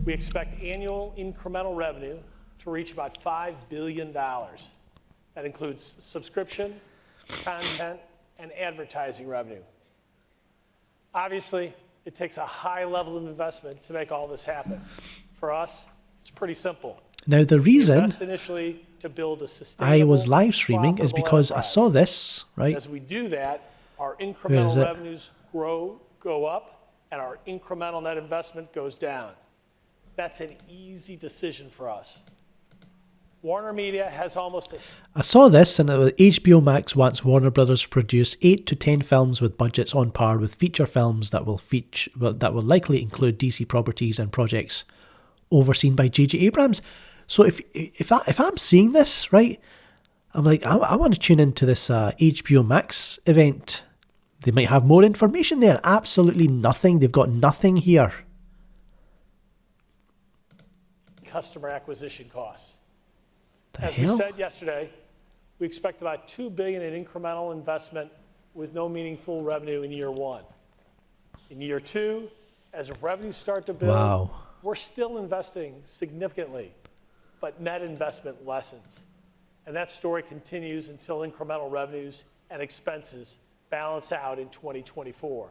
we expect annual incremental revenue to reach about $5 billion. That includes subscription, content, and advertising revenue. Obviously, it takes a high level of investment to make all this happen. For us, it's pretty simple. Now, the reason Invest initially to build a sustainable, I was live streaming is profitable because I enterprise. saw this, right? As we do that, our Where is incremental it? revenues go up, and our incremental net investment goes down. That's an easy decision for us. Warner Media has almost a I saw this, and HBO Max wants Warner Brothers to produce 8 to 10 films with budgets on par with feature films that will likely include DC properties and projects overseen by J.J. Abrams. So if I'm seeing this right, I'm like, I want to tune into this HBO Max event. They might have more information there. Absolutely nothing. They've got nothing here. customer acquisition costs. The As hell? we said yesterday, we expect about $2 billion in incremental investment with no meaningful revenue in year one. In year two, as revenues start to build, Wow. we're still investing significantly, but net investment lessens. And that story continues until incremental revenues and expenses balance out in 2024.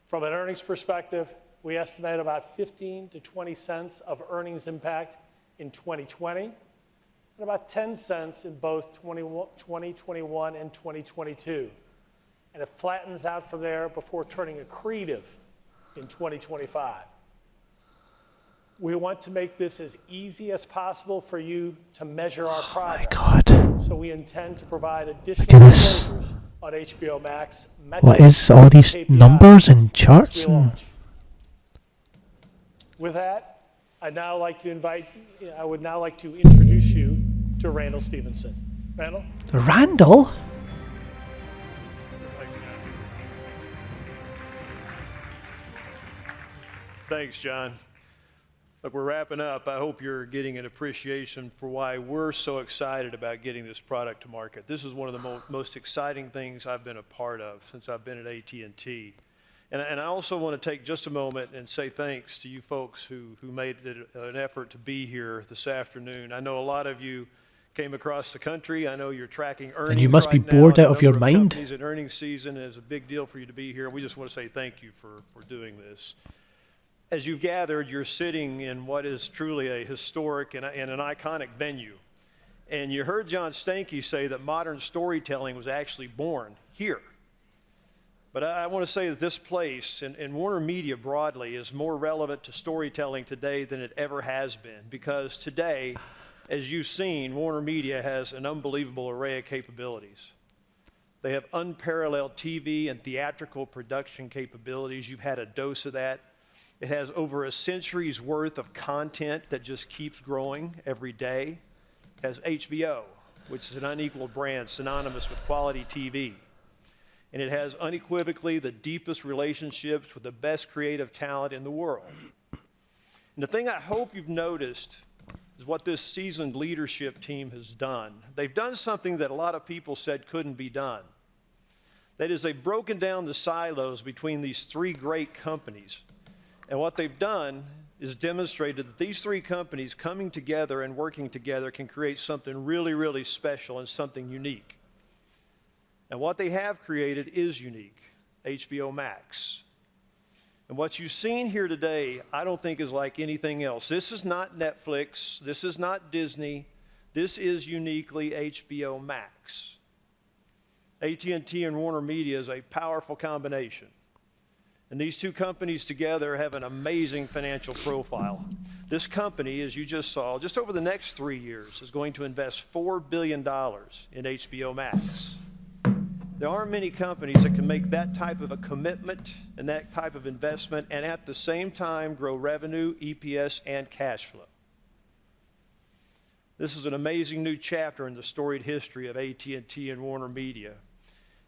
From an earnings perspective, we estimate about 15 to 20 cents of earnings impact in 2020 and about 10 cents in both 2021 and 2022. And it flattens out from there before turning accretive in 2025. We want to make this as easy as possible for you to measure our progress. My God. So we intend to provide additional Look at this. disclosures on HBO Max. What is all these KPIs numbers and once charts? we And launch. With that, I would now like to introduce you to Randall Stevenson. Randall? Randall? Thanks, John. Look, we're wrapping up. I hope you're getting an appreciation for why we're so excited about getting this product to market. This is one of the most exciting things I've been a part of since I've been at AT&T. And I also want to take just a moment and say thanks to you folks who made it an effort to be here this afternoon. I know a lot of you came across the country. I know you're tracking earnings. And you must be right now, bored and out of your the number mind. companies in earnings season is a big deal for you to be here. We just want to say thank you for doing this. As you've gathered, you're sitting in what is truly a historic and an iconic venue. And you heard John Stankey say that modern storytelling was actually born here. But I want to say that this place, and Warner Media broadly, is more relevant to storytelling today than it ever has been. Because today, as you've seen, Warner Media has an unbelievable array of capabilities. They have unparalleled TV and theatrical production capabilities. You've had a dose of that. It has over a century's worth of content that just keeps growing every day. It has HBO, which is an unequaled brand synonymous with quality TV. And it has unequivocally the deepest relationships with the best creative talent in the world. And the thing I hope you've noticed is what this seasoned leadership team has done. They've done something that a lot of people said couldn't be done. That is, they've broken down the silos between these three great companies. And what they've done is demonstrated that these three companies coming together and working together can create something really, really special and something unique. And what they have created is unique, HBO Max. And what you've seen here today, I don't think is like anything else. This is not Netflix. This is not Disney. This is uniquely HBO Max. AT&T and Warner Media is a powerful combination. And these two companies together have an amazing financial profile. This company, as you just saw, just over the next 3 years, is going to invest $4 billion in HBO Max. There aren't many companies that can make that type of a commitment and that type of investment and at the same time grow revenue, EPS, and cash flow. This is an amazing new chapter in the storied history of AT&T and Warner Media.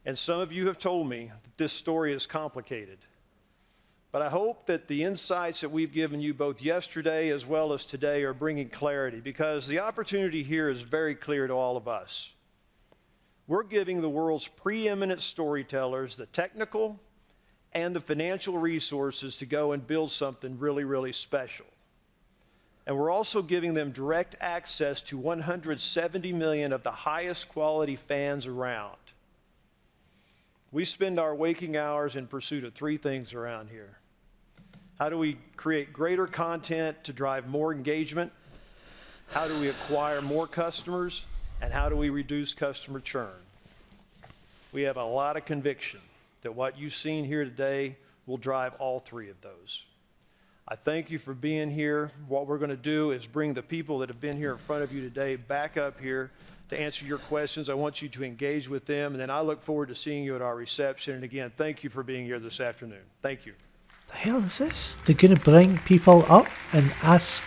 And some of you have told me that this story is complicated. But I hope that the insights that we've given you both yesterday as well as today are bringing clarity, because the opportunity here is very clear to all of us. We're giving the world's preeminent storytellers the technical and the financial resources to go and build something really, really special. And we're also giving them direct access to 170 million of the highest quality fans around. We spend our waking hours in pursuit of three things around here. How do we create greater content to drive more engagement? How do we acquire more customers? And how do we reduce customer churn? We have a lot of conviction that what you've seen here today will drive all three of those. I thank you for being here. What we're going to do is bring the people that have been here in front of you today back up here to answer your questions. I want you to engage with them, and then I look forward to seeing you at our reception. And again, thank you for being here this afternoon. Thank you. The hell is this? They're going to bring people up and ask.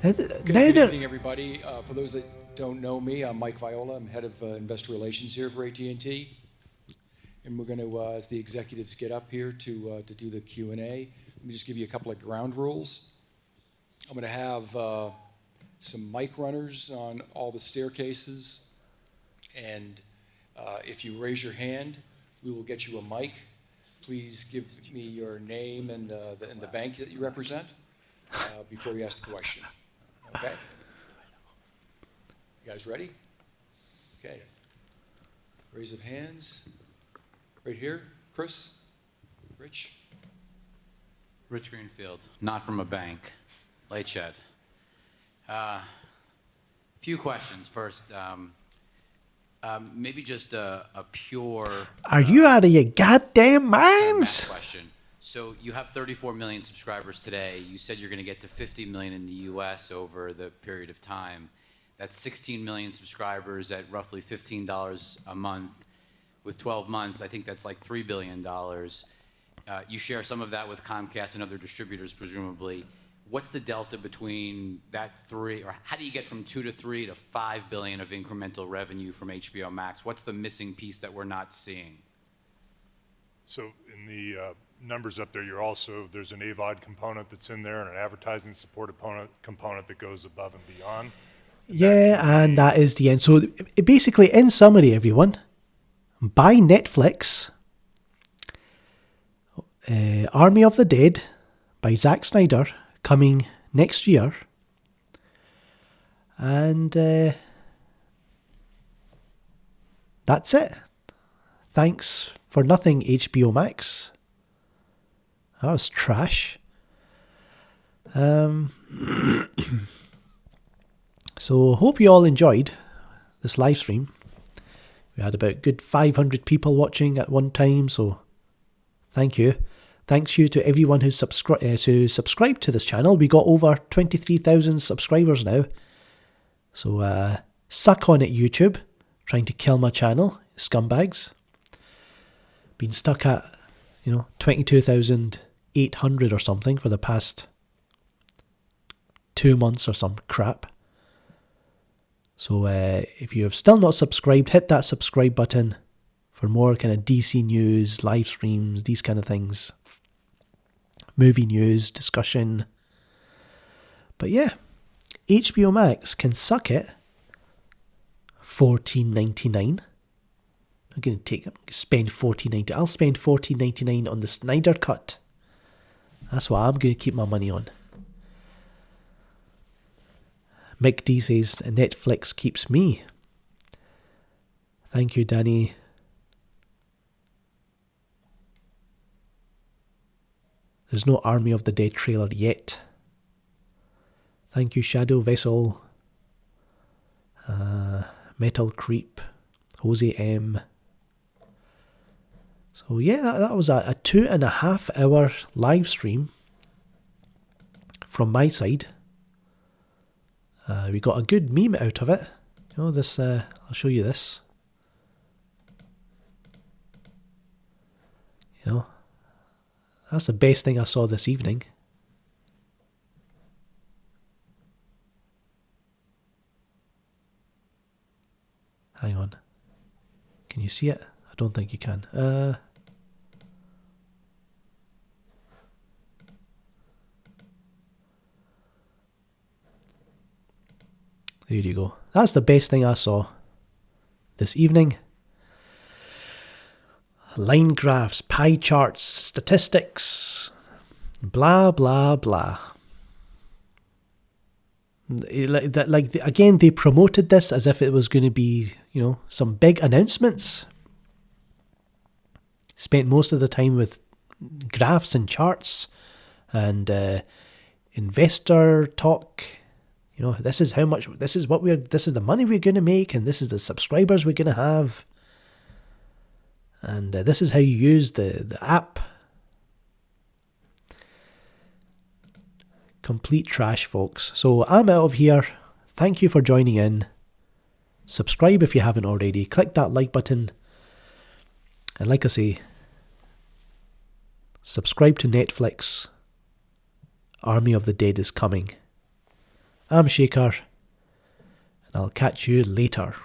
Good evening, everybody. For those that don't know me, I'm Mike Viola. I'm head of investor relations here for AT&T. And we're going to, as the executives get up here to do the Q&A, let me just give you a couple of ground rules. I'm going to have some mic runners on all the staircases. And if you raise your hand, we will get you a mic. Please give me your name and the bank that you represent before you ask the question. Okay? You guys ready? Okay. Raise of hands. Right here, Chris? Rich? Rich Greenfield, not from a bank. Late shed. Few questions. First, maybe just a pure... Are you out of your goddamn minds? Question. So you have 34 million subscribers today. You said you're going to get to 50 million in the U.S. over the period of time. That's 16 million subscribers at roughly $15 a month. With 12 months, I think that's like $3 billion. You share some of that with Comcast and other distributors, presumably. What's the delta between that three, or how do you get from 2 to 3 to 5 billion of incremental revenue from HBO Max? What's the missing piece that we're not seeing? So in the numbers up there, there's an AVOD component that's in there and an advertising support component that goes above and beyond. Yeah, and that is the end. So basically, in summary, everyone, buy Netflix, Army of the Dead by Zack Snyder, coming next year. And that's it. Thanks for nothing, HBO Max. That was trash. So hope you all enjoyed this live stream. We had about good 500 people watching at one time, so thank you. Thanks you to everyone who subscribed to this channel. We got over 23,000 subscribers now. So suck on it, YouTube. Trying to kill my channel, scumbags. Been stuck at, 22,800 or something for the past 2 months or some crap. So if you have still not subscribed, hit that subscribe button for more kind of DC news, live streams, these kind of things. Movie news, discussion. But yeah, HBO Max can suck it. $14.99. I'm going to spend $14.99. I'll spend $14.99 on the Snyder Cut. That's what I'm going to keep my money on. Mick D says Netflix keeps me. Thank you, Danny. There's no Army of the Dead trailer yet. Thank you, Shadow Vessel. Metal Creep, Jose M. So yeah, that was a 2.5 hour live stream from my side. We got a good meme out of it. You know, this, I'll show you this. You know, that's the best thing I saw this evening. Hang on. Can you see it? I don't think you can. There you go. That's the best thing I saw this evening. Line graphs, pie charts, statistics, blah, blah, blah. Again, they promoted this as if it was going to be, you know, some big announcements. Spent most of the time with graphs and charts and investor talk. You know, this is how much, this is the money we're going to make, and this is the subscribers we're going to have. And this is how you use the app. Complete trash, folks. So I'm out of here. Thank you for joining in. Subscribe if you haven't already. Click that like button. And like I say, subscribe to Netflix. Army of the Dead is coming. I'm Shaker, and I'll catch you later.